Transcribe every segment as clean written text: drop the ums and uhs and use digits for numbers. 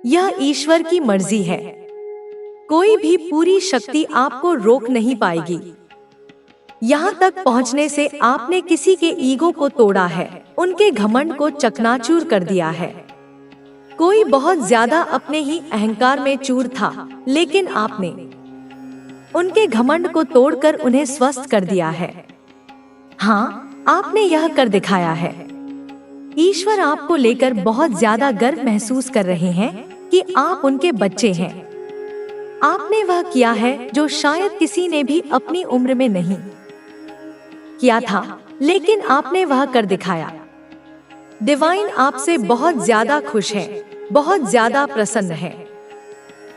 यह ईश्वर की मर्जी है। कोई भी पूरी शक्ति आपको रोक नहीं पाएगी। यहाँ तक पहुँचने से आपने किसी के ईगो को तोड़ा है, उनके घमंड को चकनाचूर कर दिया है। कोई बहुत ज्यादा अपने ही अहंकार में चूर था, लेकिन आपने उनके घमंड को तोड़कर उन्हें स्वस्थ कर दिया है। हाँ, आपने यह कर दिखाया है। ईश्वर आपको लेकर बहुत ज्यादा गर्व महसूस कर रहे हैं कि आप उनके बच्चे हैं। आपने वह किया है जो शायद किसी ने भी अपनी उम्र में नहीं किया था, लेकिन आपने वह कर दिखाया। डिवाइन आपसे बहुत ज्यादा खुश है, बहुत ज्यादा प्रसन्न है।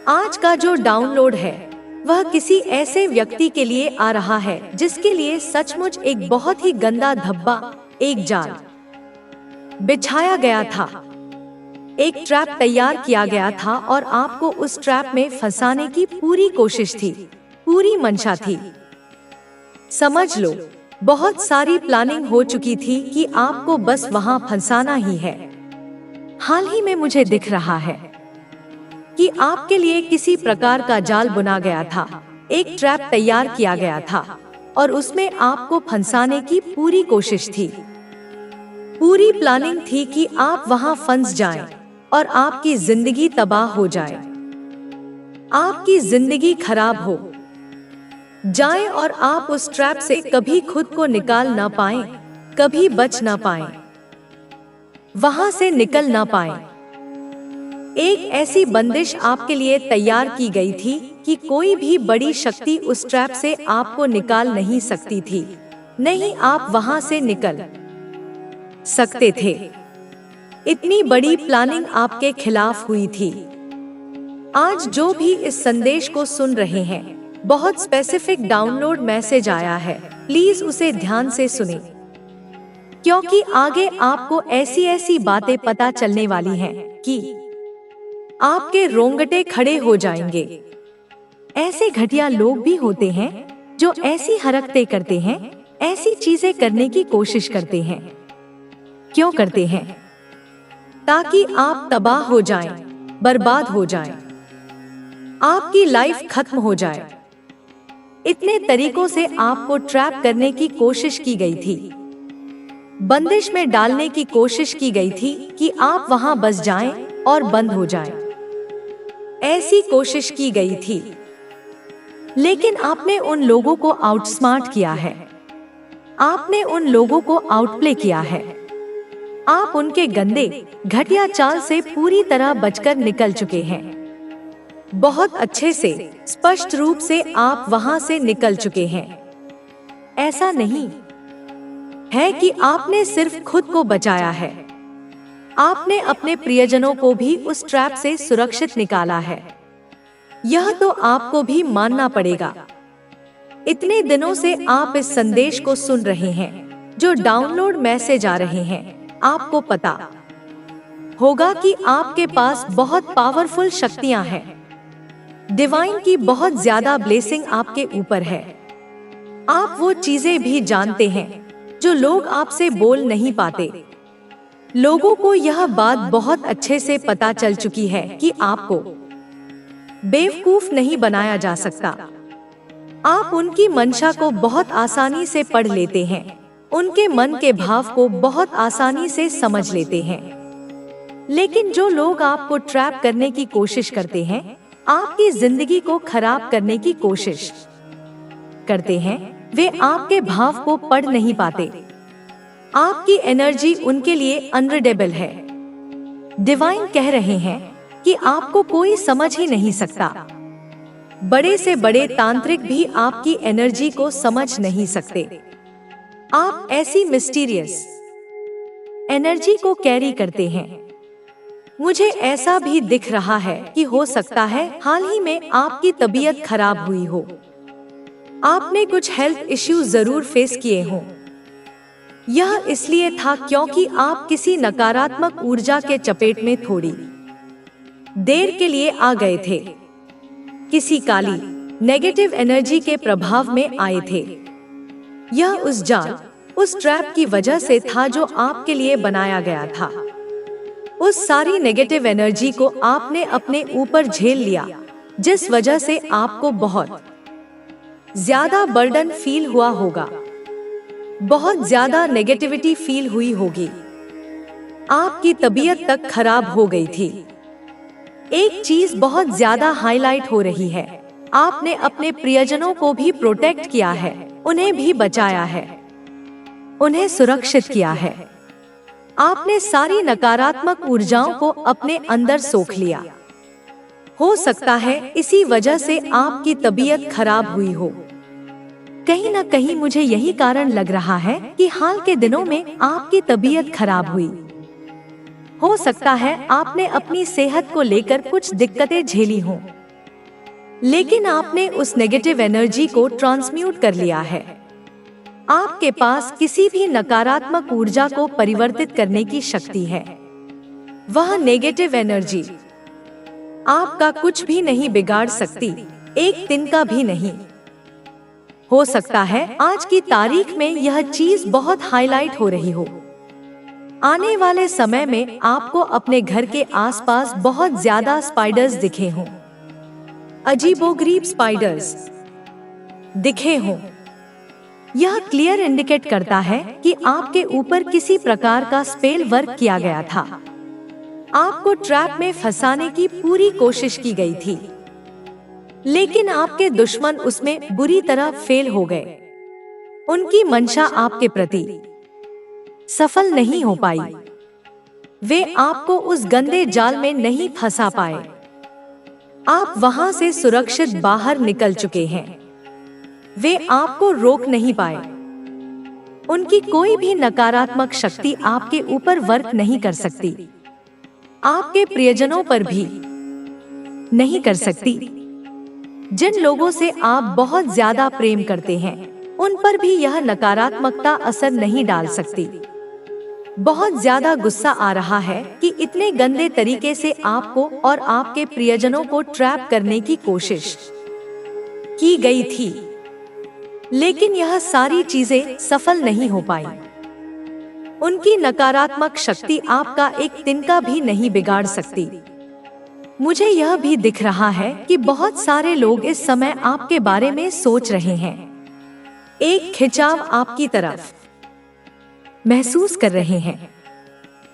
आज का जो डाउनलोड है वह किसी ऐसे व्यक्ति के लिए आ रहा है जिसके लिए सचमुच एक बहुत ही गंदा धब्बा, एक जाल बिछाया गया था, एक ट्रैप तैयार किया गया था और आपको उस ट्रैप में फंसाने की पूरी कोशिश थी, पूरी मंशा थी। समझ लो, बहुत सारी प्लानिंग हो चुकी थी कि आपको बस वहां फंसाना ही है। हाल ही में मुझे दिख रहा है कि आपके लिए किसी प्रकार का जाल बुना गया था, एक ट्रैप तैयार किया गया था और उसमें आपको फंसाने की पूरी कोशिश थी। पूरी प्लानिंग थी कि आप वहां फंस जाएं और आपकी जिंदगी तबाह हो जाए, आपकी जिंदगी खराब हो जाए और आप उस ट्रैप से कभी खुद को निकाल ना पाएं, कभी बच ना पाएं, वहां से निकल ना पाएं। एक ऐसी बंदिश आपके लिए तैयार की गई थी कि कोई भी बड़ी शक्ति उस ट्रैप से आपको निकाल नहीं सकती थी। नहीं, आप वहां से निकल सकते थे। इतनी बड़ी प्लानिंग आपके खिलाफ हुई थी। आज जो भी इस संदेश को सुन रहे हैं, बहुत स्पेसिफिक डाउनलोड मैसेज आया है, प्लीज उसे ध्यान से सुनें, क्योंकि आगे आपको ऐसी ऐसी बातें पता चलने वाली हैं कि आपके रोंगटे खड़े हो जाएंगे। ऐसे घटिया लोग भी होते हैं जो ऐसी हरकतें करते हैं, ऐसी चीजें करने की कोशिश करते हैं। क्यों करते हैं? ताकि आप तबाह हो जाएं, बर्बाद हो जाएं, आपकी लाइफ खत्म हो जाए। इतने तरीकों से आपको ट्रैप करने की कोशिश की गई थी, बंदिश में डालने की कोशिश की गई थी कि आप वहां बस जाएं और बंद हो जाएं। ऐसी कोशिश की गई थी, लेकिन आपने उन लोगों को आउटस्मार्ट किया है, आपने उन लोगों को आउटप्ले किया है। आप उनके गंदे घटिया चाल से पूरी तरह बचकर निकल चुके हैं। बहुत अच्छे से, स्पष्ट रूप से आप वहां से निकल चुके हैं। ऐसा नहीं है कि आपने सिर्फ खुद को बचाया है, आपने अपने प्रियजनों को भी उस ट्रैप से सुरक्षित निकाला है। यह तो आपको भी मानना पड़ेगा। इतने दिनों से आप इस संदेश को सुन रहे हैं, जो डाउनलोड मैसेज आ रहे हैं, आपको पता होगा कि आपके पास बहुत पावरफुल शक्तियां हैं। डिवाइन की बहुत ज्यादा ब्लेसिंग आपके ऊपर है। आप वो चीजें भी जानते हैं जो लोग आपसे बोल नहीं पाते। लोगों को यह बात बहुत अच्छे से पता चल चुकी है कि आपको बेवकूफ नहीं बनाया जा सकता। आप उनकी मंशा को बहुत आसानी से पढ़ लेते हैं, उनके मन के भाव को बहुत आसानी से समझ लेते हैं। लेकिन जो लोग आपको ट्रैप करने की कोशिश करते हैं, आपकी जिंदगी को खराब करने की कोशिश करते हैं, वे आपके भाव को पढ़ नहीं पाते। आपकी एनर्जी उनके लिए अनरीडेबल है। डिवाइन कह रहे हैं कि आपको कोई समझ ही नहीं सकता। बड़े से बड़े तांत्रिक भी आपकी एनर्जी को समझ नहीं सकते। आप ऐसी मिस्टीरियस एनर्जी को कैरी करते हैं। मुझे ऐसा भी दिख रहा है कि हो सकता है हाल ही में आपकी तबीयत खराब हुई हो, आपने कुछ हेल्थ इश्यूज जरूर फेस किए हों। यह इसलिए था क्योंकि आप किसी नकारात्मक ऊर्जा के चपेट में थोड़ी देर के लिए आ गए थे, किसी काली नेगेटिव एनर्जी के प्रभाव में आए थे। यह उस जाल, उस ट्रैप की वजह से था जो आपके लिए बनाया गया था। उस सारी नेगेटिव एनर्जी को आपने अपने ऊपर झेल लिया, जिस वजह से आपको बहुत ज्यादा बर्डन फील हुआ होगा, बहुत ज्यादा नेगेटिविटी फील हुई होगी, आपकी तबीयत तक खराब हो गई थी। एक चीज बहुत ज्यादा हाईलाइट हो रही है, आपने अपने प्रियजनों को भी प्रोटेक्ट किया है, उन्हें भी बचाया है, उन्हें सुरक्षित किया है। आपने सारी नकारात्मक ऊर्जाओं को अपने अंदर सोख लिया। हो सकता है इसी वजह से आपकी तबीयत खराब हुई हो। कहीं न कहीं मुझे यही कारण लग रहा है कि हाल के दिनों में आपकी तबीयत खराब हुई। हो सकता है आपने अपनी सेहत को लेकर कुछ दिक्कतें झेली हों, लेकिन आपने उस नेगेटिव एनर्जी को ट्रांसम्यूट कर लिया है। आपके पास किसी भी नकारात्मक ऊर्जा को परिवर्तित करने की शक्ति है। वह नेगेटिव एनर्जी आपका कुछ भी नहीं बिगाड़ सकती, एक दिन का भी नहीं। हो सकता है आज की तारीख में यह चीज बहुत हाईलाइट हो रही हो। आने वाले समय में आपको अपने घर के आसपास बहुत ज्यादा स्पाइडर्स दिखे हों, अजीबोगरीब स्पाइडर्स दिखे हों। यह क्लियर इंडिकेट करता है कि आपके ऊपर किसी प्रकार का स्पेल वर्क किया गया था। आपको ट्रैप में फंसाने की पूरी कोशिश की गई थी, लेकिन आपके दुश्मन उसमें बुरी तरह फेल हो गए। उनकी मंशा आपके प्रति सफल नहीं हो पाई। वे आपको उस गंदे जाल में नहीं फंसा पाए। आप वहां से सुरक्षित बाहर निकल चुके हैं। वे आपको रोक नहीं पाए। उनकी कोई भी नकारात्मक शक्ति आपके ऊपर वर्क नहीं कर सकती, आपके प्रियजनों पर भी नहीं कर सकती। जिन लोगों से आप बहुत ज्यादा प्रेम करते हैं, उन पर भी यह नकारात्मकता असर नहीं डाल सकती। बहुत ज्यादा गुस्सा आ रहा है कि इतने गंदे तरीके से आपको और आपके प्रियजनों को ट्रैप करने की कोशिश की गई थी, लेकिन यह सारी चीजें सफल नहीं हो पाई। उनकी नकारात्मक शक्ति आपका एक तिनका भी नहीं बिगाड़ सकती। मुझे यह भी दिख रहा है कि बहुत सारे लोग इस समय आपके बारे में सोच रहे हैं, एक खिंचाव आपकी तरफ महसूस कर रहे हैं।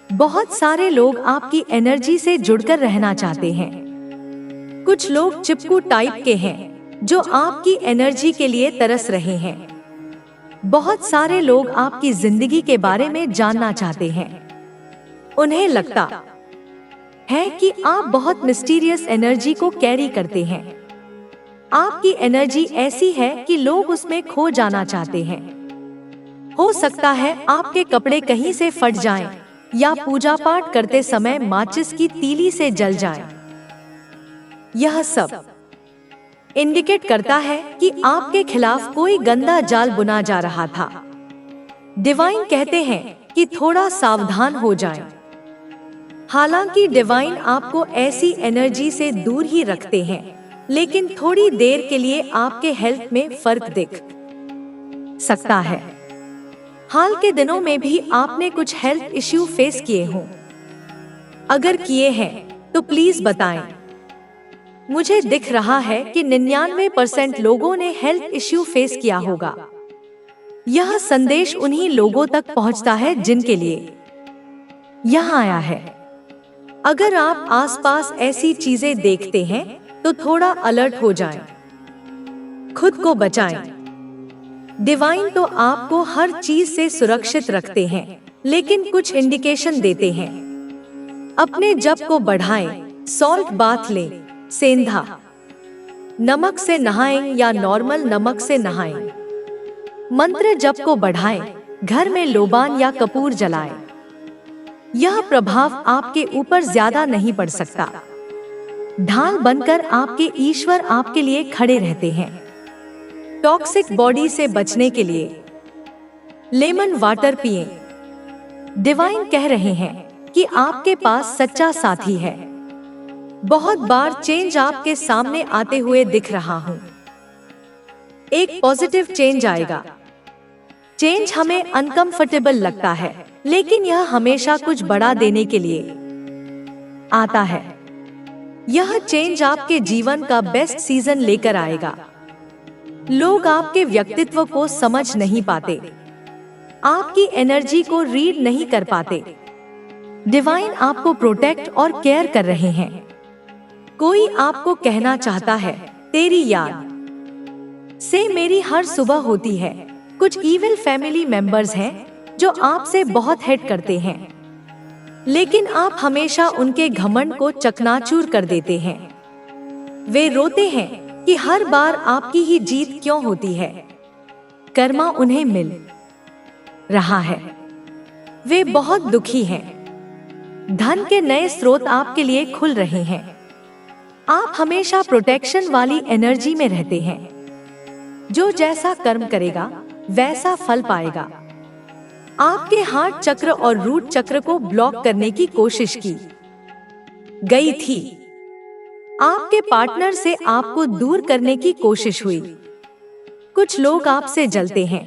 बहुत सारे लोग आपकी एनर्जी से जुड़कर रहना चाहते हैं। कुछ लोग चिपकू टाइप के हैं जो आपकी एनर्जी के लिए तरस रहे हैं। बहुत सारे लोग आपकी जिंदगी के बारे में जानना चाहते हैं। उन्हें लगता है कि आप बहुत मिस्टीरियस एनर्जी को कैरी करते हैं। आपकी एनर्जी ऐसी है कि लोग उसमें खो जाना चाहते हैं। हो सकता है आपके कपड़े कहीं से फट जाएं, या पूजा पाठ करते समय माचिस की तीली से जल जाएं। यह सब इंडिकेट करता है कि आपके खिलाफ कोई गंदा जाल बुना जा रहा था। डिवाइन कहते हैं कि थोड़ा सावधान हो जाएं। हालांकि डिवाइन आपको ऐसी एनर्जी से दूर ही रखते हैं, लेकिन थोड़ी देर के लिए आपके हेल्थ में फर्क दिख सकता है। हाल के दिनों में भी आपने कुछ हेल्थ इश्यू फेस किए हों। अगर किए हैं तो प्लीज बताएं। मुझे दिख रहा है कि 99% लोगों ने हेल्थ इश्यू फेस किया होगा। यह संदेश उन्हीं लोगों तक पहुंचता है जिनके लिए यह आया है। अगर आप आसपास ऐसी चीजें देखते हैं तो थोड़ा अलर्ट हो जाएं, खुद को बचाएं। डिवाइन तो आपको हर चीज से सुरक्षित रखते हैं, लेकिन कुछ इंडिकेशन देते हैं। अपने जप को बढ़ाएं, सॉल्ट बाथ लें, सेंधा नमक से नहाएं या नॉर्मल नमक से नहाएं। मंत्र जप को बढ़ाएं, घर में लोबान या कपूर जलाएं। यह प्रभाव आपके ऊपर ज्यादा नहीं पड़ सकता। ढाल बनकर आपके ईश्वर आपके लिए खड़े रहते हैं। टॉक्सिक बॉडी से बचने के लिए लेमन वाटर पिएं। डिवाइन कह रहे हैं कि आपके पास सच्चा साथी है। बहुत बार चेंज आपके सामने आते हुए दिख रहा हूं। एक पॉजिटिव चेंज आएगा। चेंज हमें अनकंफर्टेबल लगता है, लेकिन यह हमेशा कुछ बड़ा देने के लिए आता है। यह चेंज आपके जीवन का बेस्ट सीजन लेकर आएगा। लोग आपके व्यक्तित्व को समझ नहीं पाते, आपकी एनर्जी को रीड नहीं कर पाते। डिवाइन आपको प्रोटेक्ट और केयर कर रहे हैं। कोई आपको कहना चाहता है, तेरी याद से मेरी हर सुबह होती है। कुछ इविल फैमिली मेंबर्स हैं जो आपसे बहुत हेट करते हैं, लेकिन आप हमेशा उनके घमंड को चकनाचूर कर देते हैं। वे रोते हैं कि हर बार आपकी ही जीत क्यों होती है। कर्मा उन्हें मिल रहा है। वे बहुत दुखी हैं। धन के नए स्रोत आपके लिए खुल रहे हैं। आप हमेशा प्रोटेक्शन वाली एनर्जी में रहते हैं। जो जैसा कर्म करेगा वैसा फल पाएगा। आपके हार्ट चक्र और रूट चक्र को ब्लॉक करने की कोशिश की गई थी। आपके पार्टनर से आपको दूर करने की कोशिश हुई। कुछ लोग आपसे जलते हैं,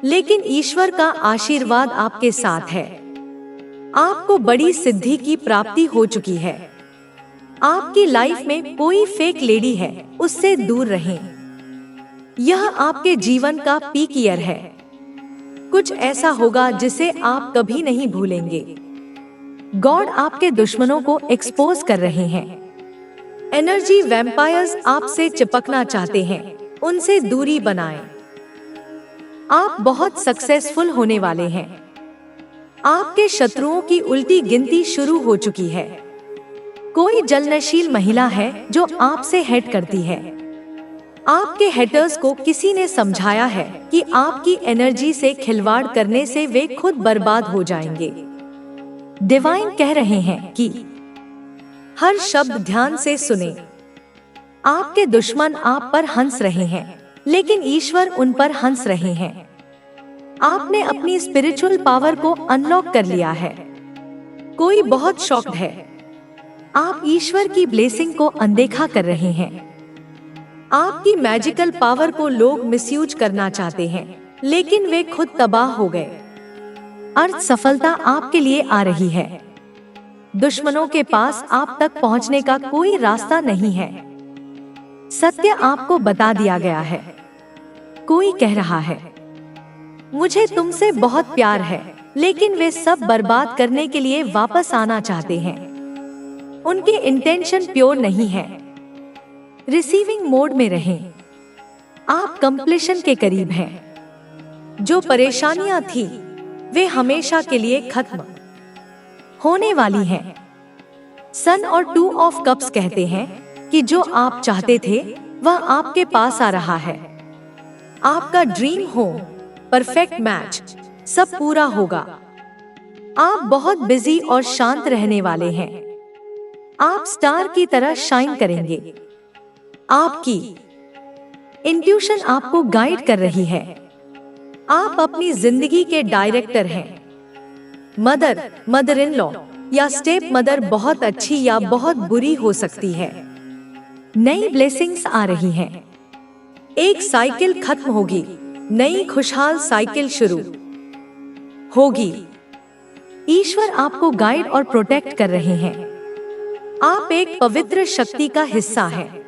लेकिन ईश्वर का आशीर्वाद आपके साथ है। आपको बड़ी सिद्धि की प्राप्ति हो चुकी है। आपकी लाइफ में कोई फेक लेडी है, उससे दूर रहें। यह आपके जीवन का पीक ईयर है। कुछ ऐसा होगा जिसे आप कभी नहीं भूलेंगे। गॉड आपके दुश्मनों को एक्सपोज कर रहे हैं। एनर्जी वैम्पायर्स आपसे चिपकना चाहते हैं, उनसे दूरी बनाएं। आप बहुत सक्सेसफुल होने वाले हैं। आपके शत्रुओं की उल्टी गिनती शुरू हो चुकी है। कोई जलनशील महिला है जो आपसे हेट करती है। आपके हेटर्स को किसी ने समझाया है कि आपकी एनर्जी से खिलवाड़ करने से वे खुद बर्बाद हो जाएंगे। डिवाइन कह रहे हैं कि हर शब्द ध्यान से सुने। आपके दुश्मन आप पर हंस रहे हैं, लेकिन ईश्वर उन पर हंस रहे हैं। आपने अपनी स्पिरिचुअल पावर को अनलॉक कर लिया है। कोई बहुत शॉक्ड है। आप ईश्वर की ब्लेसिंग को अनदेखा कर रहे हैं। आपकी मैजिकल पावर को लोग मिसयूज करना चाहते हैं, लेकिन वे खुद तबाह हो गए। अर्थ सफलता आपके लिए आ रही है। दुश्मनों के पास आप तक पहुंचने का कोई रास्ता नहीं है। सत्य आपको बता दिया गया है। कोई कह रहा है, मुझे तुमसे बहुत प्यार है, लेकिन वे सब बर्बाद करने के लिए वापस आना चाहते हैं। उनके इंटेंशन प्योर नहीं है। रिसीविंग मोड में रहें। आप कंप्लीशन के करीब हैं। जो परेशानियां थी वे हमेशा के लिए खत्म होने वाली हैं। सन और 2 ऑफ कप्स कहते हैं कि जो आप चाहते थे वह आपके पास आ रहा है। आपका ड्रीम होम, परफेक्ट मैच, सब पूरा होगा। आप बहुत बिजी और शांत रहने वाले हैं। आप स्टार की तरह शाइन करेंगे। आपकी इंट्यूशन आपको गाइड कर रही है। आप अपनी जिंदगी के डायरेक्टर हैं। मदर इन लॉ या स्टेप मदर बहुत अच्छी या बहुत बुरी हो सकती है। नई ब्लेसिंग्स आ रही हैं। एक साइकिल खत्म होगी, नई खुशहाल साइकिल शुरू होगी। ईश्वर आपको गाइड और प्रोटेक्ट कर रहे हैं। आप एक पवित्र शक्ति का हिस्सा हैं।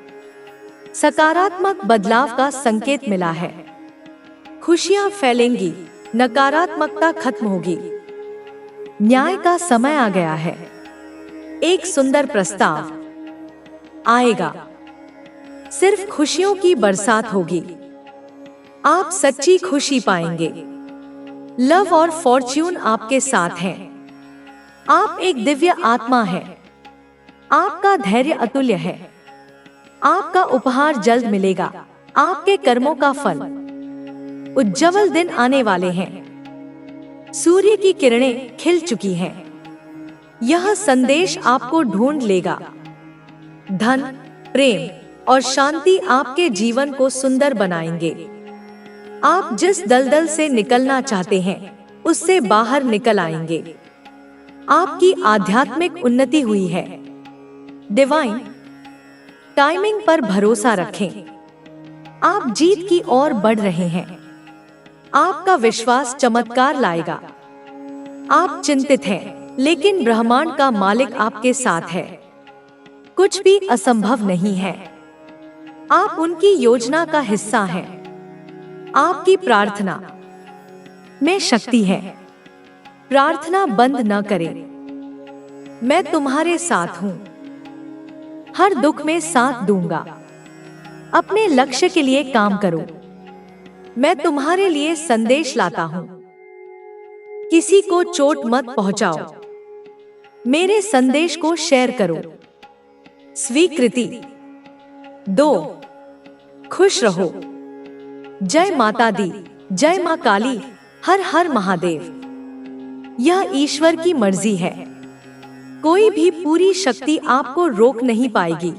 सकारात्मक बदलाव का संकेत मिला है। खुशियां फैलेंगी, नकारात्मकता खत्म होगी। न्याय का समय आ गया है। एक सुंदर प्रस्ताव आएगा। सिर्फ खुशियों की बरसात होगी। आप सच्ची खुशी पाएंगे। लव और फॉर्च्यून आपके साथ हैं। आप एक दिव्य आत्मा हैं। आपका धैर्य अतुल्य है। आपका उपहार जल्द मिलेगा। आपके कर्मों का फल। उज्जवल दिन आने वाले हैं। सूर्य की किरणें खिल चुकी हैं। यह संदेश आपको ढूंढ लेगा। धन, प्रेम और शांति आपके जीवन को सुंदर बनाएंगे। आप जिस दलदल से निकलना चाहते हैं उससे बाहर निकल आएंगे। आपकी आध्यात्मिक उन्नति हुई है। डिवाइन टाइमिंग पर भरोसा रखें। आप जीत की ओर बढ़ रहे हैं। आपका विश्वास चमत्कार लाएगा। आप चिंतित हैं, लेकिन ब्रह्मांड का मालिक आपके साथ है। कुछ भी असंभव नहीं है। आप उनकी योजना का हिस्सा हैं। आपकी प्रार्थना में शक्ति है। प्रार्थना बंद न करें। मैं तुम्हारे साथ हूँ। हर दुख में साथ दूंगा। अपने लक्ष्य के लिए काम करो। मैं तुम्हारे लिए संदेश लाता हूँ। किसी को चोट मत पहुंचाओ। मेरे संदेश को शेयर करो। स्वीकृति 2। खुश रहो। जय माता दी, जय मां काली, हर हर महादेव। यह ईश्वर की मर्जी है। कोई भी पूरी शक्ति आपको रोक नहीं पाएगी।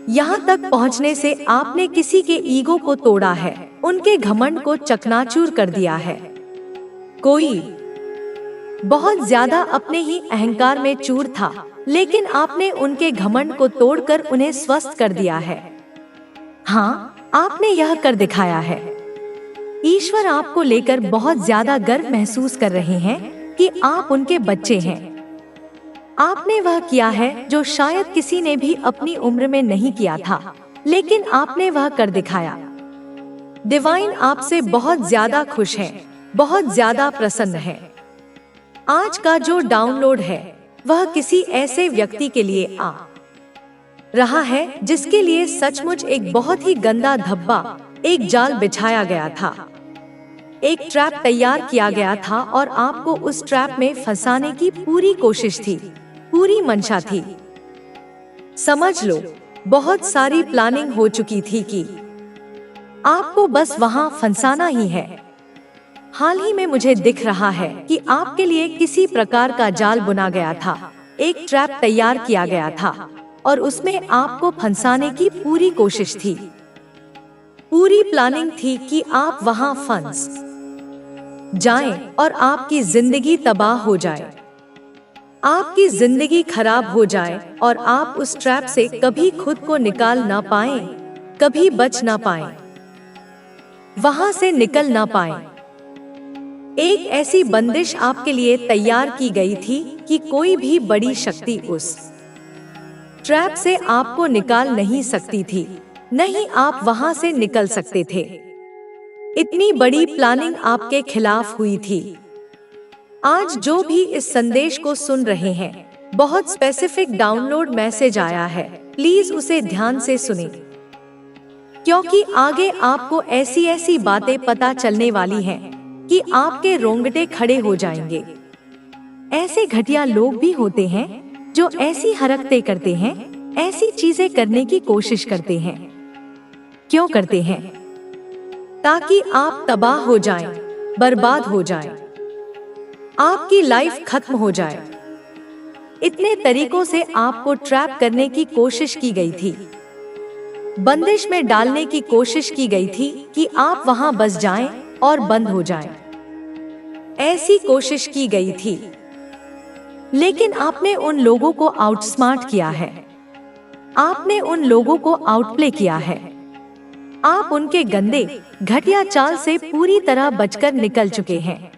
यहाँ तक पहुँचने से आपने किसी के ईगो को तोड़ा है, उनके घमंड को चकनाचूर कर दिया है। कोई बहुत ज्यादा अपने ही अहंकार में चूर था, लेकिन आपने उनके घमंड को तोड़कर उन्हें स्वस्थ कर दिया है। हाँ, आपने यह कर दिखाया है। ईश्वर आपको लेकर बहुत ज्यादा गर्व महसूस कर रहे हैं कि आप उनके बच्चे हैं। आपने वह किया है जो शायद किसी ने भी अपनी उम्र में नहीं किया था, लेकिन आपने वह कर दिखाया। डिवाइन आपसे बहुत ज्यादा खुश है, बहुत ज्यादा प्रसन्न है। आज का जो डाउनलोड है वह किसी ऐसे व्यक्ति के लिए आ रहा है जिसके लिए सचमुच एक बहुत ही गंदा धब्बा, एक जाल बिछाया गया था, एक ट्रैप तैयार किया गया था और आपको उस ट्रैप में फंसाने की पूरी कोशिश थी, पूरी मंशा थी। समझ लो, बहुत सारी प्लानिंग हो चुकी थी कि आपको बस वहां फंसाना ही है। हाल ही में मुझे दिख रहा है कि आपके लिए किसी प्रकार का जाल बुना गया था, एक ट्रैप तैयार किया गया था और उसमें आपको फंसाने की पूरी कोशिश थी। पूरी प्लानिंग थी कि आप वहां फंस जाएं और आपकी जिंदगी तबाह हो जाए, आपकी जिंदगी खराब हो जाए और आप उस ट्रैप से कभी खुद को निकाल ना पाएं, कभी बच ना पाएं, वहां से निकल ना पाएं। एक ऐसी बंदिश आपके लिए तैयार की गई थी कि कोई भी बड़ी शक्ति उस ट्रैप से आपको निकाल नहीं सकती थी, नहीं आप वहां से निकल सकते थे। इतनी बड़ी प्लानिंग आपके खिलाफ हुई थी। आज जो भी इस संदेश को सुन रहे हैं, बहुत स्पेसिफिक डाउनलोड मैसेज आया है, प्लीज उसे ध्यान से सुनें, क्योंकि आगे आपको ऐसी ऐसी बातें पता चलने वाली हैं कि आपके रोंगटे खड़े हो जाएंगे। ऐसे घटिया लोग भी होते हैं जो ऐसी हरकतें करते हैं, ऐसी चीजें करने की कोशिश करते हैं। क्यों करते हैं? ताकि आप तबाह हो जाएं, बर्बाद हो जाएं, आपकी लाइफ खत्म हो जाए। इतने तरीकों से आपको ट्रैप करने की कोशिश की गई थी, बंदिश में डालने की कोशिश की गई थी कि आप वहां बस जाएं और बंद हो जाएं। ऐसी कोशिश की गई थी, लेकिन आपने उन लोगों को आउटस्मार्ट किया है, आपने उन लोगों को आउटप्ले किया है। आप उनके गंदे घटिया चाल से पूरी तरह बचकर निकल चुके हैं।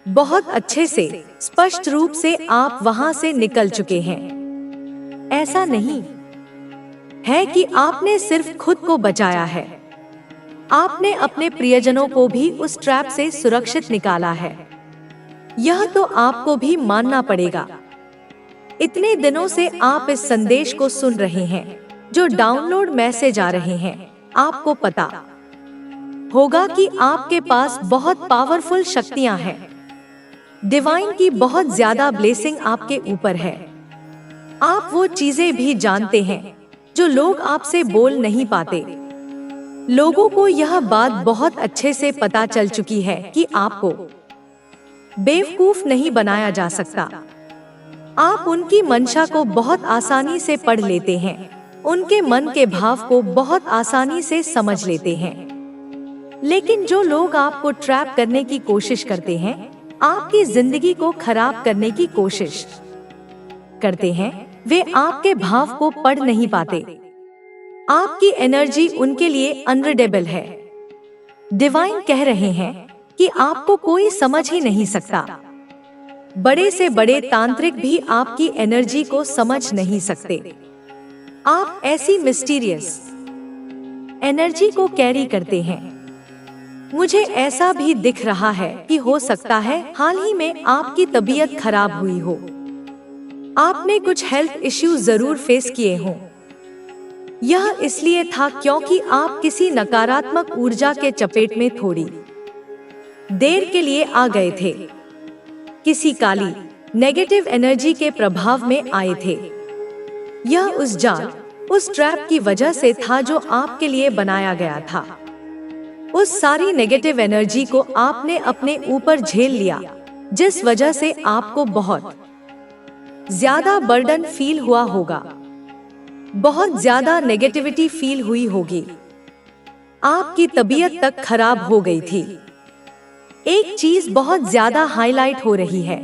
बहुत अच्छे से, स्पष्ट रूप से आप वहां से निकल चुके हैं। ऐसा नहीं है कि आपने सिर्फ खुद को बचाया है, आपने अपने प्रियजनों को भी उस ट्रैप से सुरक्षित निकाला है। यह तो आपको भी मानना पड़ेगा। इतने दिनों से आप इस संदेश को सुन रहे हैं, जो डाउनलोड मैसेज आ रहे हैं, आपको पता होगा कि आपके पास बहुत पावरफुल शक्तियां हैं। डिवाइन की बहुत ज्यादा ब्लेसिंग आपके ऊपर है। आप वो चीजें भी जानते हैं जो लोग आपसे बोल नहीं पाते। लोगों को यह बात बहुत अच्छे से पता चल चुकी है कि आपको बेवकूफ नहीं बनाया जा सकता। आप उनकी मंशा को बहुत आसानी से पढ़ लेते हैं, उनके मन के भाव को बहुत आसानी से समझ लेते हैं। लेकिन जो लोग आपको ट्रैप करने की कोशिश करते हैं, आपकी जिंदगी को खराब करने की कोशिश करते हैं, वे आपके भाव को पढ़ नहीं पाते। आपकी एनर्जी उनके लिए अनरीडेबल है। डिवाइन कह रहे हैं कि आपको कोई समझ ही नहीं सकता। बड़े से बड़े तांत्रिक भी आपकी एनर्जी को समझ नहीं सकते। आप ऐसी मिस्टीरियस एनर्जी को कैरी करते हैं। मुझे ऐसा भी दिख रहा है कि हो सकता है हाल ही में आपकी तबीयत खराब हुई हो। आपने कुछ हेल्थ इश्यूज जरूर फेस किए हों। यह इसलिए था क्योंकि आप किसी नकारात्मक ऊर्जा के चपेट में थोड़ी देर के लिए आ गए थे। किसी काली नेगेटिव एनर्जी के प्रभाव में आए थे। यह उस जाल, उस ट्रैप की वजह से था जो आपके लिए बनाया गया था। उस सारी नेगेटिव एनर्जी को आपने अपने ऊपर झेल लिया, जिस वजह से आपको बहुत ज्यादा बर्डन फील हुआ होगा, बहुत ज्यादा नेगेटिविटी फील हुई होगी। आपकी तबीयत तक खराब हो गई थी। एक चीज बहुत ज्यादा हाईलाइट हो रही है,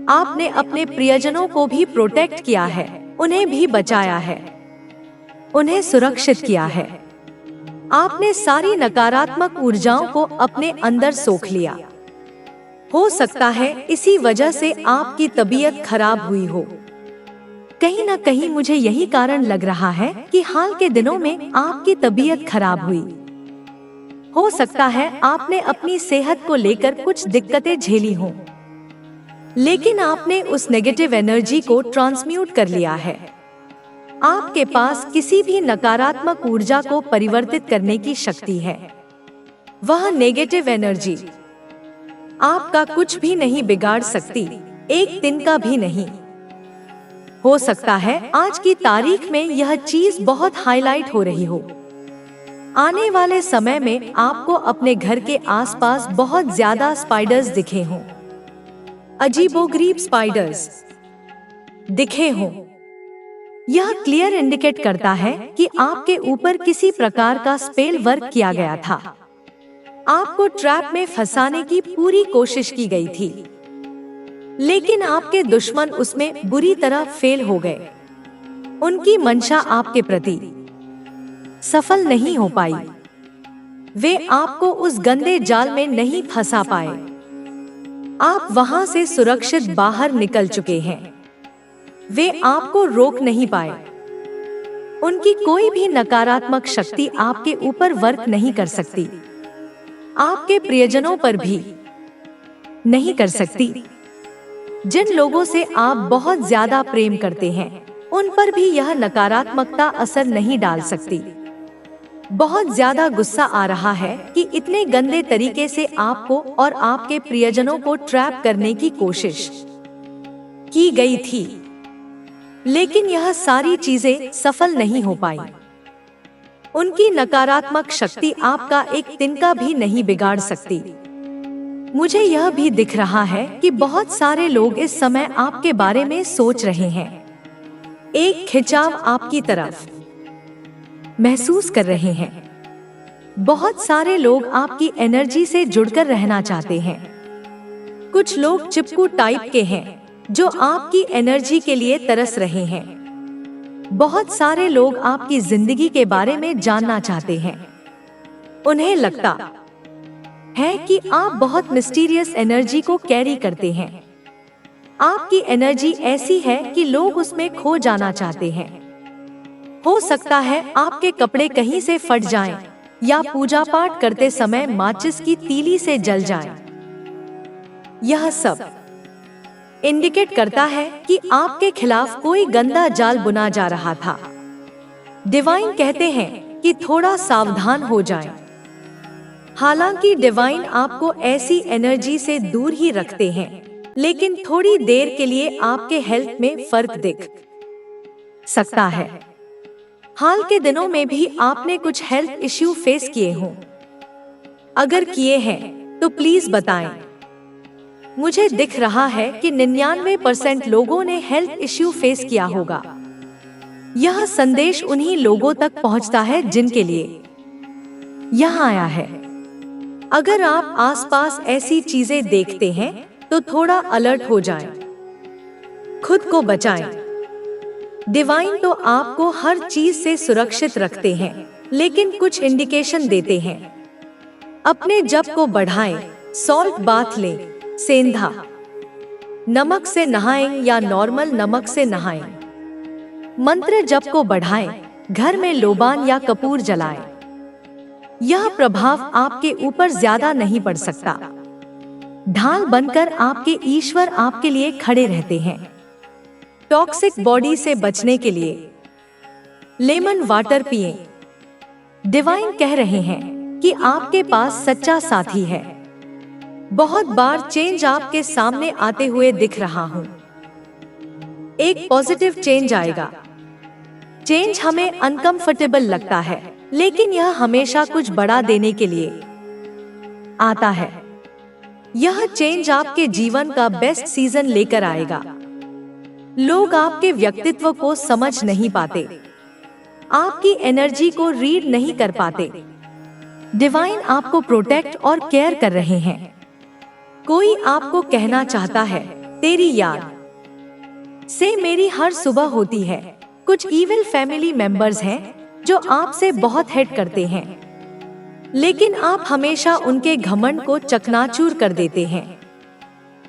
आपने अपने प्रियजनों को भी प्रोटेक्ट किया है, उन्हें भी बचाया है, उन्हें सुरक्षित किया है। आपने सारी नकारात्मक ऊर्जाओं को अपने अंदर सोख लिया। हो सकता है इसी वजह से आपकी तबीयत खराब हुई हो। कहीं ना कहीं मुझे यही कारण लग रहा है कि हाल के दिनों में आपकी तबीयत खराब हुई। हो सकता है आपने अपनी सेहत को लेकर कुछ दिक्कतें झेली हों, लेकिन आपने उस नेगेटिव एनर्जी को ट्रांसम्यूट कर लिया है। आपके पास किसी भी नकारात्मक ऊर्जा को परिवर्तित करने की शक्ति है। वह नेगेटिव एनर्जी आपका कुछ भी नहीं बिगाड़ सकती, एक दिन का भी नहीं। हो सकता है आज की तारीख में यह चीज बहुत हाईलाइट हो रही हो। आने वाले समय में आपको अपने घर के आसपास बहुत ज्यादा स्पाइडर्स दिखे हों, अजीबोगरीब स्पाइडर्स दिखे हों। यह क्लियर इंडिकेट करता है कि आपके ऊपर किसी प्रकार का स्पेल वर्क किया गया था। आपको ट्रैप में फंसाने की पूरी कोशिश की गई थी, लेकिन आपके दुश्मन उसमें बुरी तरह फेल हो गए। उनकी मंशा आपके प्रति सफल नहीं हो पाई। वे आपको उस गंदे जाल में नहीं फंसा पाए। आप वहां से सुरक्षित बाहर निकल चुके हैं। वे आपको रोक नहीं पाए। उनकी कोई भी नकारात्मक शक्ति आपके ऊपर वर्क नहीं कर सकती, आपके प्रियजनों पर भी नहीं कर सकती। जिन लोगों से आप बहुत ज्यादा प्रेम करते हैं, उन पर भी यह नकारात्मकता असर नहीं डाल सकती। बहुत ज्यादा गुस्सा आ रहा है कि इतने गंदे तरीके से आपको और आपके प्रियजनों को ट्रैप करने की कोशिश की गई थी, लेकिन यह सारी चीजें सफल नहीं हो पाई। उनकी नकारात्मक शक्ति आपका एक तिनका भी नहीं बिगाड़ सकती। मुझे यह भी दिख रहा है कि बहुत सारे लोग इस समय आपके बारे में सोच रहे हैं। एक खिंचाव आपकी तरफ महसूस कर रहे हैं। बहुत सारे लोग आपकी एनर्जी से जुड़कर रहना चाहते हैं। कुछ लोग चिपकू टाइप के हैं जो आपकी एनर्जी के लिए तरस रहे हैं। बहुत सारे लोग आपकी जिंदगी के बारे में जानना चाहते हैं। उन्हें लगता है कि आप बहुत मिस्टीरियस एनर्जी को कैरी करते हैं। आपकी एनर्जी ऐसी है कि लोग उसमें खो जाना चाहते हैं। हो सकता है आपके कपड़े कहीं से फट जाएं, या पूजा पाठ करते समय माचिस की तीली से जल जाएं। यह सब इंडिकेट करता है कि आपके खिलाफ कोई गंदा जाल बुना जा रहा था। डिवाइन कहते हैं कि थोड़ा सावधान हो जाएं। हालांकि डिवाइन आपको ऐसी एनर्जी से दूर ही रखते हैं, लेकिन थोड़ी देर के लिए आपके हेल्थ में फर्क दिख सकता है। हाल के दिनों में भी आपने कुछ हेल्थ इश्यू फेस किए हों। अगर किए हैं तो प्लीज बताएं। मुझे दिख रहा है कि 99% लोगों ने हेल्थ इश्यू फेस किया होगा। यह संदेश उन्हीं लोगों तक पहुंचता है जिनके लिए यह आया है। अगर आप आसपास ऐसी चीजें देखते हैं तो थोड़ा अलर्ट हो जाएं। खुद को बचाएं। डिवाइन तो आपको हर चीज से सुरक्षित रखते हैं, लेकिन कुछ इंडिकेशन देते हैं। अपने जप को बढ़ाएं, सॉल्ट बाथ लें, सेंधा नमक से नहाएं या नॉर्मल नमक से नहाएं। मंत्र जप को बढ़ाएं, घर में लोबान या कपूर जलाएं। यह प्रभाव आपके ऊपर ज्यादा नहीं पड़ सकता। ढाल बनकर आपके ईश्वर आपके लिए खड़े रहते हैं। टॉक्सिक बॉडी से बचने के लिए लेमन वाटर पिएं। डिवाइन कह रहे हैं कि आपके पास सच्चा साथी है। बहुत बार चेंज आपके सामने आते हुए दिख रहा हूं। एक पॉजिटिव चेंज आएगा। चेंज हमें अनकंफर्टेबल लगता है, लेकिन यह हमेशा कुछ बड़ा देने के लिए आता है। यह चेंज आपके जीवन का बेस्ट सीजन लेकर आएगा। लोग आपके व्यक्तित्व को समझ नहीं पाते, आपकी एनर्जी को रीड नहीं कर पाते। डिवाइन आपको प्रोटेक्ट और केयर कर रहे हैं। कोई आपको कहना चाहता है, तेरी याद से मेरी हर सुबह होती है। कुछ इविल फैमिली मेंबर्स हैं जो आपसे बहुत हेट करते हैं, लेकिन आप हमेशा उनके घमंड को चकनाचूर कर देते हैं।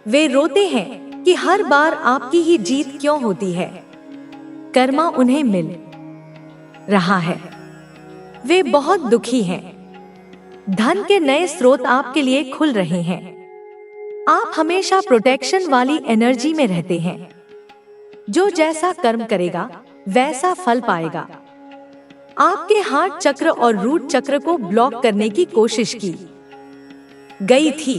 वे रोते हैं कि हर बार आपकी ही जीत क्यों होती है। कर्मा उन्हें मिल रहा है। वे बहुत दुखी हैं। धन के नए स्रोत आपके लिए खुल रहे हैं। आप हमेशा प्रोटेक्शन वाली एनर्जी में रहते हैं। जो जैसा कर्म करेगा वैसा फल पाएगा। आपके हार्ट चक्र और रूट चक्र को ब्लॉक करने की कोशिश की गई थी।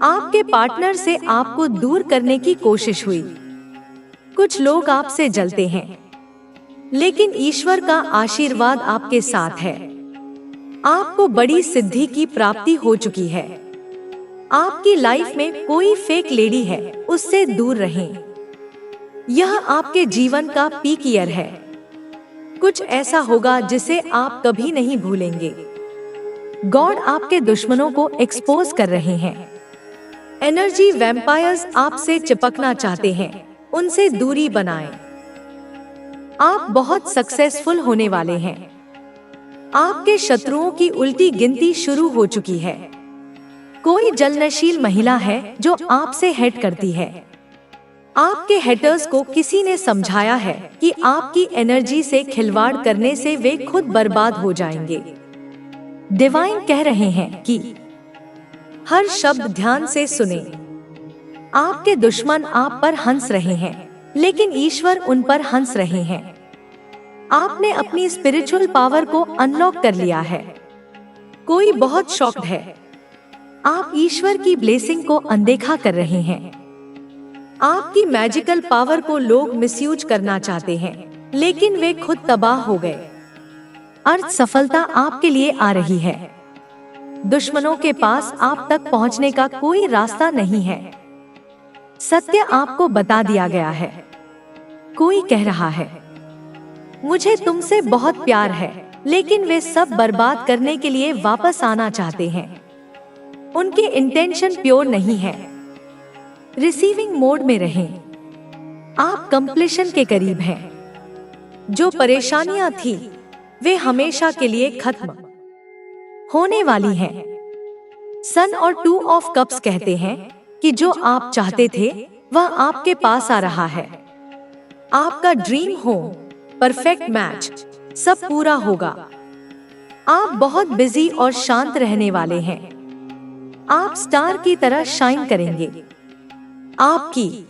आपके पार्टनर से आपको दूर करने की कोशिश हुई। कुछ लोग आपसे जलते हैं, लेकिन ईश्वर का आशीर्वाद आपके साथ है। आपको बड़ी सिद्धि की प्राप्ति हो चुकी है। आपकी लाइफ में कोई फेक लेडी है, उससे दूर रहें। यह आपके जीवन का पीक ईयर है। कुछ ऐसा होगा जिसे आप कभी नहीं भूलेंगे। गॉड आपके दुश्मनों को एक्सपोज कर रहे हैं। एनर्जी वैम्पायर्स आपसे चिपकना चाहते हैं, उनसे दूरी बनाएं। आप बहुत सक्सेसफुल होने वाले हैं। आपके शत्रुओं की उल्टी गिनती शुरू हो चुकी है। कोई जलनशील महिला है जो आपसे हेट करती है। आपके हेटर्स को किसी ने समझाया है कि आपकी एनर्जी से खिलवाड़ करने से वे खुद बर्बाद हो जाएंगे। डिवाइन कह रहे हैं कि हर शब्द ध्यान से सुने। आपके दुश्मन आप पर हंस रहे हैं, लेकिन ईश्वर उन पर हंस रहे हैं। आपने अपनी स्पिरिचुअल पावर को अनलॉक कर लिया है। कोई बहुत शॉक्ड है। आप ईश्वर की ब्लेसिंग को अनदेखा कर रहे हैं। आपकी मैजिकल पावर को लोग मिसयूज करना चाहते हैं, लेकिन वे खुद तबाह हो गए। अर्थ सफलता आपके लिए आ रही है। दुश्मनों के पास आप तक पहुंचने का कोई रास्ता नहीं है। सत्य आपको बता दिया गया है। कोई कह रहा है, मुझे तुमसे बहुत प्यार है, लेकिन वे सब बर्बाद करने के लिए वापस आना चाहते हैं। उनके इंटेंशन प्योर नहीं है। रिसीविंग मोड में रहें। आप कंप्लीशन के करीब हैं। जो परेशानियां थी, वे हमेशा के लिए खत्म होने वाली हैं। सन और 2 ऑफ कप्स कहते हैं कि जो आप चाहते थे वह आपके पास आ रहा है। आपका ड्रीम होम, परफेक्ट मैच, सब पूरा होगा। आप बहुत बिजी और शांत रहने वाले हैं। आप स्टार की तरह शाइन करेंगे। आपकी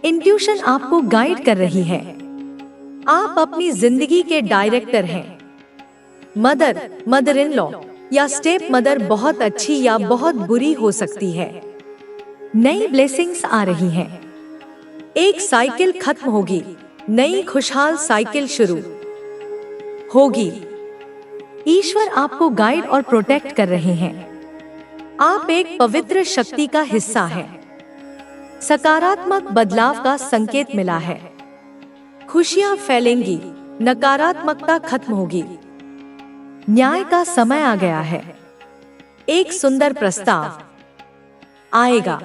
इंट्यूशन आपको गाइड कर रही है। आप अपनी जिंदगी के डायरेक्टर हैं। मदर इन लॉ या स्टेप मदर बहुत अच्छी या बहुत बुरी हो सकती है। नई ब्लेसिंग्स आ रही हैं। एक साइकिल खत्म होगी, नई खुशहाल साइकिल शुरू होगी। ईश्वर आपको गाइड और प्रोटेक्ट कर रहे हैं। आप एक पवित्र शक्ति का हिस्सा हैं। सकारात्मक बदलाव का संकेत मिला है। खुशियां फैलेंगी, नकारात्मकता खत्म होगी। न्याय का समय आ गया है। एक सुंदर प्रस्ताव आएगा।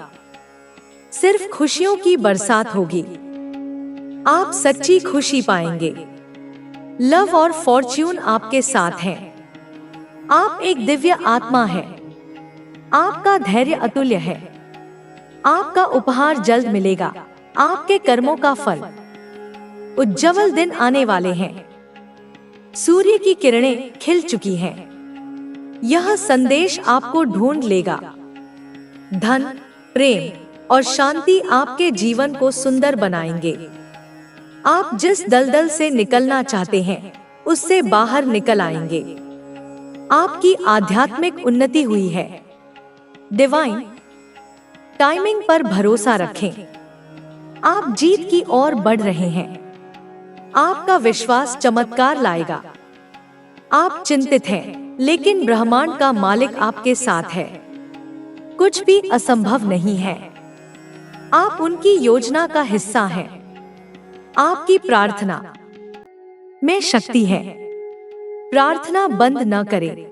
सिर्फ खुशियों की बरसात होगी। आप सच्ची खुशी पाएंगे। लव और फॉर्च्यून आपके साथ हैं। आप एक दिव्य आत्मा है। आपका धैर्य अतुल्य है। आपका उपहार जल्द मिलेगा। आपके कर्मों का फल। उज्जवल दिन आने वाले हैं। सूर्य की किरणें खिल चुकी हैं। यह संदेश आपको ढूंढ लेगा। धन, प्रेम और शांति आपके जीवन को सुंदर बनाएंगे। आप जिस दलदल से निकलना चाहते हैं, उससे बाहर निकल आएंगे। आपकी आध्यात्मिक उन्नति हुई है। डिवाइन टाइमिंग पर भरोसा रखें। आप जीत की ओर बढ़ रहे हैं। आपका विश्वास चमत्कार लाएगा। आप चिंतित हैं, लेकिन ब्रह्मांड का मालिक आपके साथ है। कुछ भी असंभव नहीं है। आप उनकी योजना का हिस्सा हैं। आपकी प्रार्थना में शक्ति है। प्रार्थना बंद न करें।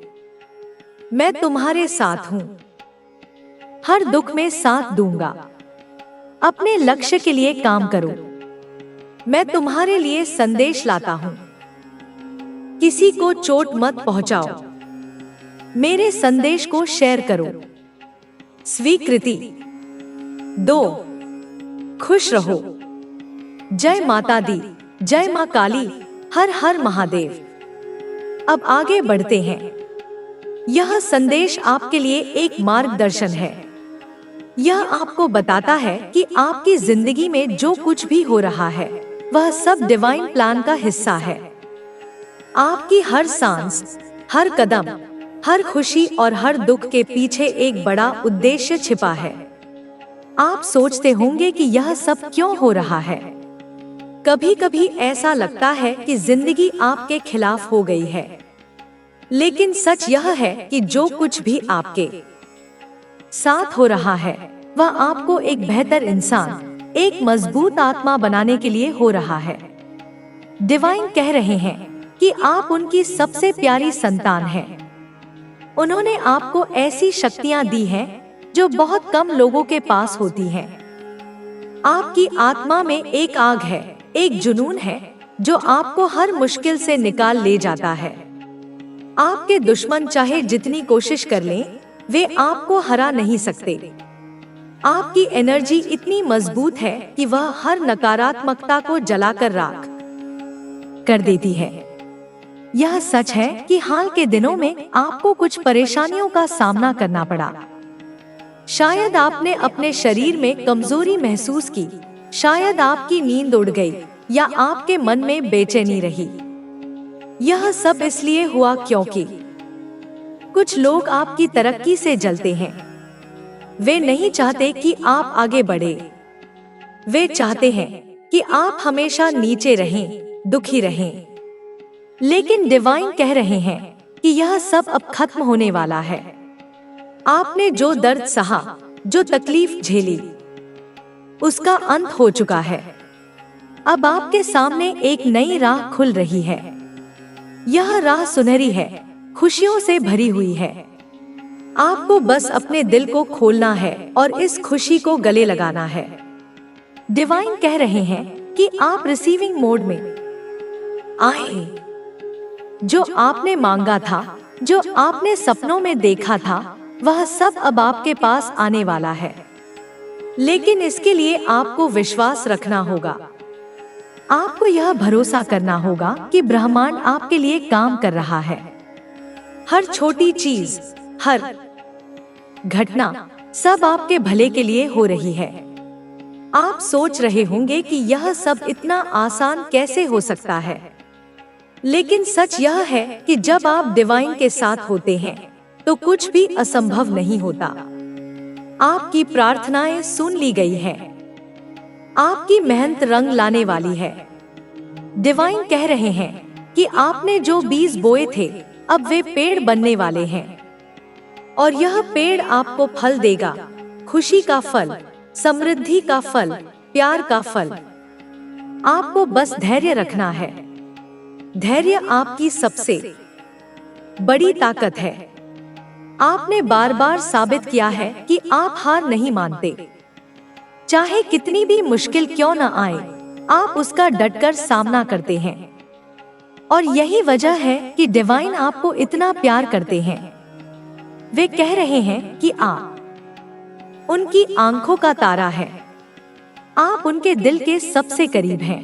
मैं तुम्हारे साथ हूं। हर दुख में साथ दूंगा। अपने लक्ष्य के लिए काम करो। मैं तुम्हारे लिए संदेश लाता हूं। किसी को चोट मत पहुंचाओ। मेरे संदेश को शेयर करो। स्वीकृति 2। खुश रहो। जय माता दी, जय मां काली, हर हर महादेव। अब आगे बढ़ते हैं। यह संदेश आपके लिए एक मार्गदर्शन है। यह आपको बताता है कि आपकी जिंदगी में जो कुछ भी हो रहा है, वह सब डिवाइन प्लान का हिस्सा है। आपकी हर सांस, हर कदम, हर खुशी और हर दुख के पीछे एक बड़ा उद्देश्य छिपा है। आप सोचते होंगे कि यह सब क्यों हो रहा है। कभी कभी ऐसा लगता है कि जिंदगी आपके खिलाफ हो गई है, लेकिन सच यह है कि जो कुछ भी आपके साथ हो रहा है, वह आपको एक बेहतर इंसान, एक मजबूत आत्मा बनाने के लिए हो रहा है। डिवाइन कह रहे हैं कि आप उनकी सबसे प्यारी संतान हैं। उन्होंने आपको ऐसी शक्तियां दी हैं जो बहुत कम लोगों के पास होती हैं। आपकी आत्मा में एक आग है, एक जुनून है जो आपको हर मुश्किल से निकाल ले जाता है। आपके दुश्मन चाहे जितनी कोशिश कर लें, वे आपको हरा नहीं सकते। आपकी एनर्जी इतनी मजबूत है कि वह हर नकारात्मकता को जलाकर राख कर देती है। यह सच है कि हाल के दिनों में आपको कुछ परेशानियों का सामना करना पड़ा। शायद आपने अपने शरीर में कमजोरी महसूस की, शायद आपकी नींद उड़ गई या आपके मन में बेचैनी रही। यह सब इसलिए हुआ क्योंकि कुछ लोग आपकी तरक्की से जलते हैं। वे नहीं चाहते कि आप आगे बढ़े। वे चाहते हैं कि आप हमेशा नीचे रहें, दुखी रहें। लेकिन डिवाइन कह रहे हैं कि यह सब अब खत्म होने वाला है। आपने जो दर्द सहा, जो तकलीफ झेली, उसका अंत हो चुका है। अब आपके सामने एक नई राह खुल रही है। यह राह सुनहरी है, खुशियों से भरी हुई है। आपको बस अपने दिल को खोलना है और इस खुशी को गले लगाना है। डिवाइन कह रहे हैं कि आप रिसीविंग मोड में आए। जो आपने मांगा था, जो आपने सपनों में देखा था, वह सब अब आपके पास आने वाला है। लेकिन इसके लिए आपको विश्वास रखना होगा। आपको यह भरोसा करना होगा कि ब्रह्मांड आपके लिए काम कर रहा है। हर छोटी चीज, हर घटना, सब आपके भले के लिए हो रही है। आप सोच रहे होंगे कि यह सब इतना आसान कैसे हो सकता है, लेकिन सच यह है कि जब आप डिवाइन के साथ होते हैं तो कुछ भी असंभव नहीं होता। आपकी प्रार्थनाएं सुन ली गई हैं। आपकी मेहनत रंग लाने वाली है। डिवाइन कह रहे हैं कि आपने जो बीज बोए थे, अब वे पेड़ बनने वाले हैं और यह पेड़ आपको फल देगा। खुशी का फल, समृद्धि का फल, प्यार का फल। आपको बस धैर्य रखना है। धैर्य आपकी सबसे बड़ी ताकत है। आपने बार बार साबित किया है कि आप हार नहीं मानते। चाहे कितनी भी मुश्किल क्यों न आए, आप उसका डटकर सामना करते हैं। और यही वजह है कि डिवाइन आपको इतना प्यार करते हैं। वे कह रहे हैं कि आप उनकी आंखों का तारा है। आप उनके दिल के सबसे करीब हैं।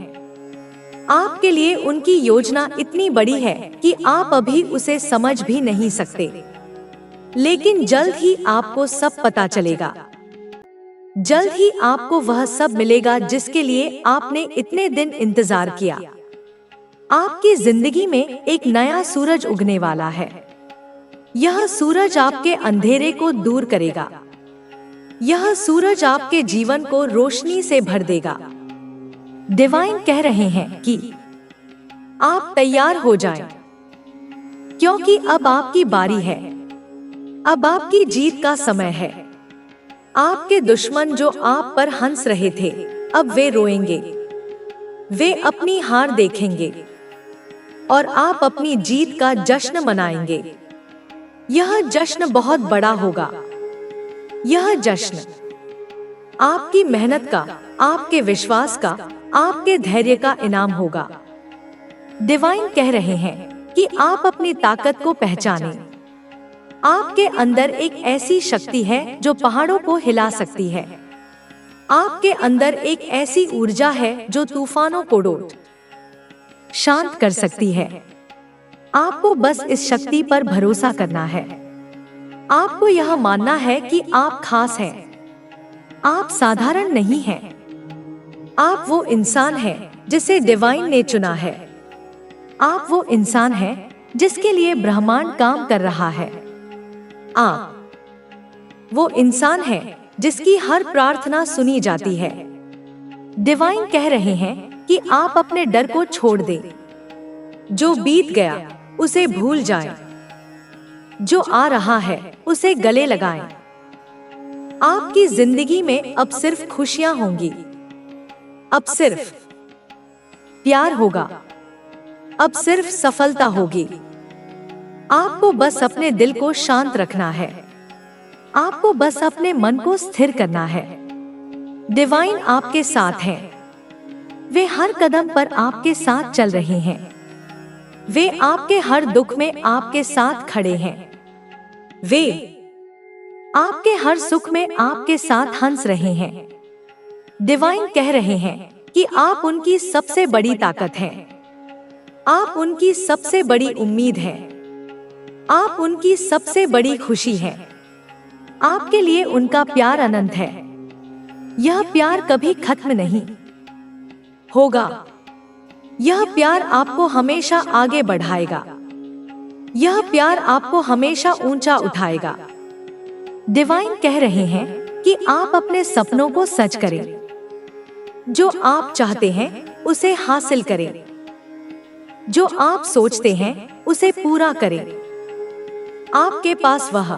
आपके लिए उनकी योजना इतनी बड़ी है कि आप अभी उसे समझ भी नहीं सकते, लेकिन जल्द ही आपको सब पता चलेगा। जल्द ही आपको वह सब मिलेगा जिसके लिए आपने इतने दिन इंतजार किया। आपकी जिंदगी में एक नया सूरज उगने वाला है। यह सूरज आपके अंधेरे को दूर करेगा। यह सूरज आपके जीवन को रोशनी से भर देगा। डिवाइन कह रहे हैं कि आप तैयार हो जाएं, क्योंकि अब आपकी बारी है। अब आपकी जीत का समय है। आपके दुश्मन जो आप पर हंस रहे थे, अब वे रोएंगे। वे अपनी हार देखेंगे और आप अपनी जीत का जश्न मनाएंगे। यह जश्न बहुत बड़ा होगा। यह जश्न आपकी मेहनत का, आपके विश्वास का, आपके धैर्य का इनाम होगा। डिवाइन कह रहे हैं कि आप अपनी ताकत को पहचानें। आपके अंदर एक ऐसी शक्ति है जो पहाड़ों को हिला सकती है। आपके अंदर एक ऐसी ऊर्जा है जो तूफानों को डोट शांत कर सकती है। आपको बस इस शक्ति पर भरोसा करना है। आपको यह मानना है कि आप खास हैं। आप साधारण नहीं हैं। आप वो इंसान हैं जिसे डिवाइन ने चुना है। आप वो इंसान हैं जिसके लिए ब्रह्मांड काम कर रहा है। आप वो इंसान है जिसकी हर प्रार्थना सुनी जाती है। डिवाइन कह रहे हैं कि आप अपने डर को छोड़ दें। जो बीत गया उसे भूल जाएं। जो आ रहा है उसे गले लगाएं। आपकी जिंदगी में अब सिर्फ खुशियां होंगी। अब सिर्फ प्यार होगा। अब सिर्फ सफलता होगी। आपको बस अपने दिल को शांत रखना है। आपको बस अपने मन को स्थिर करना है। डिवाइन आपके साथ हैं। वे हर कदम पर आपके साथ चल रहे हैं। वे आपके हर दुख में आपके साथ खड़े हैं। वे आपके हर सुख में आपके साथ हंस रहे हैं। डिवाइन कह रहे हैं कि आप उनकी सबसे बड़ी ताकत हैं। आप उनकी सबसे बड़ी उम्मीद हैं। आप उनकी सबसे बड़ी खुशी है। आपके लिए उनका प्यार अनंत है। यह प्यार कभी खत्म नहीं होगा। यह प्यार आपको हमेशा आगे बढ़ाएगा। यह प्यार आपको हमेशा ऊंचा उठाएगा। डिवाइन कह रहे हैं कि आप अपने सपनों को सच करें। जो आप चाहते हैं उसे हासिल करें। जो आप सोचते हैं उसे पूरा करें। आपके पास वह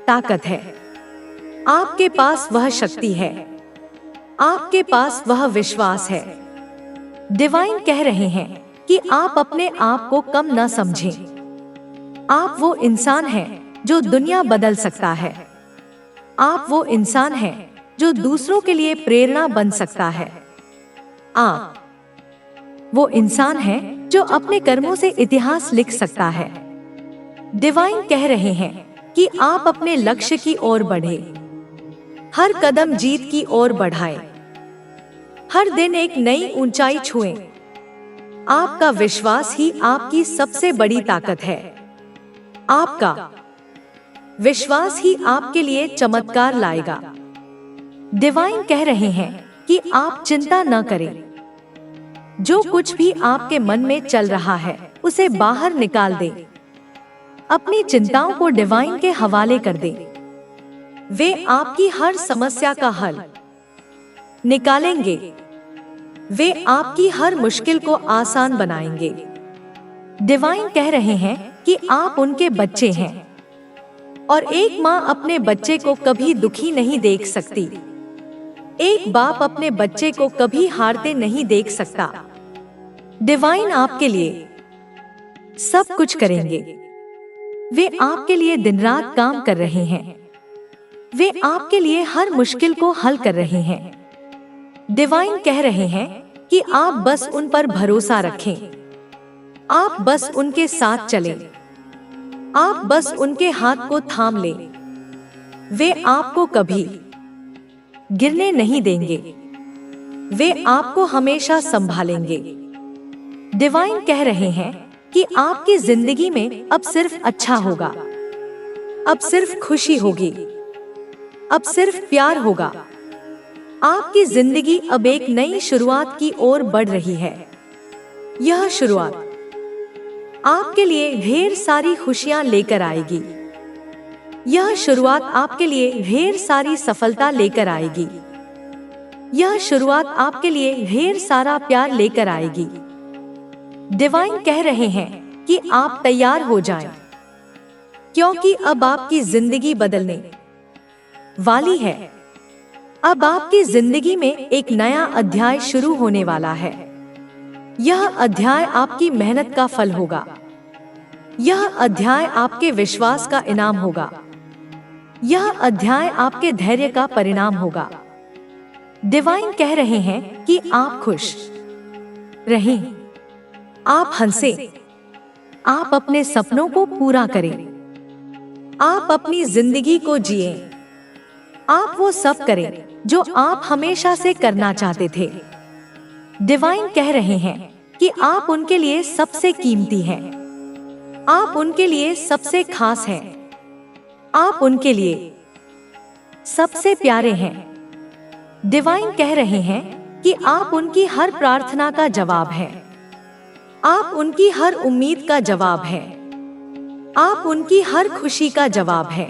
ताकत है। आपके पास वह शक्ति है। आपके पास वह विश्वास है। डिवाइन कह रहे हैं कि आप अपने आप को कम न समझें। आप वो इंसान हैं जो दुनिया बदल सकता है। आप वो इंसान हैं जो दूसरों के लिए प्रेरणा बन सकता है। आप वो इंसान हैं जो अपने कर्मों से इतिहास लिख सकता है। डिवाइन कह रहे हैं कि आप अपने लक्ष्य की ओर बढ़े। हर कदम जीत की ओर बढ़ाएं। हर दिन एक नई ऊंचाई छुएं। आपका विश्वास ही आपकी सबसे बड़ी ताकत है। आपका विश्वास ही आपके लिए चमत्कार लाएगा। डिवाइन कह रहे हैं कि आप चिंता न करें। जो कुछ भी आपके मन में चल रहा है उसे बाहर निकाल दें। अपनी चिंताओं को डिवाइन के हवाले कर दें। वे आपकी हर समस्या का हल निकालेंगे। वे आपकी हर मुश्किल को आसान बनाएंगे। डिवाइन कह रहे हैं कि आप उनके बच्चे हैं और एक माँ अपने बच्चे को कभी दुखी नहीं देख सकती। एक बाप अपने बच्चे को कभी हारते नहीं देख सकता। डिवाइन आपके लिए सब कुछ करेंगे। वे आपके लिए दिन रात काम कर रहे हैं। वे आपके लिए हर मुश्किल को हल कर रहे हैं। डिवाइन कह रहे हैं कि आप बस उन पर भरोसा रखें। आप बस उनके साथ चलें। आप बस उनके हाथ को थाम लें। वे आपको कभी गिरने नहीं देंगे। वे आपको हमेशा संभालेंगे। डिवाइन कह रहे हैं कि आपकी जिंदगी में अब सिर्फ अच्छा होगा, अब सिर्फ खुशी होगी, अब सिर्फ प्यार होगा। आपकी जिंदगी अब एक नई शुरुआत की ओर बढ़ रही है। यह शुरुआत आपके लिए ढेर सारी खुशियां लेकर आएगी। यह शुरुआत आपके लिए ढेर सारी सफलता लेकर आएगी। यह शुरुआत आपके लिए ढेर सारा प्यार लेकर आएगी। डिवाइन कह रहे हैं कि आप तैयार हो जाएं, क्योंकि अब आपकी जिंदगी बदलने वाली है। अब आपकी जिंदगी में एक नया अध्याय शुरू होने वाला है। यह अध्याय आपकी मेहनत का फल होगा। यह अध्याय आपके विश्वास का इनाम होगा। यह अध्याय आपके धैर्य का परिणाम होगा। डिवाइन कह रहे हैं कि आप खुश रहें, आप हंसें, आप अपने सपनों को पूरा करें, आप अपनी जिंदगी को जिएं, आप वो सब करें जो आप हमेशा से करना चाहते थे। डिवाइन कह रहे हैं कि आप उनके लिए सबसे कीमती हैं, आप उनके लिए सबसे खास हैं, आप उनके लिए सबसे प्यारे हैं। डिवाइन कह रहे हैं कि आप उनकी हर प्रार्थना का जवाब हैं, आप उनकी हर उम्मीद का जवाब हैं, आप उनकी हर खुशी का जवाब हैं।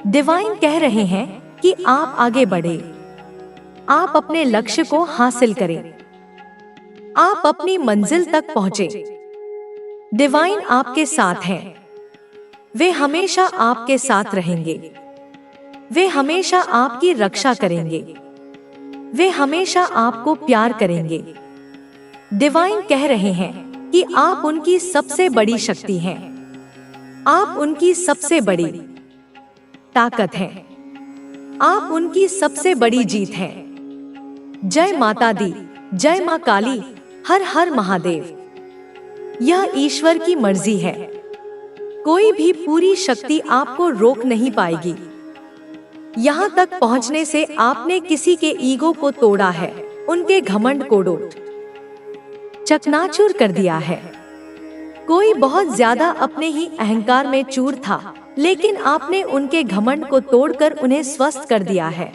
डिवाइन कह रहे हैं कि आप आगे बढ़े, आप अपने लक्ष्य को हासिल करें, आप अपनी मंजिल तक पहुंचे। डिवाइन आपके साथ हैं, वे हमेशा आपके साथ रहेंगे, वे हमेशा आपकी रक्षा करेंगे, वे हमेशा आपको प्यार करेंगे। डिवाइन कह रहे हैं कि आप उनकी सबसे बड़ी शक्ति हैं, आप उनकी सबसे बड़ी ताकत हैं, आप उनकी सबसे बड़ी जीत हैं। जय माता दी, जय मां काली, हर हर महादेव। यह ईश्वर की मर्जी है। कोई भी पूरी शक्ति आपको रोक नहीं पाएगी। यहाँ तक पहुँचने से आपने किसी के ईगो को तोड़ा है, उनके घमंड को चकनाचूर कर दिया है। कोई बहुत ज्यादा अपने ही अहंकार में चूर था, लेकिन आपने उनके घमंड को तोड़कर उन्हें स्वस्थ कर दिया है।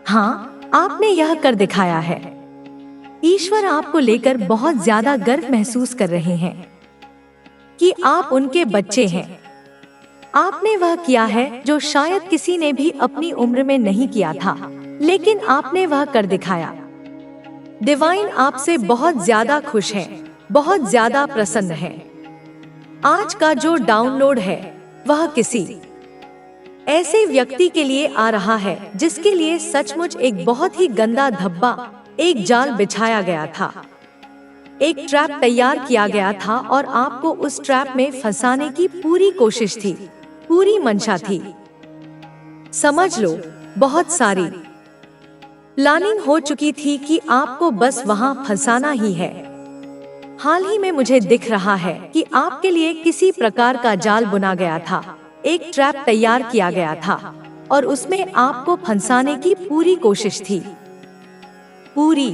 हाँ, आपने यह कर दिखाया है। ईश्वर आपको लेकर बहुत ज्यादा गर्व महसूस कर रहे हैं कि आप उनके बच्चे हैं। आपने वह किया है जो शायद किसी ने भी अपनी उम्र में नहीं किया था, लेकिन आपने वह कर दिखाया। डिवाइन आपसे बहुत ज्यादा खुश है, बहुत ज्यादा प्रसन्न है। आज का जो डाउनलोड है वह किसी ऐसे व्यक्ति के लिए आ रहा है जिसके लिए सचमुच एक बहुत ही गंदा धब्बा, एक जाल बिछाया गया था, एक ट्रैप तैयार किया गया था और आपको उस ट्रैप में फंसाने की पूरी कोशिश थी, पूरी मंशा थी। समझ लो, बहुत सारी प्लानिंग हो चुकी थी कि आपको बस वहां फंसाना ही है। हाल ही में मुझे दिख रहा है कि आपके लिए किसी प्रकार का जाल बुना गया था, एक ट्रैप तैयार किया गया था और उसमें आपको फंसाने की पूरी कोशिश थी। पूरी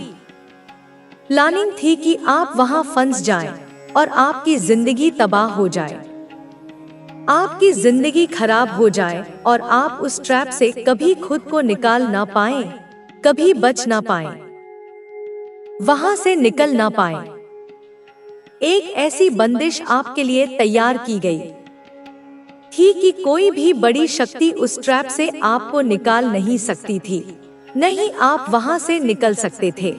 प्लानिंग थी कि आप वहां फंस जाएं और आपकी जिंदगी तबाह हो जाए, आपकी जिंदगी खराब हो जाए और आप उस ट्रैप से कभी खुद को निकाल ना पाएं, कभी बच ना पाएं, वहां से निकल ना पाएं। एक ऐसी बंदिश आपके लिए तैयार की गई थी कि कोई भी बड़ी शक्ति उस ट्रैप से आपको निकाल नहीं सकती थी, नहीं आप वहां से निकल सकते थे।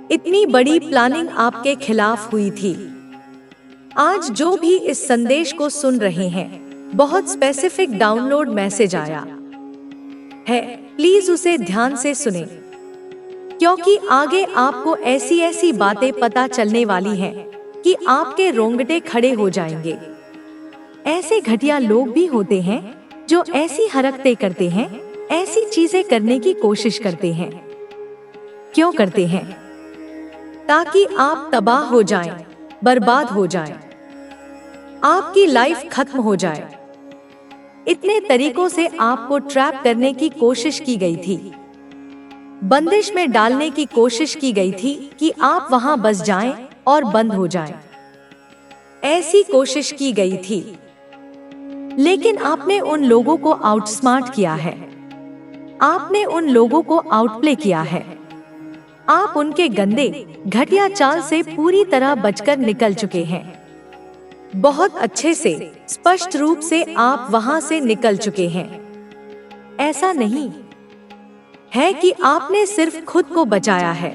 इतनी बड़ी प्लानिंग आपके खिलाफ हुई थी। आज जो भी इस संदेश को सुन रहे हैं, बहुत स्पेसिफिक डाउनलोड मैसेज आया है, प्लीज उसे ध्यान से सुने, क्योंकि आगे आपको ऐसी ऐसी बातें पता चलने वाली हैं कि आपके रोंगटे खड़े हो जाएंगे। ऐसे घटिया लोग भी होते हैं जो ऐसी हरकतें करते हैं, ऐसी चीजें करने की कोशिश करते हैं। क्यों करते हैं? ताकि आप तबाह हो जाएं, बर्बाद हो जाएं, आपकी लाइफ खत्म हो जाए। इतने तरीकों से आपको ट्रैप करने की कोशिश की गई थी, बंदिश में डालने की कोशिश की गई थी कि आप वहां बस जाएं और बंद हो जाएं। ऐसी कोशिश की गई थी, लेकिन आपने उन लोगों को आउटस्मार्ट किया है। आपने उन लोगों को आउटप्ले किया है। आप उनके गंदे घटिया चाल से पूरी तरह बचकर निकल चुके हैं। बहुत अच्छे से, स्पष्ट रूप से आप वहां से निकल चुके हैं। ऐसा नहीं है कि आपने सिर्फ खुद को बचाया है,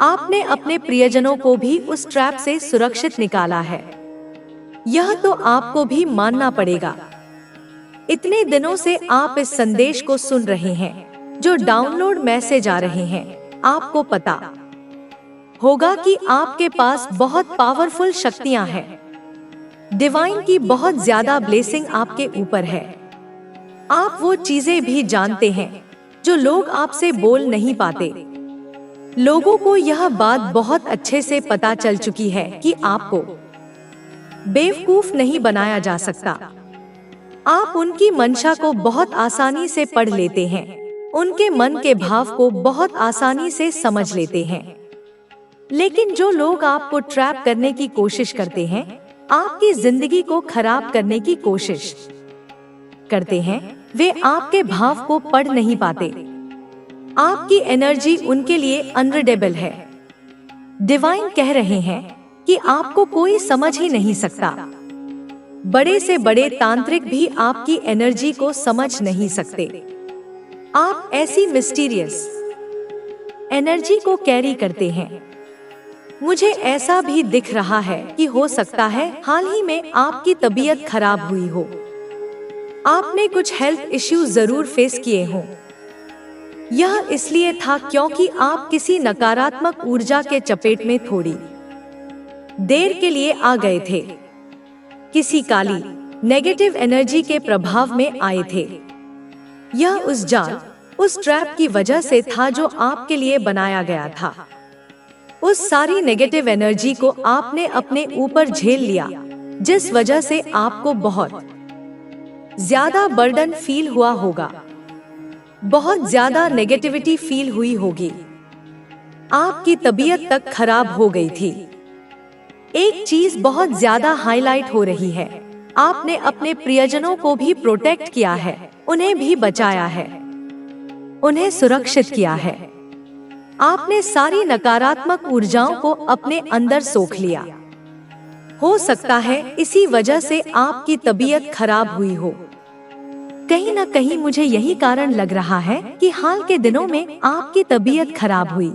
आपने अपने प्रियजनों को भी उस ट्रैप से सुरक्षित निकाला है। यह तो आपको भी मानना पड़ेगा। इतने दिनों से आप इस संदेश को सुन रहे हैं, जो डाउनलोड मैसेज आ रहे हैं। आपको पता होगा कि आपके पास बहुत पावरफुल शक्तियां हैं। डिवाइन की बहुत ज्यादा ब्लेसिंग आपके ऊपर है। आप वो चीजें भी जानते हैं जो लोग आपसे बोल नहीं पाते। लोगों को यह बात बहुत अच्छे से पता चल चुकी है कि आपको बेवकूफ नहीं बनाया जा सकता। आप उनकी मंशा को बहुत आसानी से पढ़ लेते हैं, उनके मन के भाव को बहुत आसानी से समझ लेते हैं। लेकिन जो लोग आपको ट्रैप करने की कोशिश करते हैं, आपकी जिंदगी को खराब करने की कोशिश करते हैं, वे आपके भाव को पढ़ नहीं पाते। आपकी एनर्जी उनके लिए अनरीडेबल है। डिवाइन कह रहे हैं कि आपको कोई समझ ही नहीं सकता। बड़े से बड़े तांत्रिक भी आपकी एनर्जी को समझ नहीं सकते। आप ऐसी मिस्टीरियस एनर्जी को कैरी करते हैं। मुझे ऐसा भी दिख रहा है कि हो सकता है हाल ही में आपकी तबीयत खराब हुई हो। आपने कुछ हेल्थ इश्यूज जरूर फेस किए हों। यह इसलिए था क्योंकि आप किसी नकारात्मक ऊर्जा के चपेट में थोड़ी देर के लिए आ गए थे। किसी काली नेगेटिव एनर्जी के प्रभाव में आए थे। यह उस जाल, उस ट्रैप की वजह से था जो आपके लिए बनाया गया था। उस सारी नेगेटिव एनर्जी को आपने अपने ऊपर झेल लिया, जिस वजह से आपको बहुत ज्यादा बर्डन फील हुआ होगा, बहुत ज्यादा नेगेटिविटी फील हुई होगी। आपकी तबीयत तक खराब हो गई थी। एक चीज बहुत ज्यादा हाईलाइट हो रही है, आपने अपने प्रियजनों को भी प्रोटेक्ट किया है, उन्हें भी बचाया है, उन्हें सुरक्षित किया है। आपने सारी नकारात्मक ऊर्जाओं को अपने अंदर सोख लिया। हो सकता है इसी वजह से आपकी तबीयत खराब हुई हो। कहीं न कहीं मुझे यही कारण लग रहा है कि हाल के दिनों में आपकी तबीयत खराब हुई।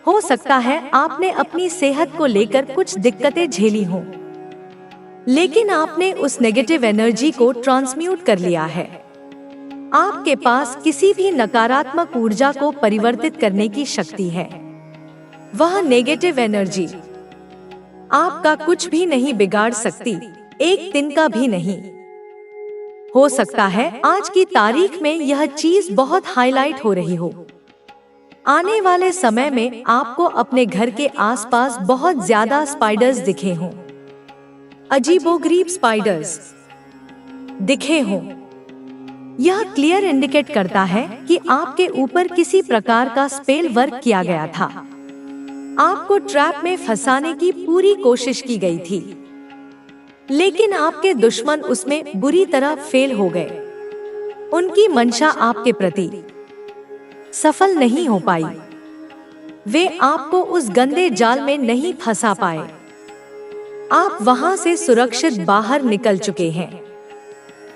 हो सकता है आपने अपनी सेहत को लेकर कुछ दिक्कतें झेली हों, लेकिन आपने उस नेगेटिव एनर्जी को ट्रांसम्यूट कर लिया है। आपके पास किसी भी नकारात्मक ऊर्जा को परिवर्तित करने की शक्ति है। वह नेगेटिव एनर्जी आपका कुछ भी नहीं बिगाड़ सकती, एक दिन का भी नहीं। हो सकता है आज की तारीख में यह चीज बहुत हाईलाइट हो रही हो। आने वाले समय में आपको अपने घर के आसपास बहुत ज्यादा स्पाइडर्स दिखे हों, अजीबोगरीब स्पाइडर्स दिखे हों। यह क्लियर इंडिकेट करता है कि आपके ऊपर किसी प्रकार का स्पेल वर्क किया गया था। आपको ट्रैप में फंसाने की पूरी कोशिश की गई थी, लेकिन आपके दुश्मन उसमें बुरी तरह फेल हो गए। उनकी मंशा आपके प्रति सफल नहीं हो पाई। वे आपको उस गंदे जाल में नहीं फंसा पाए। आप वहां से सुरक्षित बाहर निकल चुके हैं।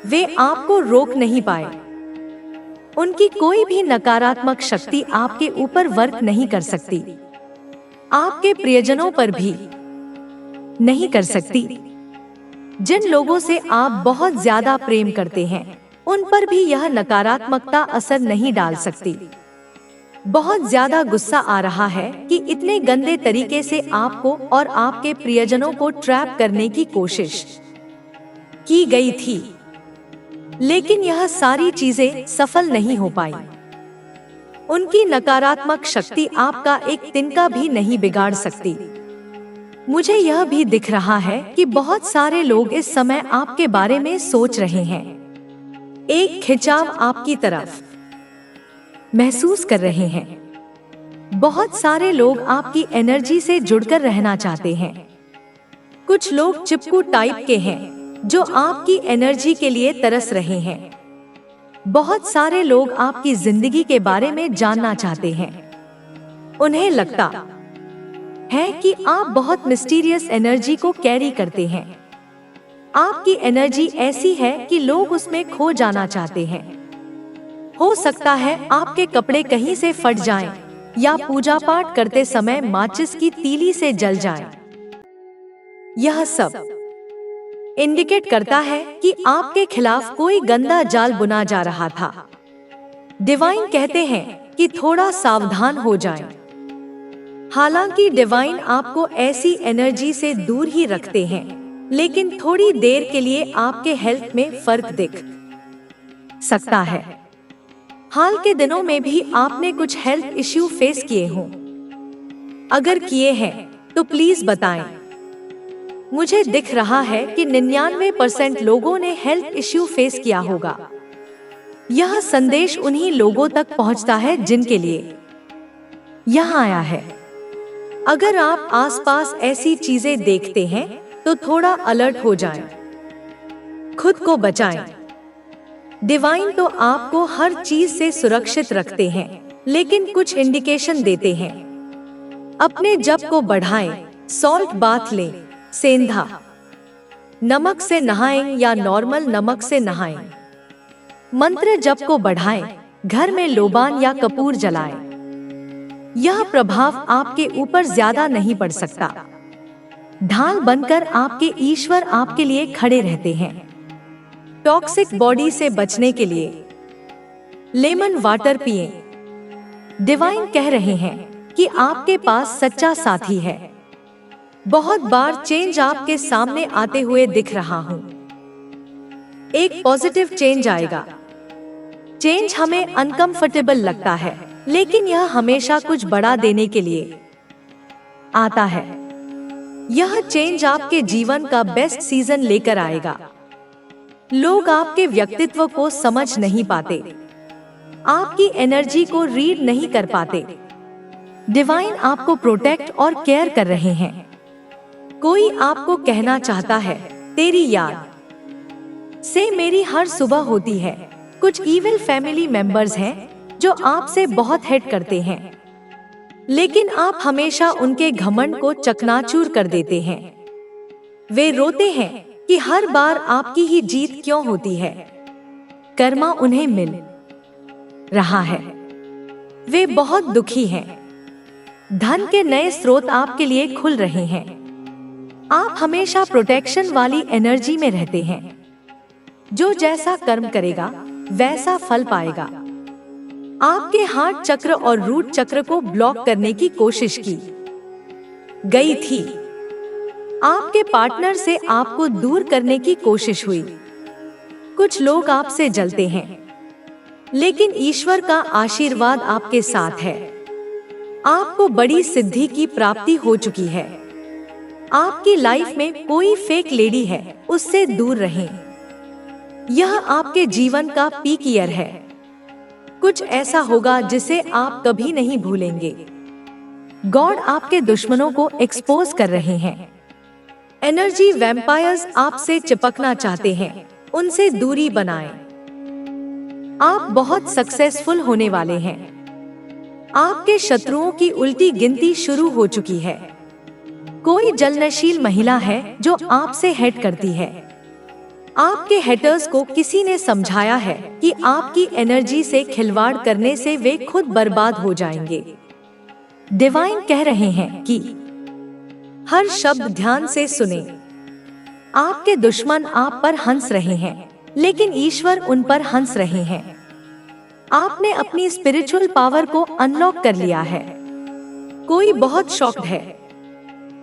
वे आपको रोक नहीं पाए। उनकी कोई भी नकारात्मक शक्ति आपके ऊपर वर्क नहीं कर सकती, आपके प्रियजनों पर भी नहीं कर सकती। जिन लोगों से आप बहुत ज्यादा प्रेम करते हैं, उन पर भी यह नकारात्मकता असर नहीं डाल सकती। बहुत ज्यादा गुस्सा आ रहा है कि इतने गंदे तरीके से आपको और आपके प्रियजनों को ट्रैप करने की कोशिश की गई थी, लेकिन यह सारी चीजें सफल नहीं हो पाई। उनकी नकारात्मक शक्ति आपका एक तिनका भी नहीं बिगाड़ सकती। मुझे यह भी दिख रहा है कि बहुत सारे लोग इस समय आपके बारे में सोच रहे हैं। एक खिंचाव आपकी तरफ महसूस कर रहे हैं। बहुत सारे लोग आपकी एनर्जी से जुड़कर रहना चाहते हैं। कुछ लोग चिपकू टाइप के हैं जो आपकी एनर्जी के लिए तरस रहे हैं। बहुत सारे लोग आपकी जिंदगी के बारे में जानना चाहते हैं। उन्हें लगता है कि आप बहुत मिस्टीरियस एनर्जी को कैरी करते हैं। आपकी एनर्जी ऐसी है कि लोग उसमें खो जाना चाहते हैं। हो सकता है आपके कपड़े कहीं से फट जाएं या पूजा पाठ करते समय माचिस की तीली से जल जाएं। यह सब इंडिकेट करता है कि आपके खिलाफ कोई गंदा जाल बुना जा रहा था। डिवाइन कहते हैं कि थोड़ा सावधान हो जाएं। हालांकि डिवाइन आपको ऐसी एनर्जी से दूर ही रखते हैं, लेकिन थोड़ी देर के लिए आपके हेल्थ में फर्क दिख सकता है। हाल के दिनों में भी आपने कुछ हेल्थ इश्यू फेस किए हों। अगर किए हैं तो प्लीज बताएं। मुझे दिख रहा है कि 99% लोगों ने हेल्थ इश्यू फेस किया होगा। यह संदेश उन्हीं लोगों तक पहुंचता है जिनके लिए यह आया है। अगर आप आसपास ऐसी चीजें देखते हैं तो थोड़ा अलर्ट हो जाएं। खुद को बचाएं। डिवाइन तो आपको हर चीज से सुरक्षित रखते हैं, लेकिन कुछ इंडिकेशन देते हैं। अपने जप को बढ़ाएं, सॉल्ट बाथ लें, सेंधा नमक से नहाएं या नॉर्मल नमक से नहाएं। मंत्र जप को बढ़ाएं, घर में लोबान या कपूर जलाएं। यह प्रभाव आपके ऊपर ज्यादा नहीं पड़ सकता। ढाल बनकर आपके ईश्वर आपके लिए खड़े रहते हैं। टॉक्सिक बॉडी से बचने के लिए लेमन वाटर पिएं। डिवाइन कह रहे हैं कि आपके पास सच्चा साथी है। बहुत बार चेंज आपके सामने आते हुए दिख रहा हूं। एक पॉजिटिव चेंज आएगा। चेंज हमें अनकंफर्टेबल लगता है, लेकिन यह हमेशा कुछ बड़ा देने के लिए आता है। यह चेंज आपके जीवन का बेस्ट सीजन लेकर आएगा। लोग आपके व्यक्तित्व को समझ नहीं पाते, आपकी एनर्जी को रीड नहीं कर पाते। डिवाइन आपको प्रोटेक्ट और केयर कर रहे हैं। कोई आपको कहना चाहता है, तेरी याद से मेरी हर सुबह होती है। कुछ इविल फैमिली मेंबर्स हैं जो आपसे बहुत हेट करते हैं, लेकिन आप हमेशा उनके घमंड को चकनाचूर कर देते हैं। वे रोते हैं कि हर बार आपकी ही जीत क्यों होती है। कर्मा उन्हें मिल रहा है। वे बहुत दुखी हैं। धन के नए स्रोत आपके लिए खुल रहे हैं। आप हमेशा प्रोटेक्शन वाली एनर्जी में रहते हैं। जो जैसा कर्म करेगा वैसा फल पाएगा। आपके हार्ट चक्र और रूट चक्र को ब्लॉक करने की कोशिश की गई थी। आपके पार्टनर से आपको दूर करने की कोशिश हुई। कुछ लोग आपसे जलते हैं, लेकिन ईश्वर का आशीर्वाद आपके साथ है। आपको बड़ी सिद्धि की प्राप्ति हो चुकी है। आपकी लाइफ में कोई फेक लेडी है, उससे दूर रहें। यह आपके जीवन का पीक ईयर है। कुछ ऐसा होगा जिसे आप कभी नहीं भूलेंगे। गॉड आपके दुश्मनों को एक्सपोज कर रहे हैं। एनर्जी वैम्पायर्स आपसे चिपकना चाहते हैं, उनसे दूरी बनाएं। आप बहुत सक्सेसफुल होने वाले हैं। आपके शत्रुओं की उल्टी गिनती शुरू हो चुकी है। कोई जलनशील महिला है जो आपसे हेट करती है। आपके हेटर्स को किसी ने समझाया है कि आपकी एनर्जी से खिलवाड़ करने से वे खुद बर्बाद हो जाएंगे। डिवाइन कह रहे हैं कि हर शब्द ध्यान से सुने। आपके दुश्मन आप पर हंस रहे हैं, लेकिन ईश्वर उन पर हंस रहे हैं। आपने अपनी स्पिरिचुअल पावर को अनलॉक कर लिया है। कोई बहुत शॉक्ड है।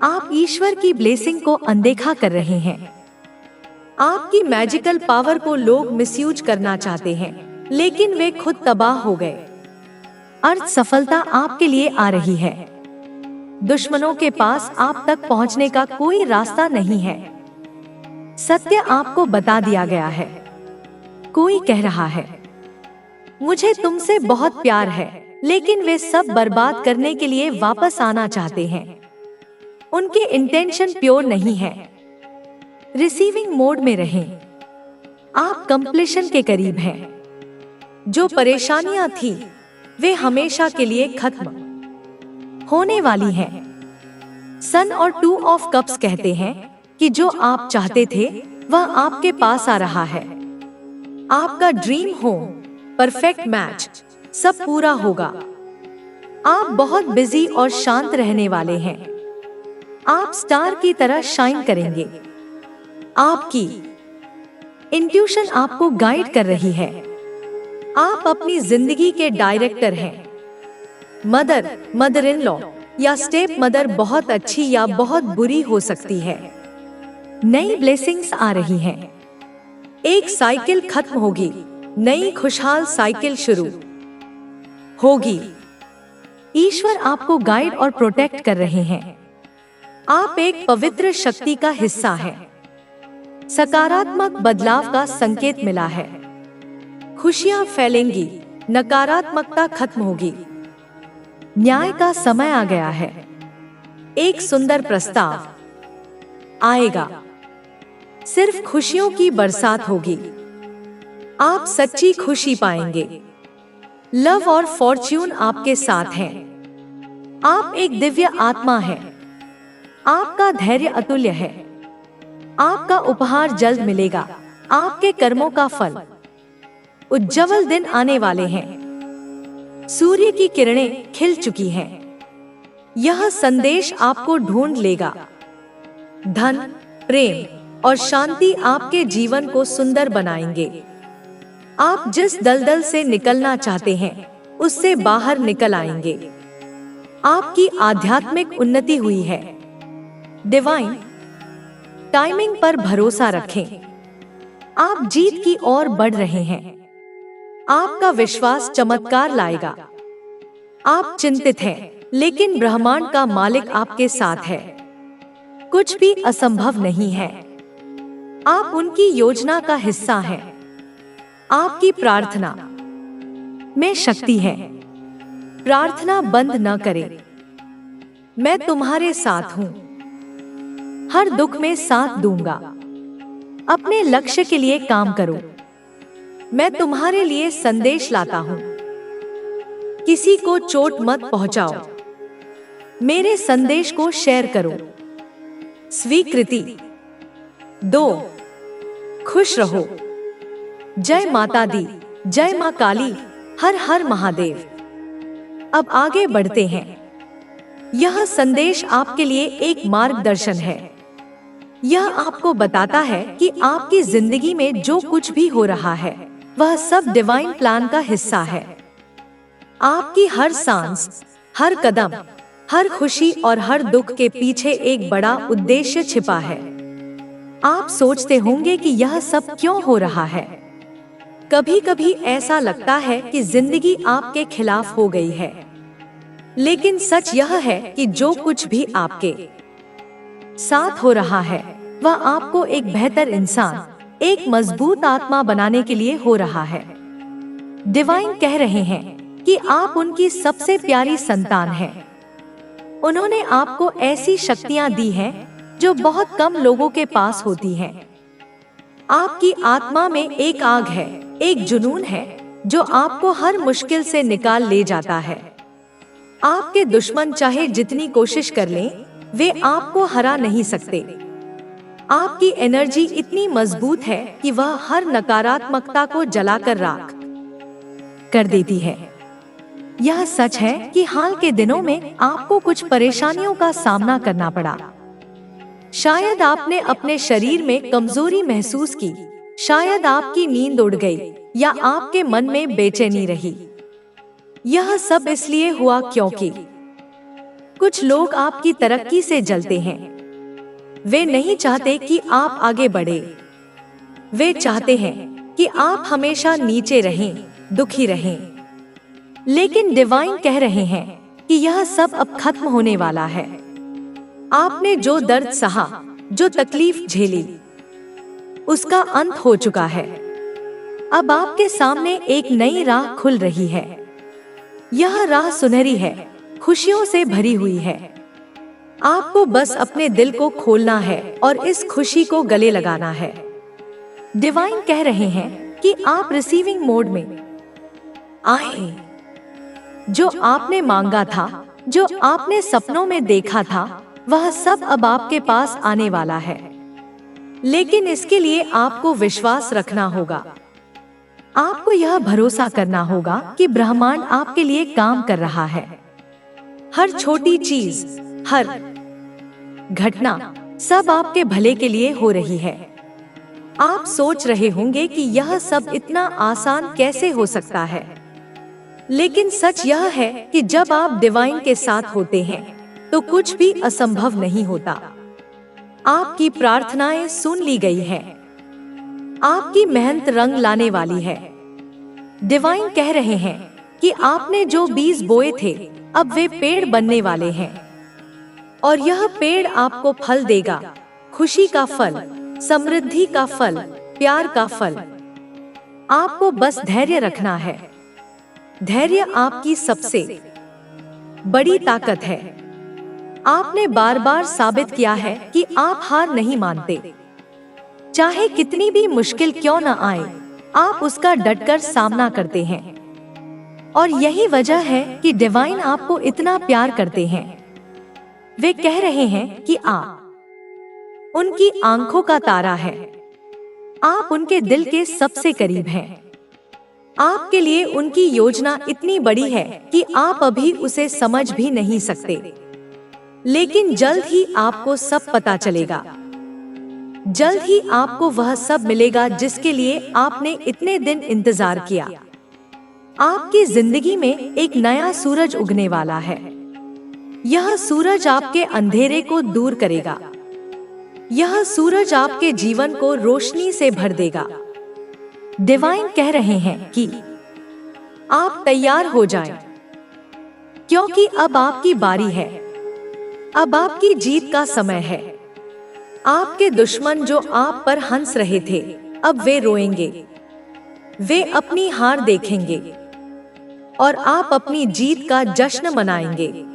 आप ईश्वर की ब्लेसिंग को अनदेखा कर रहे हैं। आपकी मैजिकल पावर को लोग मिसयूज करना चाहते हैं, लेकिन वे खुद तबाह हो गए। अर्थ सफलता आपके लिए आ रही है। दुश्मनों के पास आप तक पहुंचने का कोई रास्ता नहीं है। सत्य आपको बता दिया गया है। कोई कह रहा है, मुझे तुमसे बहुत प्यार है, लेकिन वे सब बर्बाद करने के लिए वापस आना चाहते हैं। उनके इंटेंशन प्योर नहीं है। रिसीविंग मोड में रहें। आप कंप्लीशन के करीब हैं। जो परेशानियां थी, वे हमेशा के लिए खत्म होने वाली हैं। सन और 2 ऑफ कप्स कहते हैं कि जो आप चाहते थे वह आपके पास आ रहा है। आपका ड्रीम होम, परफेक्ट मैच, सब पूरा होगा। आप बहुत बिजी और शांत रहने वाले हैं। आप स्टार की तरह शाइन करेंगे। आपकी इंट्यूशन आपको गाइड कर रही है। आप अपनी जिंदगी के डायरेक्टर हैं। मदर इन लॉ या स्टेप मदर बहुत अच्छी या बहुत बुरी हो सकती है। नई ब्लेसिंग्स आ रही हैं। एक साइकिल खत्म होगी, नई खुशहाल साइकिल शुरू होगी। ईश्वर आपको गाइड और प्रोटेक्ट कर रहे हैं। आप एक पवित्र शक्ति का हिस्सा हैं। सकारात्मक बदलाव का संकेत मिला है। खुशियां फैलेंगी, नकारात्मकता खत्म होगी। न्याय का समय आ गया है। एक सुंदर प्रस्ताव आएगा। सिर्फ खुशियों की बरसात होगी। आप सच्ची खुशी पाएंगे। लव और फॉर्च्यून आपके साथ हैं। आप एक दिव्य आत्मा हैं। आपका धैर्य अतुल्य है। आपका उपहार जल्द मिलेगा। आपके कर्मों का फल। उज्ज्वल दिन आने वाले हैं। सूर्य की किरणें खिल चुकी हैं। यह संदेश आपको ढूंढ लेगा। धन, प्रेम और शांति आपके जीवन को सुंदर बनाएंगे। आप जिस दलदल से निकलना चाहते हैं, उससे बाहर निकल आएंगे। आपकी आध्यात्मिक उन्नति हुई है। डिवाइन टाइमिंग पर भरोसा रखें। आप जीत की ओर बढ़ रहे हैं। आपका विश्वास चमत्कार लाएगा। आप चिंतित हैं, लेकिन ब्रह्मांड का मालिक आपके साथ है। कुछ भी असंभव नहीं है। आप उनकी योजना का हिस्सा हैं। आपकी प्रार्थना में शक्ति है। प्रार्थना बंद न करें। मैं तुम्हारे साथ हूं। हर दुख में साथ दूंगा। अपने लक्ष्य के लिए काम करो। मैं तुम्हारे लिए संदेश लाता हूं। किसी को चोट मत पहुंचाओ। मेरे संदेश को शेयर करो। स्वीकृति 2। खुश रहो। जय माता दी, जय मां काली, हर हर महादेव। अब आगे बढ़ते हैं। यह संदेश आपके लिए एक मार्गदर्शन है। यह आपको बताता है कि आपकी जिंदगी में जो कुछ भी हो रहा है, वह सब डिवाइन प्लान का हिस्सा है। आपकी हर सांस, हर कदम, हर खुशी और हर दुख के पीछे एक बड़ा उद्देश्य छिपा है। आप सोचते होंगे कि यह सब क्यों हो रहा है। कभी कभी ऐसा लगता है कि जिंदगी आपके खिलाफ हो गई है, लेकिन सच यह है कि जो कुछ भी आपके साथ हो रहा है, वह आपको एक बेहतर इंसान, एक मजबूत आत्मा बनाने के लिए हो रहा है। डिवाइन कह रहे हैं कि आप उनकी सबसे प्यारी संतान हैं। उन्होंने आपको ऐसी शक्तियां दी हैं जो बहुत कम लोगों के पास होती हैं। आपकी आत्मा में एक आग है, एक जुनून है जो आपको हर मुश्किल से निकाल ले जाता है। आपके दुश्मन चाहे जितनी कोशिश कर लें, वे आपको हरा नहीं सकते। आपकी एनर्जी इतनी मजबूत है कि वह हर नकारात्मकता को जलाकर राख कर देती है। यह सच है कि हाल के दिनों में आपको कुछ परेशानियों का सामना करना पड़ा। शायद आपने अपने शरीर में कमजोरी महसूस की, शायद आपकी नींद उड़ गई या आपके मन में बेचैनी रही। यह सब इसलिए हुआ क्योंकि कुछ लोग आपकी तरक्की से जलते हैं। वे नहीं चाहते कि आप आगे बढ़े। वे चाहते हैं कि आप हमेशा नीचे रहें, दुखी रहें। लेकिन डिवाइन कह रहे हैं कि यह सब अब खत्म होने वाला है। आपने जो दर्द सहा, जो तकलीफ झेली, उसका अंत हो चुका है। अब आपके सामने एक नई राह खुल रही है। यह राह सुनहरी है, खुशियों से भरी हुई है। आपको बस अपने दिल को खोलना है और इस खुशी को गले लगाना है। डिवाइन कह रहे हैं कि आप रिसीविंग मोड में आए। जो आपने मांगा था, जो आपने सपनों में देखा था, वह सब अब आपके पास आने वाला है। लेकिन इसके लिए आपको विश्वास रखना होगा। आपको यह भरोसा करना होगा कि ब्रह्मांड आपके लिए काम कर रहा है। हर छोटी चीज, हर घटना, सब आपके भले के लिए हो रही है। आप सोच रहे होंगे कि यह सब इतना आसान कैसे हो सकता है, लेकिन सच यह है कि जब आप डिवाइन के साथ होते हैं तो कुछ भी असंभव नहीं होता। आपकी प्रार्थनाएं सुन ली गई है। आपकी मेहनत रंग लाने वाली है। डिवाइन कह रहे हैं कि आपने जो बीज बोए थे, अब वे पेड़ बनने वाले हैं और यह पेड़ आपको फल देगा। खुशी का फल, समृद्धि का फल, प्यार का फल। आपको बस धैर्य रखना है। धैर्य आपकी सबसे बड़ी ताकत है। आपने बार बार साबित किया है कि आप हार नहीं मानते। चाहे कितनी भी मुश्किल क्यों न आए, आप उसका डटकर सामना करते हैं। और यही वजह है कि डिवाइन आपको इतना प्यार करते हैं। वे कह रहे हैं कि आप उनकी आंखों का तारा है। आप उनके दिल के सबसे करीब हैं। आपके लिए उनकी योजना इतनी बड़ी है कि आप अभी उसे समझ भी नहीं सकते। लेकिन जल्द ही आपको सब पता चलेगा। जल्द ही आपको वह सब मिलेगा जिसके लिए आपने इतने दिन इंतजार किया। आपकी जिंदगी में एक नया सूरज उगने वाला है। यह सूरज आपके अंधेरे को दूर करेगा। यह सूरज आपके जीवन को रोशनी से भर देगा। डिवाइन कह रहे हैं कि आप तैयार हो जाएं, क्योंकि अब आपकी बारी है। अब आपकी जीत का समय है। आपके दुश्मन जो आप पर हंस रहे थे, अब वे रोएंगे। वे अपनी हार देखेंगे और आप अपनी जीत का जश्न मनाएंगे।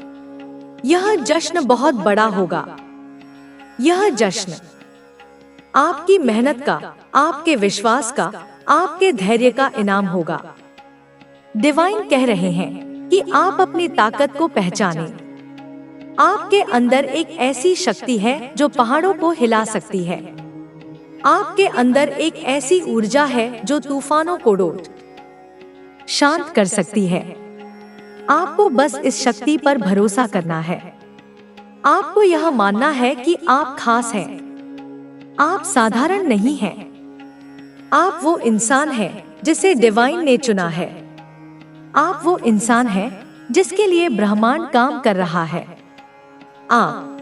यह जश्न बहुत बड़ा होगा। यह जश्न आपकी मेहनत का, आपके विश्वास का, आपके धैर्य का इनाम होगा। डिवाइन कह रहे हैं कि आप अपनी ताकत को पहचानें। आपके अंदर एक ऐसी शक्ति है जो पहाड़ों को हिला सकती है। आपके अंदर एक ऐसी ऊर्जा है जो तूफानों को शांत कर सकती है। आपको बस इस शक्ति पर भरोसा करना है। आपको यह मानना है कि आप खास हैं। आप साधारण नहीं हैं। आप वो इंसान हैं जिसे डिवाइन ने चुना है। आप वो इंसान हैं जिसके लिए ब्रह्मांड काम कर रहा है। आप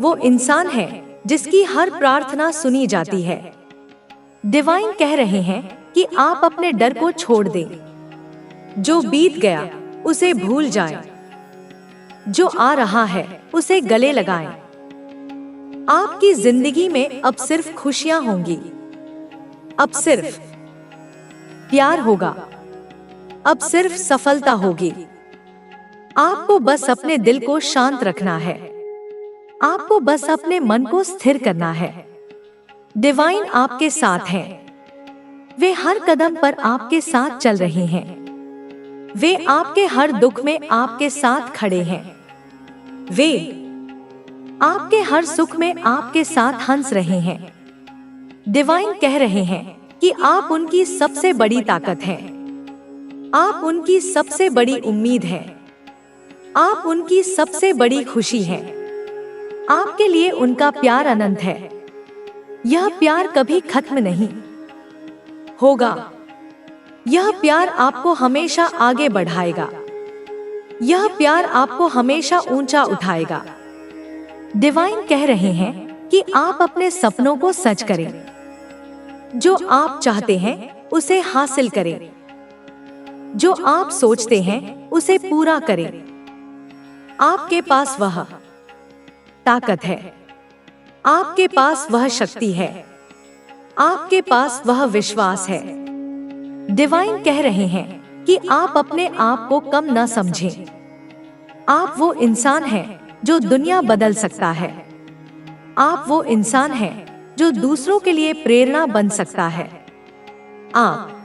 वो इंसान है जिसकी हर प्रार्थना सुनी जाती है। डिवाइन कह रहे हैं कि आप अपने डर को छोड़ दें। जो बीत गया उसे भूल जाएं। जो आ रहा है उसे गले लगाएं। आपकी जिंदगी में अब सिर्फ खुशियां होंगी। अब सिर्फ प्यार होगा। अब सिर्फ सफलता होगी। आपको बस अपने दिल को शांत रखना है। आपको बस अपने मन को स्थिर करना है। डिवाइन आपके साथ हैं। वे हर कदम पर आपके साथ चल रहे हैं। वे आपके हर दुख में आपके साथ खड़े हैं। वे आपके हर सुख में आपके साथ हंस रहे हैं। डिवाइन कह रहे हैं कि आप उनकी सबसे बड़ी ताकत हैं। आप उनकी सबसे बड़ी उम्मीद हैं। आप उनकी सबसे बड़ी खुशी हैं। आपके लिए उनका प्यार अनंत है। यह प्यार कभी खत्म नहीं होगा। यह प्यार आपको हमेशा आगे बढ़ाएगा। यह प्यार आपको हमेशा ऊंचा उठाएगा। डिवाइन कह रहे हैं कि आप अपने सपनों को सच करें। जो आप चाहते हैं उसे हासिल करें। जो आप सोचते हैं उसे पूरा करें। आपके पास वह ताकत है, आपके पास वह शक्ति है, आपके पास वह विश्वास है। डिवाइन कह रहे हैं कि आप अपने आप को कम न समझें। आप वो इंसान हैं जो दुनिया बदल सकता है। आप वो इंसान हैं जो दूसरों के लिए प्रेरणा बन सकता है। आप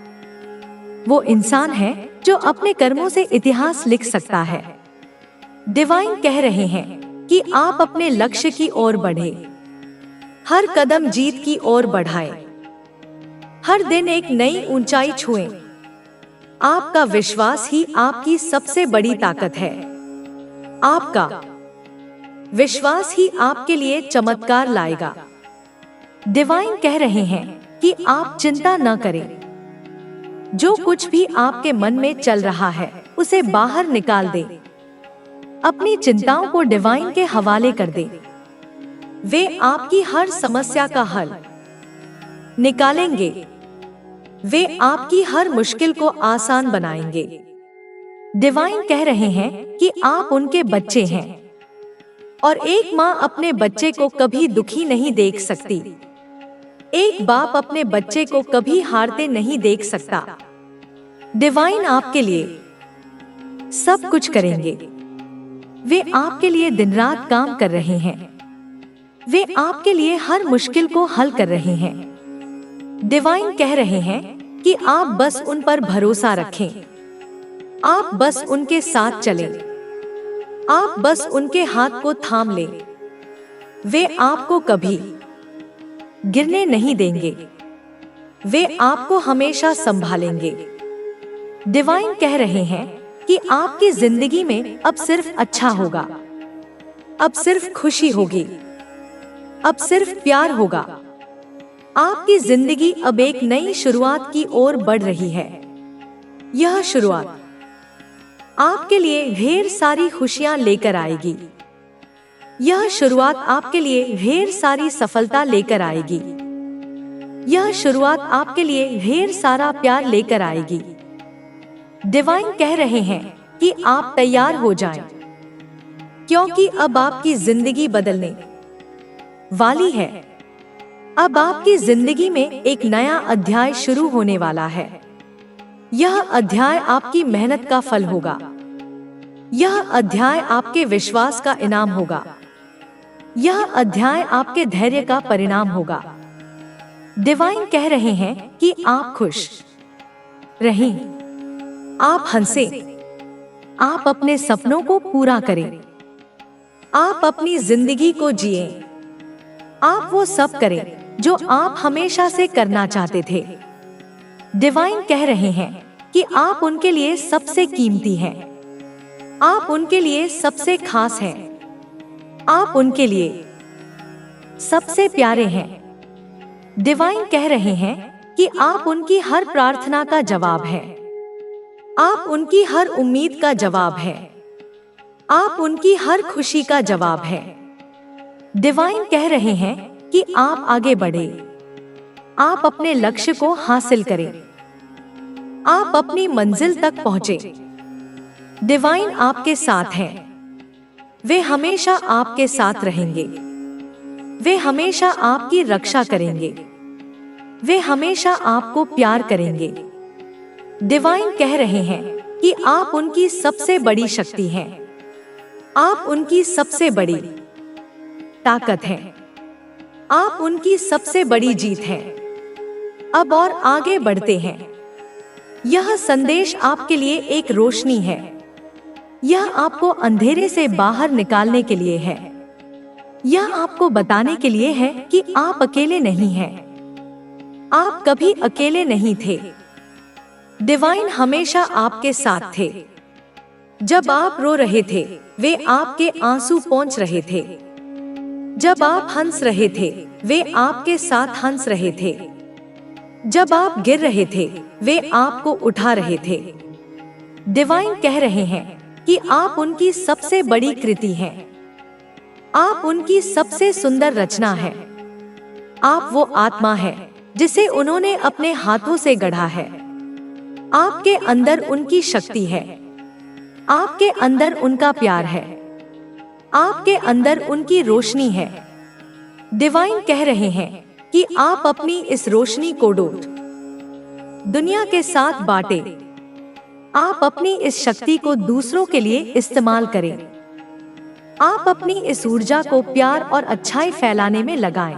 वो इंसान हैं जो अपने कर्मों से इतिहास लिख सकता है। डिवाइन कह रहे हैं कि आप अपने लक्ष्य की ओर बढ़े, हर कदम जीत की ओर बढ़ाएं, हर दिन एक नई ऊंचाई छुएं। आपका विश्वास ही आपकी सबसे बड़ी ताकत है। आपका विश्वास ही आपके लिए चमत्कार लाएगा। डिवाइन कह रहे हैं कि आप चिंता न करें। जो कुछ भी आपके मन में चल रहा है उसे बाहर निकाल दें। अपनी चिंताओं को डिवाइन के हवाले कर दें। वे आपकी हर समस्या का हल निकालेंगे। वे आपकी हर मुश्किल को आसान बनाएंगे। डिवाइन कह रहे हैं कि आप उनके बच्चे हैं और एक माँ अपने बच्चे को कभी दुखी नहीं देख सकती। एक बाप अपने बच्चे को कभी हारते नहीं देख सकता। डिवाइन आपके लिए सब कुछ करेंगे। वे आपके लिए दिन रात काम कर रहे हैं। वे आपके लिए हर मुश्किल को हल कर रहे हैं। डिवाइन कह रहे हैं कि आप बस उन पर भरोसा रखें। आप बस उनके साथ चलें। आप बस उनके हाथ को थाम लें। वे आपको कभी गिरने नहीं देंगे। वे आपको हमेशा संभालेंगे। डिवाइन कह रहे हैं कि आपकी जिंदगी में अब सिर्फ अच्छा होगा। अब सिर्फ खुशी होगी। अब सिर्फ प्यार होगा। आपकी जिंदगी अब एक नई शुरुआत की ओर बढ़ रही है। यह शुरुआत आपके लिए ढेर सारी खुशियां लेकर आएगी। यह शुरुआत आपके लिए ढेर सारी सफलता लेकर आएगी। यह शुरुआत आपके लिए ढेर सारा प्यार लेकर आएगी। डिवाइन कह रहे हैं कि आप तैयार हो जाएं, क्योंकि अब आपकी जिंदगी बदलने वाली है। अब आपकी जिंदगी में एक नया अध्याय शुरू होने वाला है। यह अध्याय आपकी मेहनत का फल होगा। यह अध्याय आपके विश्वास का इनाम होगा। यह अध्याय आपके धैर्य का परिणाम होगा। डिवाइन कह रहे हैं कि आप खुश रहें, आप हंसें, आप अपने सपनों को पूरा करें, आप अपनी जिंदगी को जिएं, आप वो सब करें जो आप हमेशा से करना चाहते थे। डिवाइन कह रहे हैं कि आप उनके लिए सबसे कीमती हैं। आप उनके लिए सबसे खास हैं। आप उनके लिए सबसे प्यारे हैं। डिवाइन कह रहे हैं कि आप उनकी हर प्रार्थना का जवाब हैं। आप उनकी हर उम्मीद का जवाब हैं। आप उनकी हर खुशी का जवाब हैं। डिवाइन कह रहे हैं कि आप आगे बढ़े। आप अपने लक्ष्य को हासिल करें। आप अपनी मंजिल तक पहुंचे। डिवाइन आपके साथ हैं। वे हमेशा आपके साथ रहेंगे। वे हमेशा आपकी रक्षा करेंगे। वे हमेशा आपको प्यार करेंगे। डिवाइन कह रहे हैं कि आप उनकी सबसे बड़ी शक्ति हैं। आप उनकी सबसे बड़ी ताकत हैं। आप उनकी सबसे बड़ी जीत हैं। अब और आगे बढ़ते हैं। यह संदेश आपके लिए एक रोशनी है। यह आपको अंधेरे से बाहर निकालने के लिए है। यह आपको बताने के लिए है कि आप अकेले नहीं हैं। आप कभी अकेले नहीं थे। डिवाइन हमेशा आपके साथ थे। जब आप रो रहे थे, वे आपके आंसू पोंछ रहे थे। जब आप हंस रहे थे, वे आपके साथ हंस रहे थे। जब आप गिर रहे थे, वे आपको उठा रहे थे। डिवाइन कह रहे हैं कि आप उनकी सबसे बड़ी कृति हैं। आप उनकी सबसे सुंदर रचना है। आप वो आत्मा है जिसे उन्होंने अपने हाथों से गढ़ा है। आपके अंदर उनकी शक्ति है। आपके अंदर उनका प्यार है। आपके अंदर उनकी रोशनी है। डिवाइन कह रहे हैं कि आप अपनी इस रोशनी को दुनिया के साथ बांटे। आप अपनी इस शक्ति को दूसरों के लिए इस्तेमाल करें। आप अपनी इस ऊर्जा को प्यार और अच्छाई फैलाने में लगाएं।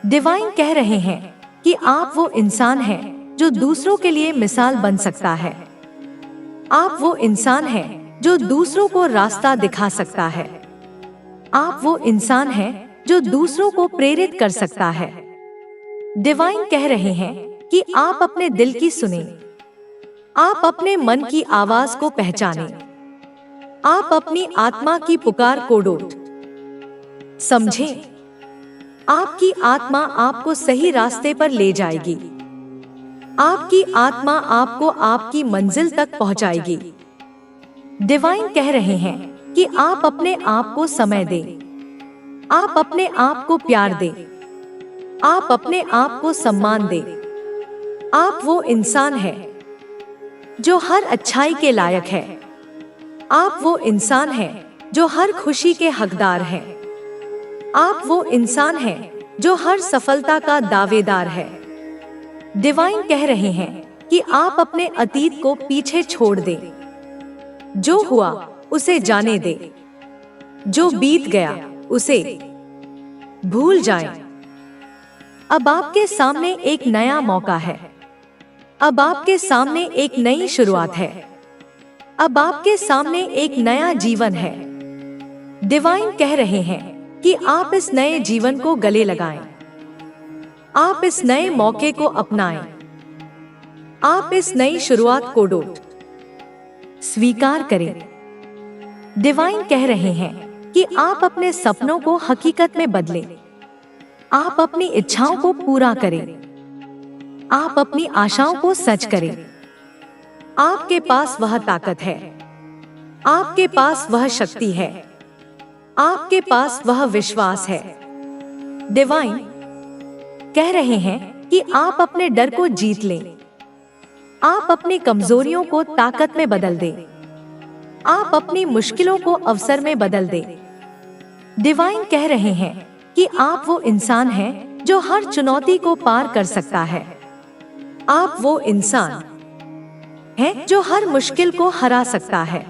डिवाइन कह रहे हैं कि आप वो इंसान हैं जो दूसरों के लिए मिसाल बन सकता है। आप वो इंसान हैं जो दूसरों को रास्ता दिखा सकता है। आप वो इंसान हैं जो दूसरों को प्रेरित कर सकता है। डिवाइन कह रहे हैं कि आप अपने दिल की सुनें। आप अपने मन की आवाज को पहचानें। आप अपनी आत्मा की पुकार को समझें। आपकी आत्मा आपको सही रास्ते पर ले जाएगी। आपकी आत्मा आपको आपकी मंजिल तक पहुंचाएगी। डिवाइन कह रहे हैं कि आप अपने आप को समय दें। आप अपने आप को प्यार दें। आप अपने आप को सम्मान दें। आप वो इंसान हैं जो हर अच्छाई के लायक है। आप वो इंसान हैं जो हर खुशी के हकदार हैं। आप वो इंसान हैं जो हर सफलता का दावेदार है। डिवाइन कह रहे हैं कि आप अपने अतीत को पीछे छोड़ दें। जो हुआ उसे जाने दें। जो बीत गया उसे भूल जाएं। अब आपके सामने एक नया मौका है। अब आपके सामने एक नई शुरुआत है। अब आपके सामने एक नया जीवन है। डिवाइन कह रहे हैं कि आप इस नए जीवन को गले लगाएं। आप इस नए मौके को अपनाएं। आप इस नई शुरुआत को स्वीकार करें। डिवाइन कह रहे हैं कि आप अपने सपनों को हकीकत में बदलें। आप अपनी इच्छाओं को पूरा करें। आप अपनी आशाओं को सच करें। आपके पास वह ताकत है। आपके पास वह शक्ति है। आपके पास वह विश्वास है। डिवाइन कह रहे हैं कि आप अपने डर को जीत लें। आप अपनी कमजोरियों को ताकत में बदल दें। आप अपनी मुश्किलों को अवसर में बदल दें। डिवाइन कह रहे हैं कि आप वो इंसान हैं जो हर चुनौती को पार कर सकता है। आप वो इंसान हैं जो हर मुश्किल को हरा सकता है।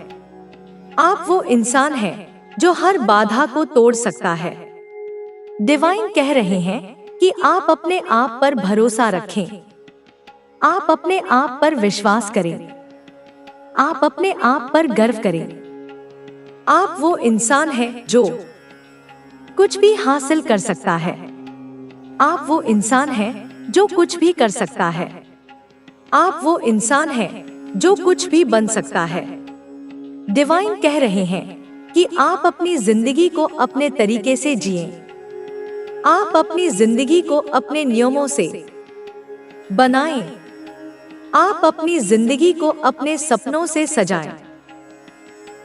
आप वो इंसान हैं जो हर बाधा को तोड़ सकता है। डिवाइन कह रहे हैं कि आप अपने आप पर भरोसा रखें। आप अपने आप पर विश्वास करें। आप अपने आप पर गर्व करें। आप वो इंसान हैं जो कुछ भी हासिल कर सकता है। आप वो इंसान हैं जो कुछ भी कर सकता है। आप वो इंसान हैं जो कुछ भी बन सकता है। डिवाइन कह रहे हैं कि आप अपनी जिंदगी को अपने तरीके से जिएं। आप अपनी जिंदगी को अपने नियमों से बनाएं। आप अपनी जिंदगी को अपने सपनों से सजाएं।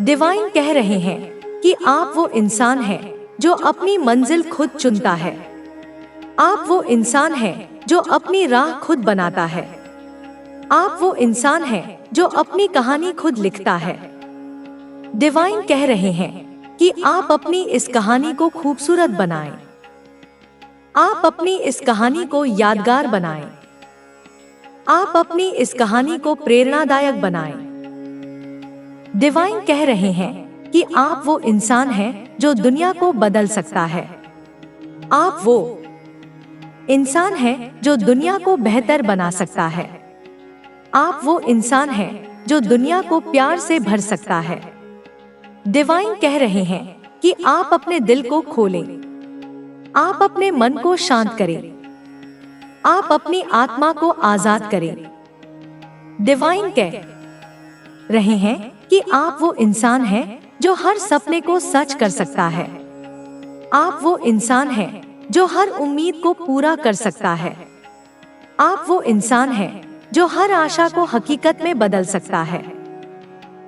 डिवाइन कह रहे हैं कि आप वो इंसान हैं जो अपनी मंजिल खुद चुनता है। आप वो इंसान हैं जो अपनी राह खुद बनाता है। आप वो इंसान हैं जो अपनी कहानी खुद लिखता है। डिवाइन कह रहे हैं कि आप अपनी इस कहानी को खूबसूरत बनाएं। आप अपनी इस कहानी को यादगार बनाएं। आप अपनी इस कहानी को प्रेरणादायक बनाएं। डिवाइन कह रहे हैं कि आप वो इंसान हैं जो दुनिया को बदल सकता है। आप वो इंसान हैं जो दुनिया को बेहतर बना सकता है। आप वो इंसान हैं जो दुनिया को प्यार से भर सकता है। डिवाइन कह रहे हैं कि आप अपने दिल को खोलें। आप अपने मन को शांत करें। आप अपनी आत्मा को आजाद करें। डिवाइन कह रहे हैं कि आप वो इंसान हैं जो हर सपने को सच कर सकता है। आप वो इंसान हैं जो हर उम्मीद को पूरा कर सकता है। आप वो इंसान हैं जो हर आशा को हकीकत में बदल सकता है।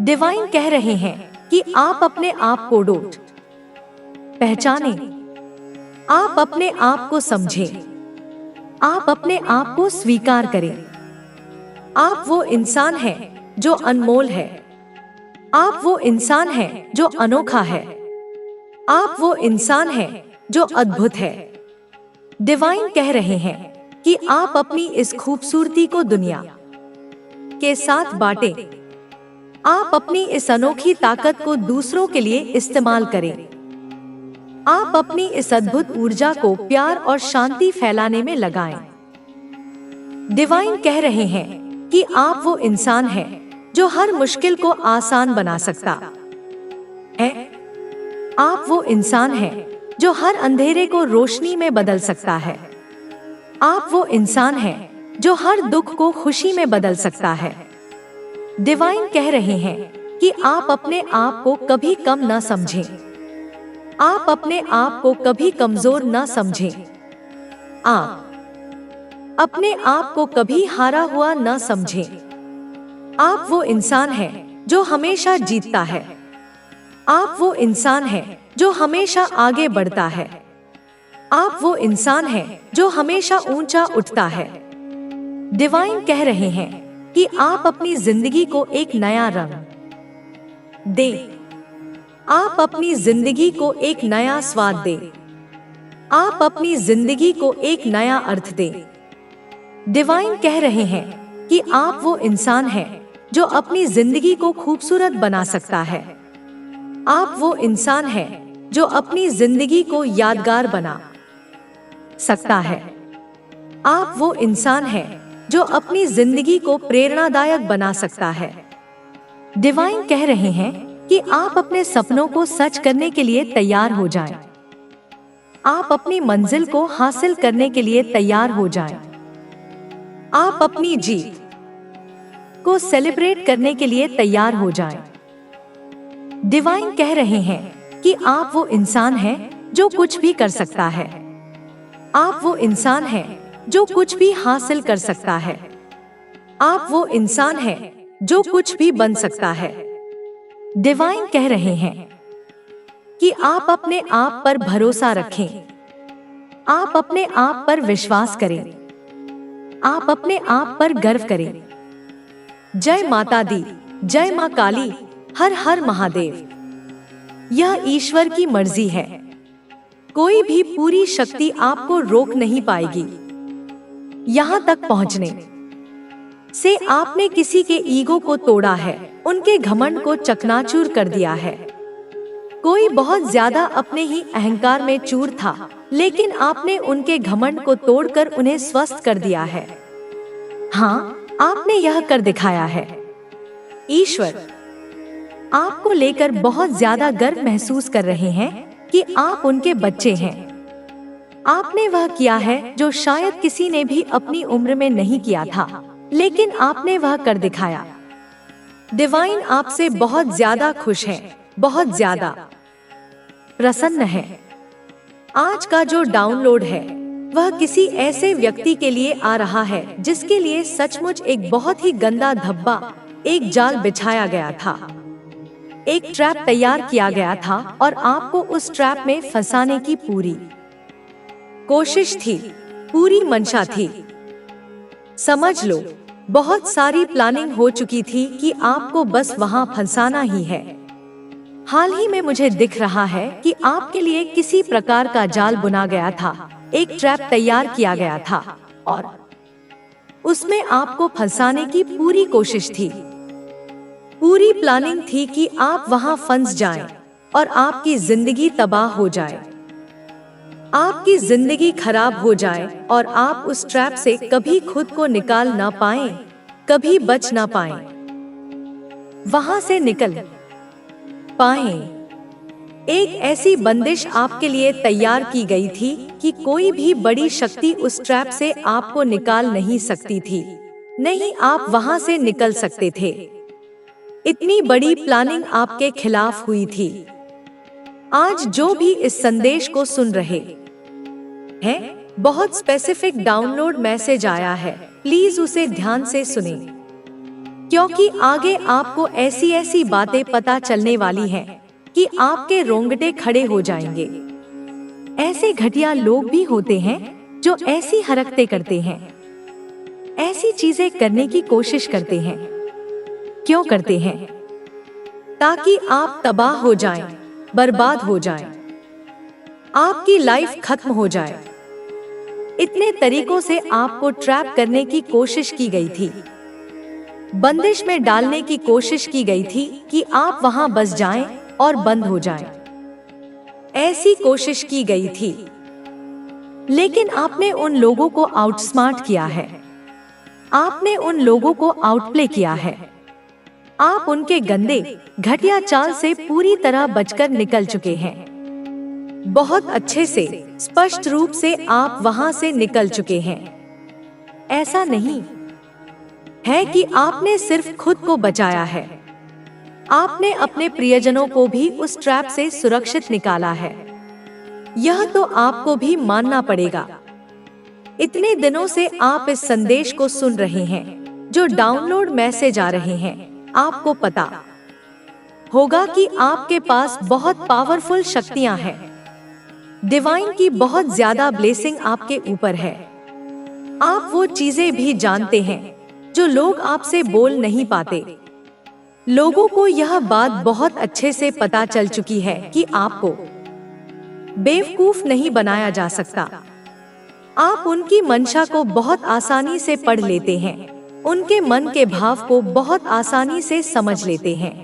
डिवाइन कह रहे हैं कि आप अपने आप को पहचानें। आप अपने आप को समझें। आप अपने आप को स्वीकार करें। आप वो इंसान हैं जो अनमोल है। आप वो इंसान हैं जो अनोखा है। आप वो इंसान हैं जो अद्भुत है। डिवाइन कह रहे हैं कि आप अपनी इस खूबसूरती को दुनिया के साथ बांटें। आप अपनी इस अनोखी ताकत को दूसरों के लिए इस्तेमाल करें। आप अपनी इस अद्भुत ऊर्जा को प्यार और शांति फैलाने में लगाएं। डिवाइन कह रहे हैं कि आप वो इंसान हैं जो हर मुश्किल को आसान बना सकता है। आप वो इंसान हैं जो हर अंधेरे को रोशनी में बदल सकता है। आप वो इंसान हैं जो हर दुख को खुशी में बदल सकता है। डिवाइन कह रहे हैं कि आप अपने आप को कभी कम न समझें। आप अपने आप को कभी कमजोर न समझें। आप अपने आप को कभी हारा हुआ न समझें। आप वो इंसान हैं जो हमेशा जीतता है। आप वो इंसान हैं जो हमेशा आगे बढ़ता है। आप वो इंसान हैं जो हमेशा ऊंचा उठता है। डिवाइन कह रहे हैं कि आप अपनी जिंदगी को एक नया रंग दें। आप अपनी जिंदगी को एक नया स्वाद दें। आप अपनी जिंदगी को एक नया अर्थ दें। डिवाइन कह रहे हैं कि आप वो इंसान हैं जो अपनी जिंदगी को खूबसूरत बना सकता है। आप वो इंसान हैं जो अपनी जिंदगी को यादगार बना सकता है। आप वो इंसान हैं जो अपनी जिंदगी को प्रेरणादायक बना सकता है। डिवाइन कह रहे हैं कि आप अपने सपनों को सच करने के लिए तैयार हो जाएं। आप अपनी मंजिल को हासिल करने के लिए तैयार हो जाएं। आप अपनी जीत को सेलिब्रेट करने के लिए तैयार हो जाएं। डिवाइन कह रहे हैं कि आप वो इंसान हैं जो कुछ भी कर सकता है। आप वो इंसान हैं जो कुछ भी हासिल कर सकता है। आप वो इंसान हैं जो कुछ भी बन सकता है। डिवाइन कह रहे हैं कि आप अपने आप पर भरोसा रखें। आप अपने आप पर विश्वास करें। आप अपने आप पर गर्व करें। जय माता दी, जय मां काली, हर हर महादेव। यह ईश्वर की मर्जी है। कोई भी पूरी शक्ति आपको रोक नहीं पाएगी। यहाँ तक पहुँचने से आपने किसी के ईगो को तोड़ा है, उनके घमंड को चकनाचूर कर दिया है। कोई बहुत ज्यादा अपने ही अहंकार में चूर था, लेकिन आपने उनके घमंड को तोड़कर उन्हें स्वस्थ कर दिया है। हाँ, आपने यह कर दिखाया है। ईश्वर आपको लेकर बहुत ज्यादा गर्व महसूस कर रहे हैं कि आप उनके बच्चे हैं। आपने वह किया है जो शायद किसी ने भी अपनी उम्र में नहीं किया था, लेकिन आपने वह कर दिखाया। डिवाइन आपसे बहुत ज्यादा खुश है, बहुत ज्यादा प्रसन्न है। आज का जो डाउनलोड है वह किसी ऐसे व्यक्ति के लिए आ रहा है जिसके लिए सचमुच एक बहुत ही गंदा धब्बा, एक जाल बिछाया गया था, एक ट्रैप तैयार किया गया था और आपको उस ट्रैप में फंसाने की पूरी कोशिश थी, पूरी मंशा थी। समझ लो, बहुत सारी प्लानिंग हो चुकी थी कि आपको बस वहां फंसाना ही है। हाल ही में मुझे दिख रहा है कि आपके लिए किसी प्रकार का जाल बुना गया था, एक ट्रैप तैयार किया गया था और उसमें आपको फंसाने की पूरी कोशिश थी। पूरी प्लानिंग थी कि आप वहां फंस जाएं और आपकी जिंदगी तबाह हो जाए, आपकी जिंदगी खराब हो जाए और आप उस ट्रैप से कभी खुद को निकाल ना पाएं, कभी बच ना पाएं, वहां से निकल पाएं। एक ऐसी बंदिश आपके लिए तैयार की गई थी कि कोई भी बड़ी शक्ति उस ट्रैप से आपको निकाल नहीं सकती थी। नहीं, आप वहां से निकल सकते थे। इतनी बड़ी प्लानिंग आपके खिलाफ हुई थी। आज जो भी इस संदेश को सुन रहे हैं, बहुत स्पेसिफिक डाउनलोड मैसेज आया है, प्लीज उसे ध्यान से सुने, क्योंकि आगे आपको ऐसी ऐसी बातें पता चलने वाली हैं कि आपके रोंगटे खड़े हो जाएंगे। ऐसे घटिया लोग भी होते हैं जो ऐसी हरकतें करते हैं, ऐसी चीजें करने की कोशिश करते हैं। क्यों करते हैं? ताकि आप तबाह हो जाएं, बर्बाद हो जाएं। आपकी लाइफ खत्म हो जाए। इतने तरीकों से आपको ट्रैप करने की कोशिश की गई थी, बंदिश में डालने की कोशिश की गई थी कि आप वहां बस जाएं और बंद हो जाएं। ऐसी कोशिश की गई थी, लेकिन आपने उन लोगों को आउटस्मार्ट किया है। आपने उन लोगों को आउटप्ले किया है। आप उनके गंदे घटिया चाल से पूरी तरह बचकर निकल चुके हैं। बहुत अच्छे से, स्पष्ट रूप से आप वहां से निकल चुके हैं। ऐसा नहीं है कि आपने सिर्फ खुद को बचाया है, आपने अपने प्रियजनों को भी उस ट्रैप से सुरक्षित निकाला है। यह तो आपको भी मानना पड़ेगा। इतने दिनों से आप इस संदेश को सुन रहे हैं, जो डाउनलोड मैसेज आ रहे हैं। आपको पता होगा कि आपके पास बहुत पावरफुल शक्तियां हैं। डिवाइन की बहुत ज्यादा ब्लेसिंग आपके ऊपर है। आप वो चीजें भी जानते हैं जो लोग आपसे बोल नहीं पाते। लोगों को यह बात बहुत अच्छे से पता चल चुकी है कि आपको बेवकूफ नहीं बनाया जा सकता। आप उनकी मंशा को बहुत आसानी से पढ़ लेते हैं, उनके मन के भाव को बहुत आसानी से समझ लेते हैं।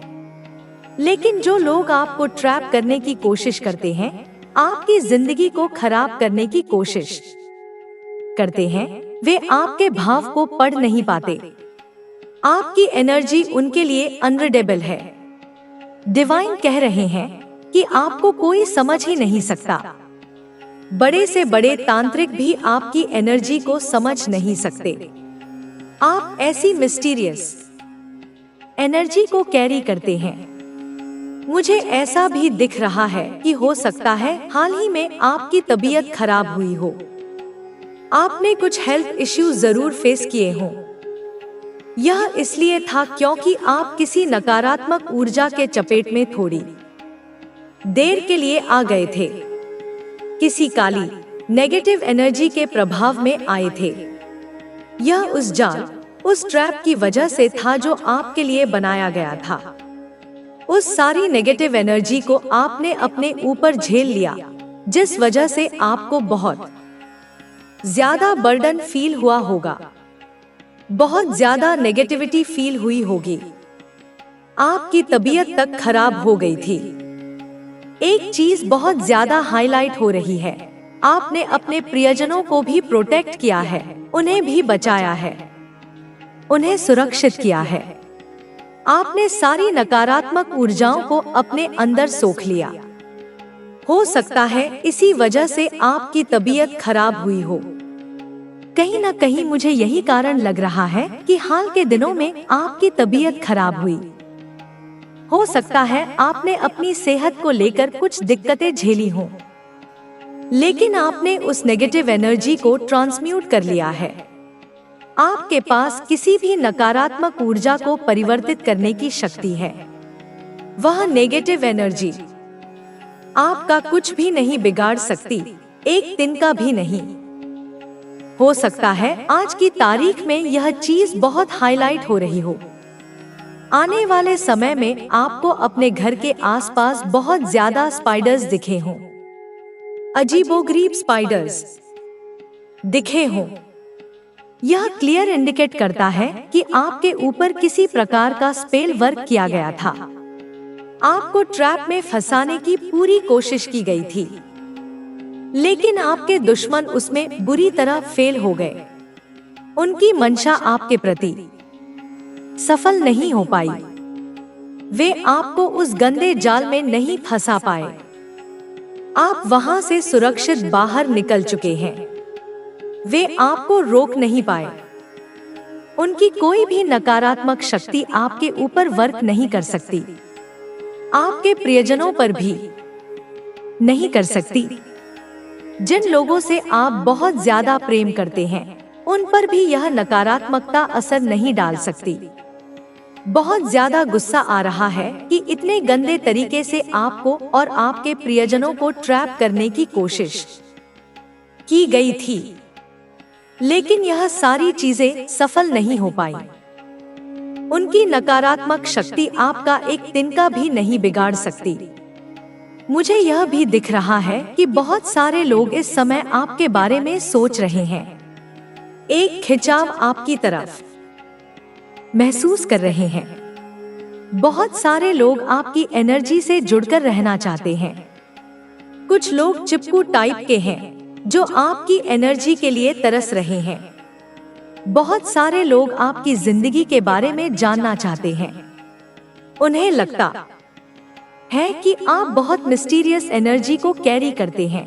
लेकिन जो लोग आपको ट्रैप करने की कोशिश करते हैं, आपकी जिंदगी को खराब करने की कोशिश करते हैं, वे आपके भाव को पढ़ नहीं पाते। आपकी एनर्जी उनके लिए अनरीडेबल है। डिवाइन कह रहे हैं कि आपको कोई समझ ही नहीं सकता। बड़े से बड़े तांत्रिक भी आपकी एनर्जी को समझ नहीं सकते। आप ऐसी मिस्टीरियस एनर्जी को कैरी करते हैं। मुझे ऐसा भी दिख रहा है कि हो सकता है हाल ही में आपकी तबीयत खराब हुई हो। आपने कुछ हेल्थ इश्यूज जरूर फेस किए हों। यह इसलिए था क्योंकि आप किसी नकारात्मक ऊर्जा के चपेट में थोड़ी देर के लिए आ गए थे। किसी काली नेगेटिव एनर्जी के प्रभाव में आए थे। यह उस जाल, उस ट्रैप की वजह से था जो आपके लिए बनाया गया था। उस सारी नेगेटिव एनर्जी को आपने अपने ऊपर झेल लिया, जिस वजह से आपको बहुत ज्यादा बर्डन फील हुआ होगा, बहुत ज्यादा नेगेटिविटी फील हुई होगी। आपकी तबीयत तक खराब हो गई थी। एक चीज बहुत ज्यादा हाईलाइट हो रही है, आपने अपने प्रियजनों को भी प्रोटेक्ट किया है, उन्हें भी बचाया है, उन्हें सुरक्षित किया है। आपने सारी नकारात्मक ऊर्जाओं को अपने अंदर सोख लिया। हो सकता है इसी वजह से आपकी तबीयत खराब हुई हो। कहीं न कहीं मुझे यही कारण लग रहा है कि हाल के दिनों में आपकी तबीयत खराब हुई। हो सकता है आपने अपनी सेहत को लेकर कुछ दिक्कतें झेली हों, लेकिन आपने उस नेगेटिव एनर्जी को ट्रांसम्यूट कर लिया है। आपके पास किसी भी नकारात्मक ऊर्जा को परिवर्तित करने की शक्ति है। वह नेगेटिव एनर्जी आपका कुछ भी नहीं बिगाड़ सकती, एक दिन का भी नहीं। हो सकता है आज की तारीख में यह चीज बहुत हाईलाइट हो रही हो। आने वाले समय में आपको अपने घर के आसपास बहुत ज्यादा स्पाइडर्स दिखे हों, अजीबोगरीब स्पाइडर्स दिखे हों। यह क्लियर इंडिकेट करता है कि आपके ऊपर किसी प्रकार का स्पेल वर्क किया गया था। आपको ट्रैप में फंसाने की पूरी कोशिश की गई थी, लेकिन आपके दुश्मन उसमें बुरी तरह फेल हो गए। उनकी मंशा आपके प्रति सफल नहीं हो पाई। वे आपको उस गंदे जाल में नहीं फंसा पाए। आप वहां से सुरक्षित बाहर निकल चुके हैं। वे आपको रोक नहीं पाए। उनकी कोई भी नकारात्मक शक्ति आपके ऊपर वर्क नहीं कर सकती, आपके प्रियजनों पर भी नहीं कर सकती। जिन लोगों से आप बहुत ज्यादा प्रेम करते हैं, उन पर भी यह नकारात्मकता असर नहीं डाल सकती। बहुत ज्यादा गुस्सा आ रहा है कि इतने गंदे तरीके से आपको और आपके प्रियजनों को ट्रैप करने की कोशिश की गई थी, लेकिन यह सारी चीजें सफल नहीं हो पाई। उनकी नकारात्मक शक्ति आपका एक तिनका भी नहीं बिगाड़ सकती। मुझे यह भी दिख रहा है कि बहुत सारे लोग इस समय आपके बारे में सोच रहे हैं। एक खिंचाव आपकी तरफ महसूस कर रहे हैं। बहुत सारे लोग आपकी एनर्जी से जुड़कर रहना चाहते हैं। कुछ लोग चिपकू टाइप के हैं जो आपकी एनर्जी के लिए तरस रहे हैं। बहुत सारे लोग आपकी जिंदगी के बारे में जानना चाहते हैं। उन्हें लगता है कि आप बहुत मिस्टीरियस एनर्जी को कैरी करते हैं।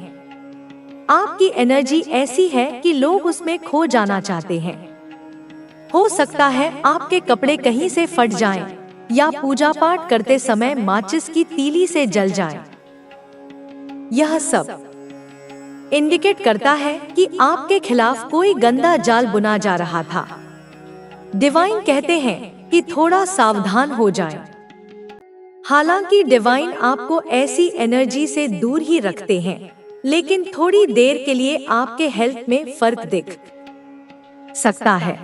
आपकी एनर्जी ऐसी है कि लोग उसमें खो जाना चाहते हैं। हो सकता है आपके कपड़े कहीं से फट जाएं या पूजा पाठ करते समय माचिस की तीली से जल जाएं। यह सब इंडिकेट करता है कि आपके खिलाफ कोई गंदा जाल बुना जा रहा था। डिवाइन कहते हैं कि थोड़ा सावधान हो जाएं। हालांकि डिवाइन आपको ऐसी एनर्जी से दूर ही रखते हैं, लेकिन थोड़ी देर के लिए आपके हेल्थ में फर्क दिख सकता है।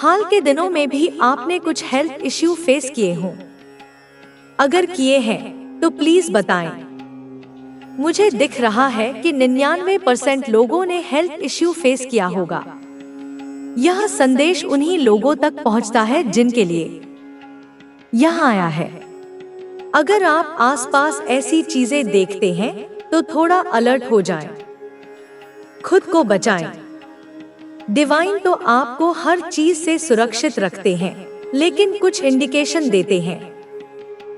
हाल के दिनों में भी आपने कुछ हेल्थ इश्यू फेस किए हों। अगर किए हैं तो प्लीज बताएं। मुझे दिख रहा है कि 99% लोगों ने हेल्थ इश्यू फेस किया होगा। यह संदेश उन्हीं लोगों तक पहुंचता है जिनके लिए यह आया है। अगर आप आसपास ऐसी चीजें देखते हैं तो थोड़ा अलर्ट हो जाएं। खुद को बचाएं। डिवाइन तो आपको हर चीज से सुरक्षित रखते हैं, लेकिन कुछ इंडिकेशन देते हैं।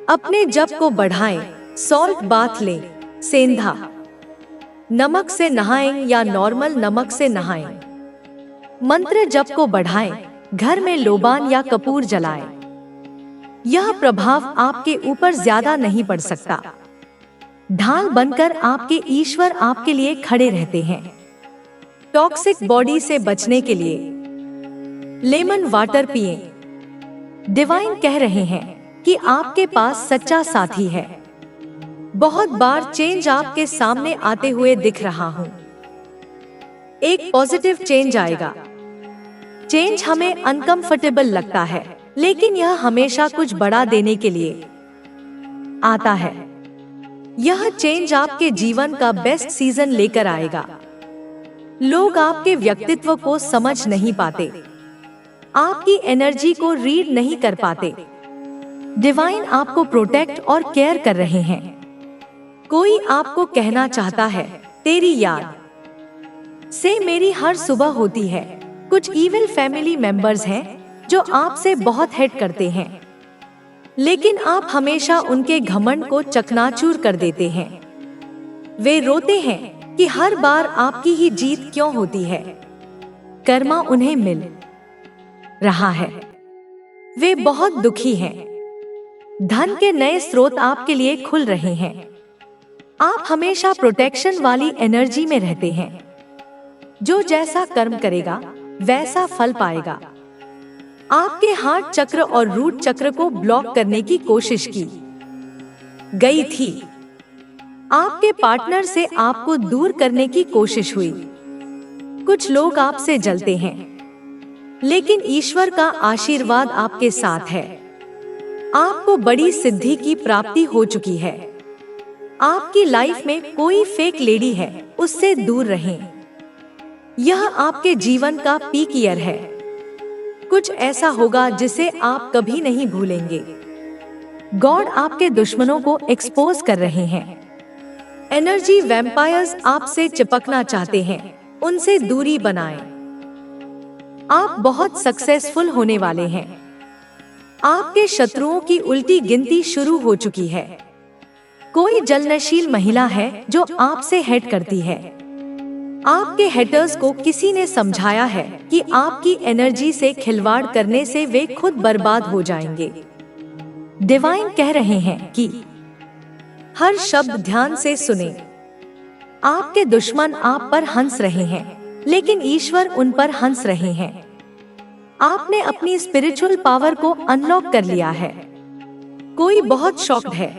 अपने जप को बढ़ाएं, सॉल्ट बाथ लें, सेंधा नमक से नहाएं या नॉर्मल नमक से नहाएं। मंत्र जप को बढ़ाएं, घर में लोबान या कपूर जलाएं। यह प्रभाव आपके ऊपर ज्यादा नहीं पड़ सकता। ढाल बनकर आपके ईश्वर आपके लिए खड़े रहते हैं। टॉक्सिक बॉडी से बचने के लिए लेमन वाटर पिएं। डिवाइन कह रहे हैं कि आपके पास सच्चा साथी है। बहुत बार चेंज आपके सामने आते हुए दिख रहा हूं। एक पॉजिटिव चेंज आएगा। चेंज हमें अनकंफर्टेबल लगता है, लेकिन यह हमेशा कुछ बड़ा देने के लिए आता है। यह चेंज आपके जीवन का बेस्ट सीजन लेकर आएगा। लोग आपके व्यक्तित्व को समझ नहीं पाते, आपकी एनर्जी को रीड नहीं कर पाते। डिवाइन आपको प्रोटेक्ट और केयर कर रहे हैं। कोई आपको कहना चाहता है, तेरी याद से मेरी हर सुबह होती है। कुछ इविल फैमिली मेंबर्स हैं जो आपसे बहुत हेट करते हैं, लेकिन आप हमेशा उनके घमंड को चकनाचूर कर देते हैं। वे रोते हैं कि हर बार आपकी ही जीत क्यों होती है। कर्मा उन्हें मिल रहा है। वे बहुत दुखी हैं। धन के नए स्रोत आपके लिए खुल रहे हैं। आप हमेशा प्रोटेक्शन वाली एनर्जी में रहते हैं। जो जैसा कर्म करेगा वैसा फल पाएगा। आपके हार्ट चक्र और रूट चक्र को ब्लॉक करने की कोशिश की गई थी। आपके पार्टनर से आपको दूर करने की कोशिश हुई। कुछ लोग आपसे जलते हैं, लेकिन ईश्वर का आशीर्वाद आपके साथ है। आपको बड़ी सिद्धि की प्राप्ति हो चुकी है। आपकी लाइफ में कोई फेक लेडी है, उससे दूर रहें। यह आपके जीवन का पीक ईयर है। कुछ ऐसा होगा जिसे आप कभी नहीं भूलेंगे। गॉड आपके दुश्मनों को एक्सपोज कर रहे हैं। एनर्जी वैम्पायर्स आपसे चिपकना चाहते हैं, उनसे दूरी बनाएं। आप बहुत सक्सेसफुल होने वाले हैं। आपके शत्रुओं की उल्टी गिनती शुरू हो चुकी है। कोई जलनशील महिला है जो आपसे हेट करती है। आपके हेटर्स को किसी ने समझाया है कि आपकी एनर्जी से खिलवाड़ करने से वे खुद बर्बाद हो जाएंगे। डिवाइन कह रहे हैं कि हर शब्द ध्यान से सुने। आपके दुश्मन आप पर हंस रहे हैं, लेकिन ईश्वर उन पर हंस रहे हैं। आपने अपनी स्पिरिचुअल पावर को अनलॉक कर लिया है। कोई बहुत शॉक्ड है।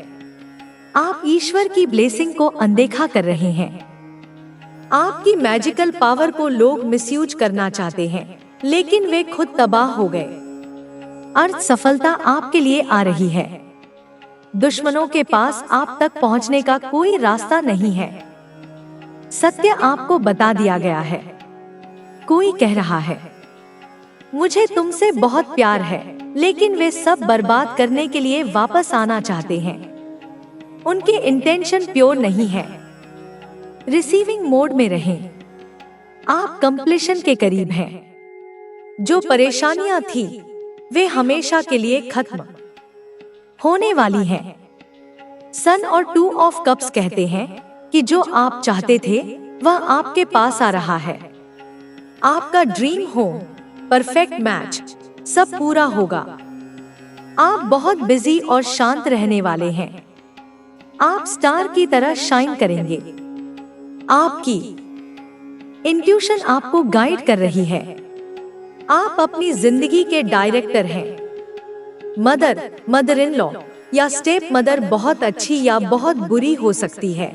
आप ईश्वर की ब्लेसिंग को अनदेखा कर रहे हैं। आपकी मैजिकल पावर को लोग मिसयूज करना चाहते हैं, लेकिन वे खुद तबाह हो गए। अर्थ सफलता आपके लिए आ रही है। दुश्मनों के पास आप तक पहुंचने का कोई रास्ता नहीं है। सत्य आपको बता दिया गया है। कोई कह रहा है, मुझे तुमसे बहुत प्यार है, लेकिन वे सब बर्बाद करने के लिए वापस आना चाहते हैं। उनके इंटेंशन प्योर नहीं है। रिसीविंग मोड में रहें। आप कंप्लीशन के करीब हैं। जो परेशानियां थी, वे हमेशा के लिए खत्म होने वाली हैं। सन और 2 ऑफ कप्स कहते हैं कि जो आप चाहते थे वह आपके पास आ रहा है। आपका ड्रीम होम, परफेक्ट मैच, सब पूरा होगा। आप बहुत बिजी और शांत रहने वाले हैं। आप स्टार की तरह शाइन करेंगे। आपकी इंट्यूशन आपको गाइड कर रही है। आप अपनी जिंदगी के डायरेक्टर हैं। मदर इन लॉ या स्टेप मदर बहुत अच्छी या बहुत बुरी हो सकती है।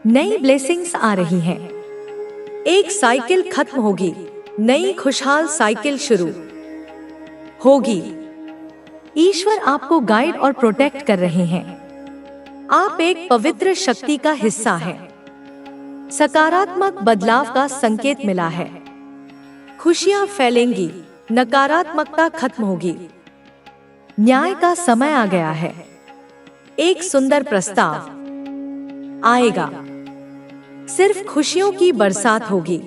नई ब्लेसिंग्स आ रही हैं। एक साइकिल खत्म होगी, नई खुशहाल साइकिल शुरू होगी। ईश्वर आपको गाइड और प्रोटेक्ट कर रहे हैं। आप एक पवित्र शक्ति का हिस्सा हैं। सकारात्मक बदलाव का संकेत मिला है। खुशियां फैलेंगी, नकारात्मकता खत्म होगी। न्याय का समय आ गया है। एक सुंदर प्रस्ताव आएगा। सिर्फ खुशियों की बरसात होगी।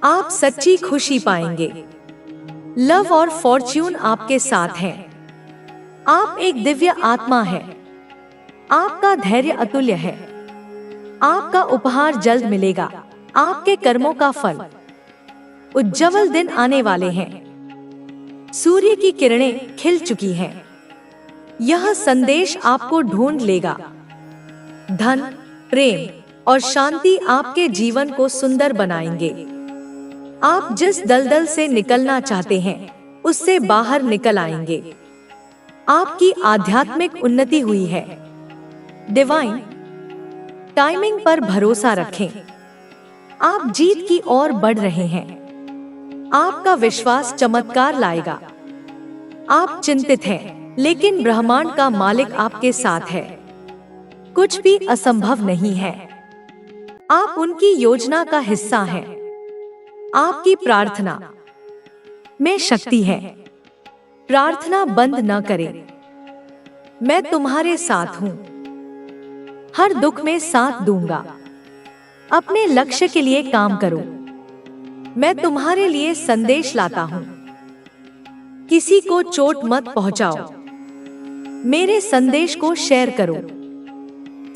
आप सच्ची खुशी पाएंगे। लव और फॉर्च्यून आपके साथ हैं। आप एक दिव्य आत्मा हैं। आपका धैर्य अतुल्य है। आपका उपहार जल्द मिलेगा। आपके कर्मों का फल। उज्जवल दिन आने वाले हैं। सूर्य की किरणें खिल चुकी हैं। यह संदेश आपको ढूंढ लेगा। धन, प्रेम और शांति आपके जीवन को सुंदर बनाएंगे। आप जिस दलदल से निकलना चाहते हैं, उससे बाहर निकल आएंगे। आपकी आध्यात्मिक उन्नति हुई है। डिवाइन टाइमिंग पर भरोसा रखें। आप जीत की ओर बढ़ रहे हैं। आपका विश्वास चमत्कार लाएगा। आप चिंतित हैं, लेकिन ब्रह्मांड का मालिक आपके साथ है। कुछ भी असंभव नहीं है। आप उनकी योजना का हिस्सा हैं। आपकी प्रार्थना में शक्ति है। प्रार्थना बंद न करें। मैं तुम्हारे साथ हूं। हर दुख में साथ दूंगा। अपने लक्ष्य के लिए काम करो। मैं तुम्हारे लिए संदेश लाता हूं। किसी को चोट मत पहुंचाओ। मेरे संदेश को शेयर करो।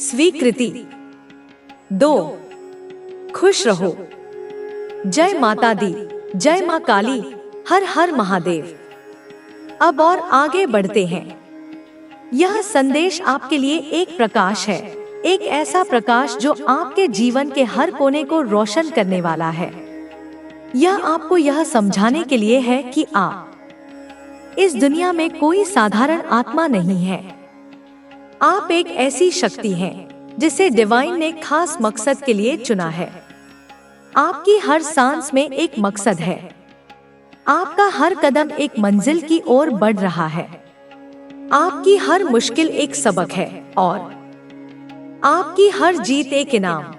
स्वीकृति 2। खुश रहो। जय माता दी, जय मां काली, हर हर महादेव। अब और आगे बढ़ते हैं। यह संदेश आपके लिए एक प्रकाश है, एक ऐसा प्रकाश जो आपके जीवन के हर कोने को रोशन करने वाला है। यह आपको यह समझाने के लिए है कि आप इस दुनिया में कोई साधारण आत्मा नहीं है। आप एक ऐसी शक्ति हैं जिसे डिवाइन ने खास मकसद के लिए चुना है। आपकी हर सांस में एक मकसद है। आपका हर कदम एक मंजिल की ओर बढ़ रहा है। आपकी हर मुश्किल एक सबक है और आपकी हर जीत एक इनाम।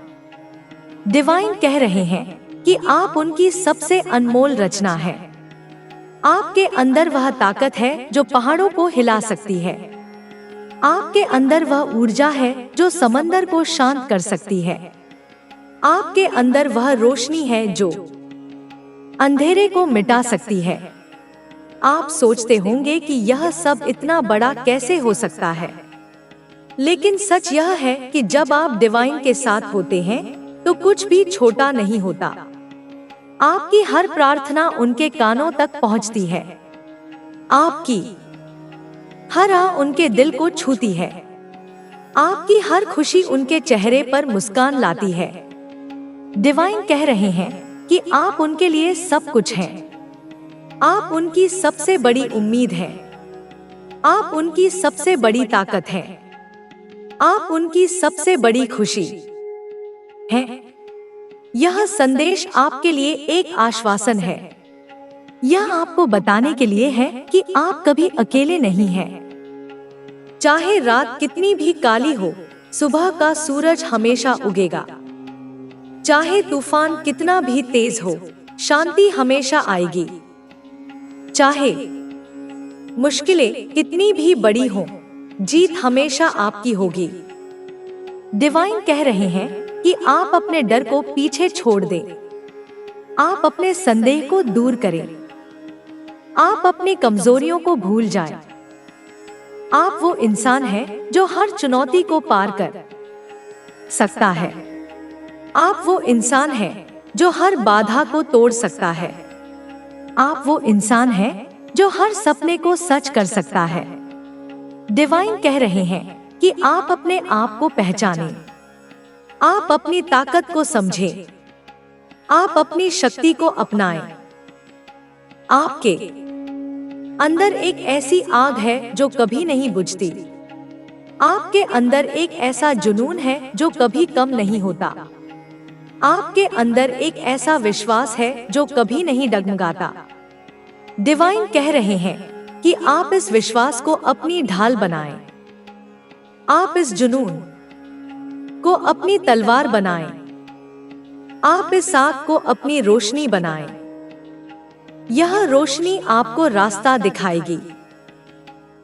डिवाइन कह रहे हैं कि आप उनकी सबसे अनमोल रचना है। आपके अंदर वह ताकत है जो पहाड़ों को हिला सकती है। आपके अंदर वह ऊर्जा है जो समंदर को शांत कर सकती है। आपके अंदर वह रोशनी है जो अंधेरे को मिटा सकती है। आप सोचते होंगे कि यह सब इतना बड़ा कैसे हो सकता है, लेकिन सच यह है कि जब आप डिवाइन के साथ होते हैं तो कुछ भी छोटा नहीं होता। आपकी हर प्रार्थना उनके कानों तक पहुंचती है। आपकी हर आह उनके दिल को छूती है। आपकी हर खुशी उनके चेहरे पर मुस्कान लाती है। डिवाइन कह रहे हैं कि आप उनके लिए सब कुछ हैं। आप उनकी सबसे बड़ी उम्मीद हैं। आप उनकी सबसे बड़ी ताकत हैं। आप उनकी सबसे बड़ी खुशी हैं। यह संदेश आपके लिए एक आश्वासन है। यह आपको बताने के लिए है कि आप कभी अकेले नहीं हैं। चाहे रात कितनी भी काली हो, सुबह का सूरज हमेशा उगेगा। चाहे तूफान कितना भी तेज हो, शांति हमेशा आएगी। चाहे मुश्किलें कितनी भी बड़ी हों, जीत हमेशा आपकी होगी। डिवाइन कह रहे हैं कि आप अपने डर को पीछे छोड़ दें। आप अपने संदेह को दूर करें। आप अपनी कमजोरियों को भूल जाएं। आप वो इंसान हैं जो हर चुनौती को पार कर सकता है। आप वो इंसान हैं जो हर बाधा को तोड़ सकता है। आप वो इंसान हैं जो हर सपने को सच कर सकता है। डिवाइन कह रहे हैं कि आप अपने आप को पहचानें। आप अपनी ताकत को समझें। आप अपनी शक्ति को अपनाएं। आपके अंदर एक ऐसी आग है जो कभी नहीं बुझती। आपके अंदर एक ऐसा जुनून है जो कभी कम नहीं होता। आपके अंदर एक ऐसा विश्वास है जो कभी नहीं डगमगाता। डिवाइन कह रहे हैं कि आप इस विश्वास को अपनी ढाल बनाएं। आप इस जुनून को अपनी तलवार बनाएं। आप इस आग को अपनी रोशनी बनाएं। यह रोशनी आपको रास्ता दिखाएगी।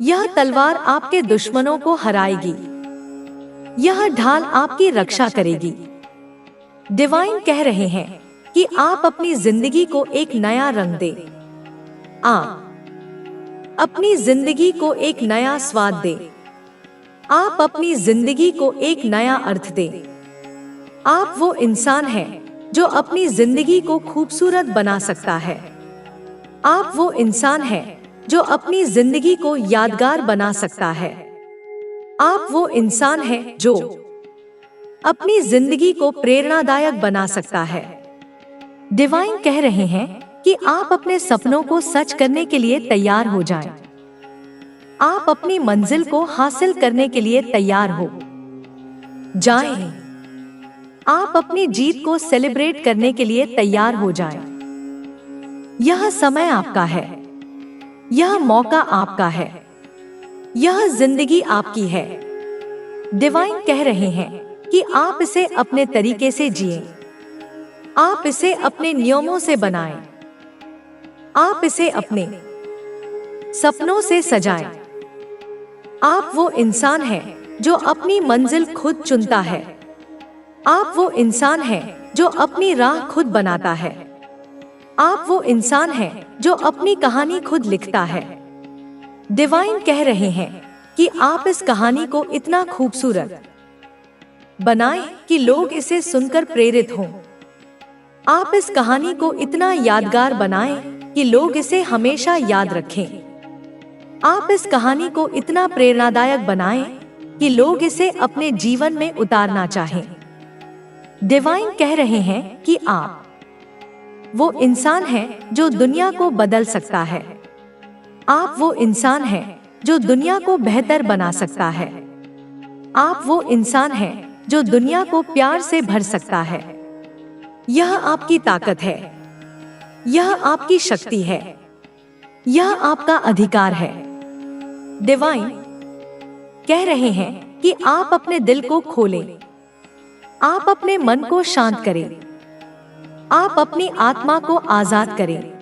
यह तलवार आपके दुश्मनों को हराएगी। यह ढाल आपकी रक्षा करेगी। डिवाइन कह रहे हैं कि आप अपनी जिंदगी को एक नया रंग दें। आप अपनी जिंदगी को एक नया स्वाद दें। आप अपनी जिंदगी को एक नया अर्थ दें। आप वो इंसान हैं जो अपनी जिंदगी को खूबसूरत बना सकता है। आप वो इंसान हैं जो अपनी जिंदगी को यादगार बना सकता है। आप वो इंसान हैं जो अपनी जिंदगी को प्रेरणादायक बना सकता है। डिवाइन कह रहे हैं कि आप अपने सपनों को सच करने के लिए तैयार हो जाएं। आप अपनी मंजिल को हासिल करने के लिए तैयार हो जाएं। आप अपनी जीत को सेलिब्रेट करने के लिए तैयार हो जाएं। यह समय आपका है। यह मौका आपका है। यह जिंदगी आपकी है। डिवाइन कह रहे हैं कि आप इसे अपने तरीके से जिएं। आप इसे अपने नियमों से बनाएं। आप इसे अपने सपनों से सजाएं। आप वो इंसान हैं जो अपनी मंजिल खुद चुनता है। आप वो इंसान हैं जो अपनी राह खुद बनाता है। आप वो इंसान हैं जो अपनी कहानी खुद लिखता है। डिवाइन कह रहे हैं कि आप इस कहानी को इतना खूबसूरत बनाएं कि लोग इसे सुनकर प्रेरित हों। आप इस कहानी को इतना यादगार बनाएं कि लोग इसे हमेशा याद रखें। आप इस कहानी को इतना प्रेरणादायक बनाएं कि लोग इसे अपने जीवन में उतारना चाहें। डिवाइन कह रहे हैं कि आप वो इंसान हैं जो दुनिया को बदल सकता है। आप वो इंसान हैं जो दुनिया को बेहतर बना सकता है। आप वो इंसान हैं जो दुनिया को प्यार से भर सकता है। यह आपकी ताकत है। यह आपकी शक्ति है। यह आपका अधिकार है। डिवाइन कह रहे हैं कि आप अपने दिल को खोलें। आप अपने मन को शांत करें। आप अपनी आत्मा को आजाद करें।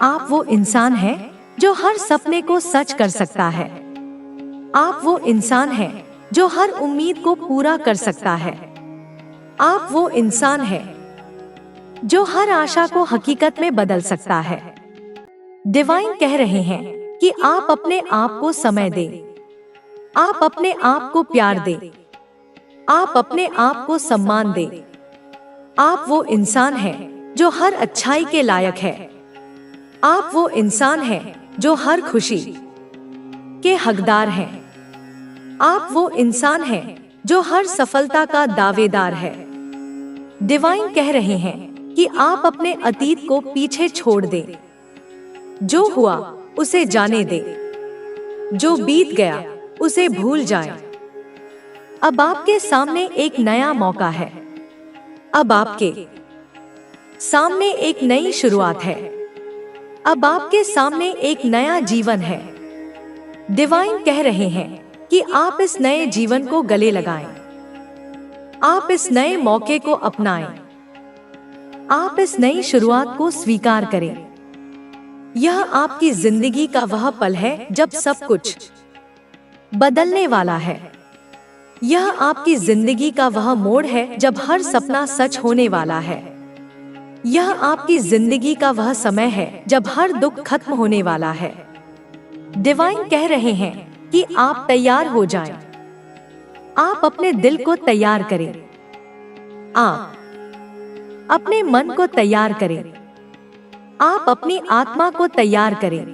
आप वो इंसान हैं जो हर सपने को सच कर सकता है। आप वो इंसान हैं जो हर उम्मीद को पूरा कर सकता है। आप वो इंसान हैं जो हर आशा को हकीकत में बदल सकता है। डिवाइन कह रहे हैं कि आप अपने आप को समय दें। आप अपने आप को प्यार दें। आप अपने आप को सम्मान दें। आप वो इंसान हैं जो हर अच्छाई के लायक है। आप वो इंसान हैं जो हर खुशी के हकदार हैं। आप वो इंसान हैं जो हर सफलता का दावेदार है। डिवाइन कह रहे हैं कि आप अपने अतीत को पीछे छोड़ दें। जो हुआ उसे जाने दें। जो बीत गया उसे भूल जाएं। अब आपके सामने एक नया मौका है। अब आपके सामने एक नई शुरुआत है। अब आपके सामने एक नया जीवन है। डिवाइन कह रहे हैं कि आप इस नए जीवन को गले लगाएं। आप इस नए मौके को अपनाएं। आप इस नई शुरुआत को स्वीकार करें। यह आपकी जिंदगी का वह पल है जब सब कुछ बदलने वाला है। यह आपकी जिंदगी का वह मोड़ है जब हर सपना सच होने वाला है। यह आपकी जिंदगी का वह समय है जब हर दुख खत्म होने वाला है। डिवाइन कह रहे हैं कि आप तैयार हो जाएं। आप अपने दिल को तैयार करें। आप अपने मन को तैयार करें। आप अपनी आत्मा को तैयार करें,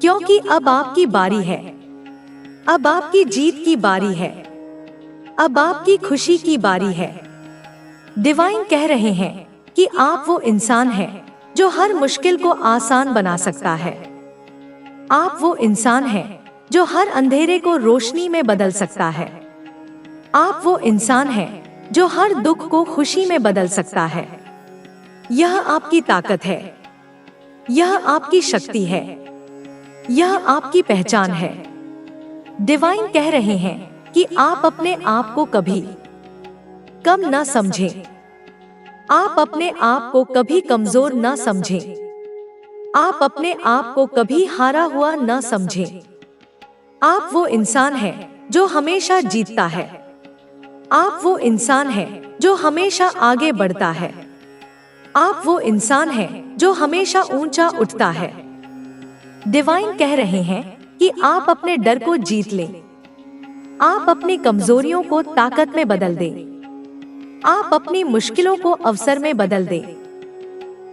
क्योंकि अब आपकी बारी है। अब आपकी जीत की बारी है। अब आपकी खुशी की बारी है। डिवाइन कह रहे हैं कि आप वो इंसान हैं जो हर मुश्किल को आसान बना सकता है। आप वो इंसान हैं जो हर अंधेरे को रोशनी में बदल सकता है। आप वो इंसान हैं जो हर दुख को खुशी में बदल सकता है। यह आपकी ताकत है। यह आपकी शक्ति है। यह आपकी पहचान है। डिवाइन कह रहे हैं कि आप अपने आप को कभी कम न समझें। आप अपने आप को कभी कमजोर न समझें। आप अपने आप को कभी हारा हुआ न समझें। आप वो इंसान हैं जो हमेशा जीतता है। आप वो इंसान हैं जो हमेशा आगे बढ़ता है। आप वो इंसान हैं जो हमेशा ऊंचा उठता है। डिवाइन कह रहे हैं कि आप अपने डर को जीत लें। आप अपनी कमजोरियों को ताकत में बदल दें। आप अपनी मुश्किलों को अवसर में बदल दें।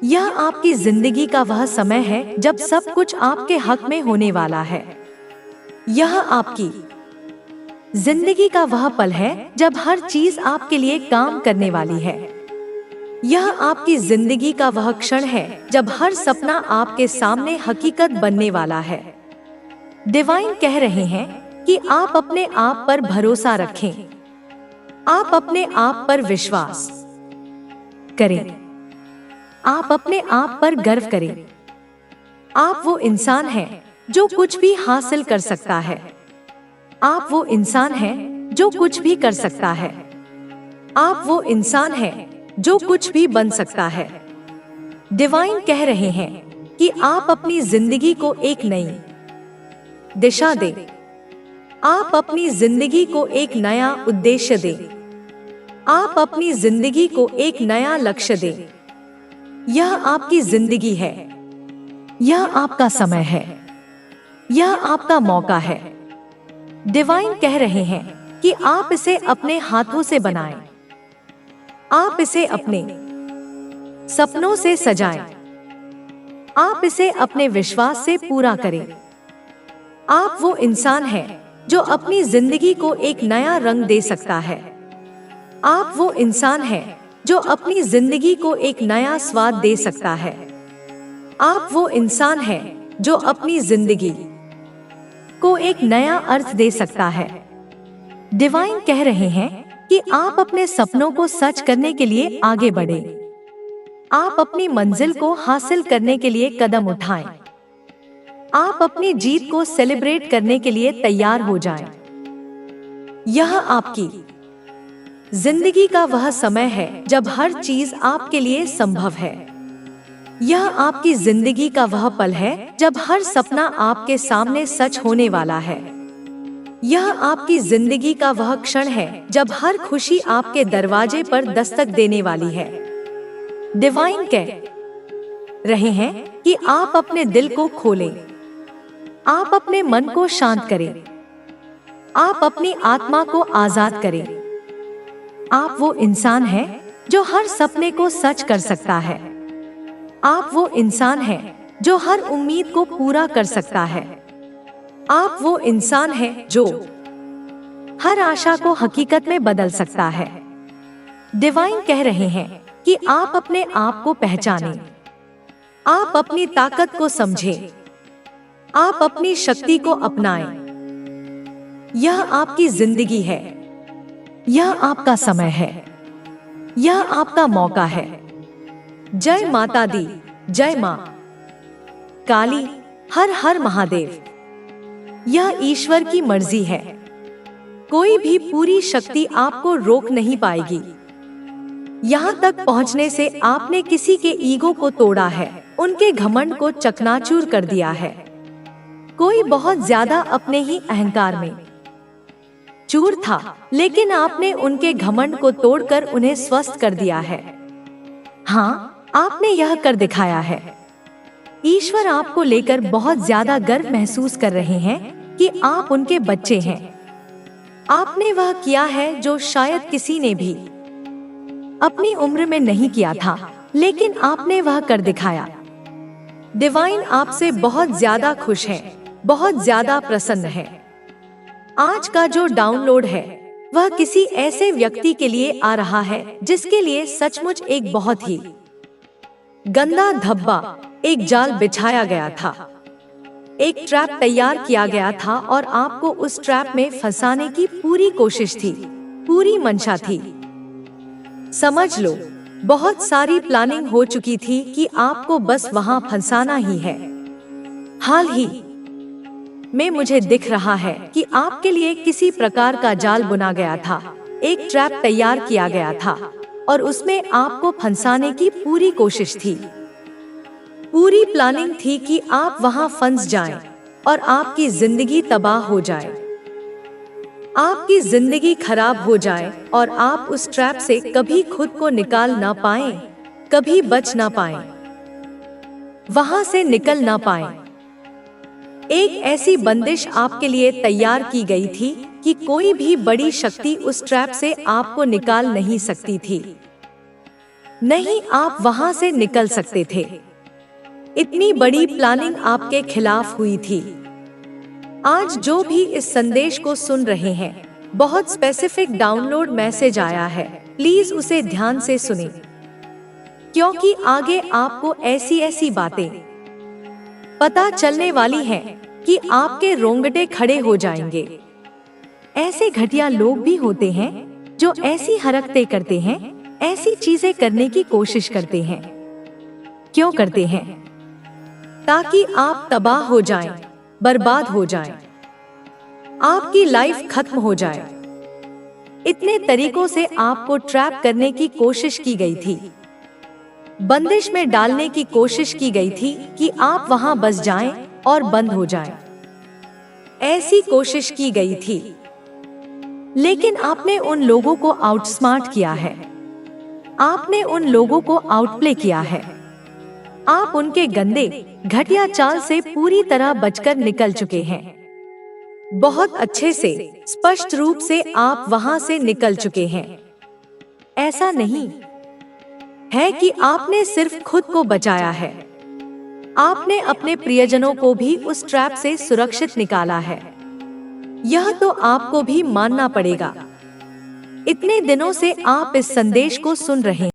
यह आपकी जिंदगी का वह समय है जब सब कुछ आपके हक में होने वाला है। यह आपकी जिंदगी का वह पल है जब हर चीज आपके लिए काम करने वाली है। यह आपकी जिंदगी का वह क्षण है जब हर सपना आपके सामने हकीकत बनने वाला है। डिवाइन कह रहे हैं कि आप अपने आप पर भरोसा रखें। आप अपने आप पर विश्वास करें। आप अपने आप पर गर्व करें। आप वो इंसान हैं जो कुछ भी हासिल कर सकता है। आप वो इंसान हैं जो कुछ भी कर सकता है। आप वो इंसान हैं जो कुछ भी बन सकता है। डिवाइन कह रहे हैं कि आप अपनी जिंदगी को एक नई दिशा दें। आप अपनी जिंदगी को एक नया उद्देश्य दें। आप अपनी जिंदगी को एक नया लक्ष्य दें। यह आपकी जिंदगी है। यह आपका समय है। यह आपका मौका है। डिवाइन कह रहे हैं कि आप इसे अपने हाथों से बनाएं। आप इसे अपने सपनों से सजाएं। आप इसे अपने विश्वास से पूरा करें। आप वो इंसान हैं जो अपनी जिंदगी को एक नया रंग दे सकता है। आप वो इंसान हैं जो अपनी जिंदगी को एक नया स्वाद दे सकता है। आप वो इंसान हैं जो अपनी जिंदगी को एक नया अर्थ दे सकता है। डिवाइन कह रहे हैं कि आप अपने सपनों को सच करने के लिए आगे बढ़ें। आप अपनी मंजिल को हासिल करने के लिए कदम उठाएं। आप अपनी जीत को सेलिब्रेट करने के लिए तैयार हो जाएं। यह आपकी जिंदगी का वह समय है जब हर चीज आपके लिए संभव है। यह आपकी जिंदगी का वह पल है जब हर सपना आपके सामने सच होने वाला है। यह आपकी जिंदगी का वह क्षण है जब हर खुशी आपके दरवाजे पर दस्तक देने वाली है। डिवाइन कह रहे हैं कि आप अपने दिल को खोलें। आप अपने मन को शांत करें। आप अपनी आत्मा को आजाद करें। आप वो इंसान हैं जो हर सपने को सच कर सकता है। आप वो इंसान हैं जो हर उम्मीद को पूरा कर सकता है। आप वो इंसान हैं जो हर आशा को हकीकत में बदल सकता है। डिवाइन कह रहे हैं कि आप अपने आप को पहचानें। आप अपनी ताकत को समझें। आप अपनी शक्ति को अपनाएं। यह आपकी जिंदगी है। यह आपका समय है। यह आपका मौका है। जय माता दी। जय मां काली। हर हर महादेव। यह ईश्वर की मर्जी है। कोई भी पूरी शक्ति आपको रोक नहीं पाएगी। यहाँ तक पहुँचने से आपने किसी के ईगो को तोड़ा है, उनके घमंड को चकनाचूर कर दिया है। कोई बहुत ज्यादा अपने ही अहंकार में चूर था, लेकिन आपने उनके घमंड को तोड़कर उन्हें स्वस्थ कर दिया है। हाँ, आपने यह कर दिखाया है। ईश्वर आपको लेकर बहुत ज्यादा गर्व महसूस कर रहे हैं कि आप उनके बच्चे हैं। आपने वह किया है जो शायद किसी ने भी अपनी उम्र में नहीं किया था, लेकिन आपने वह कर दिखाया। डिवाइन आपसे बहुत ज्यादा खुश है, बहुत ज्यादा प्रसन्न है। आज का जो डाउनलोड है वह किसी ऐसे व्यक्ति के लिए आ रहा है जिसके लिए सचमुच एक बहुत ही गंदा धब्बा, एक जाल बिछाया गया था, एक ट्रैप तैयार किया गया था और आपको उस ट्रैप में फंसाने की पूरी कोशिश थी, पूरी मंशा थी। समझ लो, बहुत सारी प्लानिंग हो चुकी थी कि आपको बस वहां फंसाना ही है। हाल ही में मुझे दिख रहा है कि आपके लिए किसी प्रकार का जाल बुना गया था, एक ट्रैप तैयार किया गया था और उसमें आपको फंसाने की पूरी कोशिश थी। पूरी प्लानिंग थी कि आप वहां फंस जाएं और आपकी जिंदगी तबाह हो जाए, आपकी जिंदगी खराब हो जाए और आप उस ट्रैप से कभी खुद को निकाल ना पाएं, कभी बच ना पाएं, वहां से निकल ना पाएं। एक ऐसी बंदिश आपके लिए तैयार की गई थी कि कोई भी बड़ी शक्ति उस ट्रैप से आपको निकाल नहीं सकती थी। नहीं, आप वहां से निकल सकते थे। इतनी बड़ी प्लानिंग आपके खिलाफ हुई थी। आज जो भी इस संदेश को सुन रहे हैं, बहुत स्पेसिफिक डाउनलोड मैसेज आया है, प्लीज उसे ध्यान से सुनें, क्योंकि आगे आपको ऐसी ऐसी बातें पता चलने वाली हैं कि आपके रोंगटे खड़े हो जाएंगे। ऐसे घटिया लोग भी होते हैं जो ऐसी हरकतें करते हैं, ऐसी चीजें करने की कोशिश करते हैं। क्यों करते हैं? ताकि आप तबाह हो जाएं, बर्बाद हो जाएं, आपकी लाइफ खत्म हो जाए। इतने तरीकों से आपको ट्रैप करने की कोशिश की गई थी, बंदिश में डालने की कोशिश की गई थी कि आप वहां बस जाएं और बंद हो जाएं। ऐसी कोशिश की गई थी, लेकिन आपने उन लोगों को आउटस्मार्ट किया है, आपने उन लोगों को आउटप्ले किया है। आप उनके गंदे घटिया चाल से पूरी तरह बचकर निकल चुके हैं। बहुत अच्छे से, स्पष्ट रूप से आप वहां से निकल चुके हैं। ऐसा नहीं है कि आपने सिर्फ खुद को बचाया है, आपने अपने प्रियजनों को भी उस ट्रैप से सुरक्षित निकाला है। यह तो आपको भी मानना पड़ेगा। इतने दिनों से आप इस संदेश को सुन रहे हैं।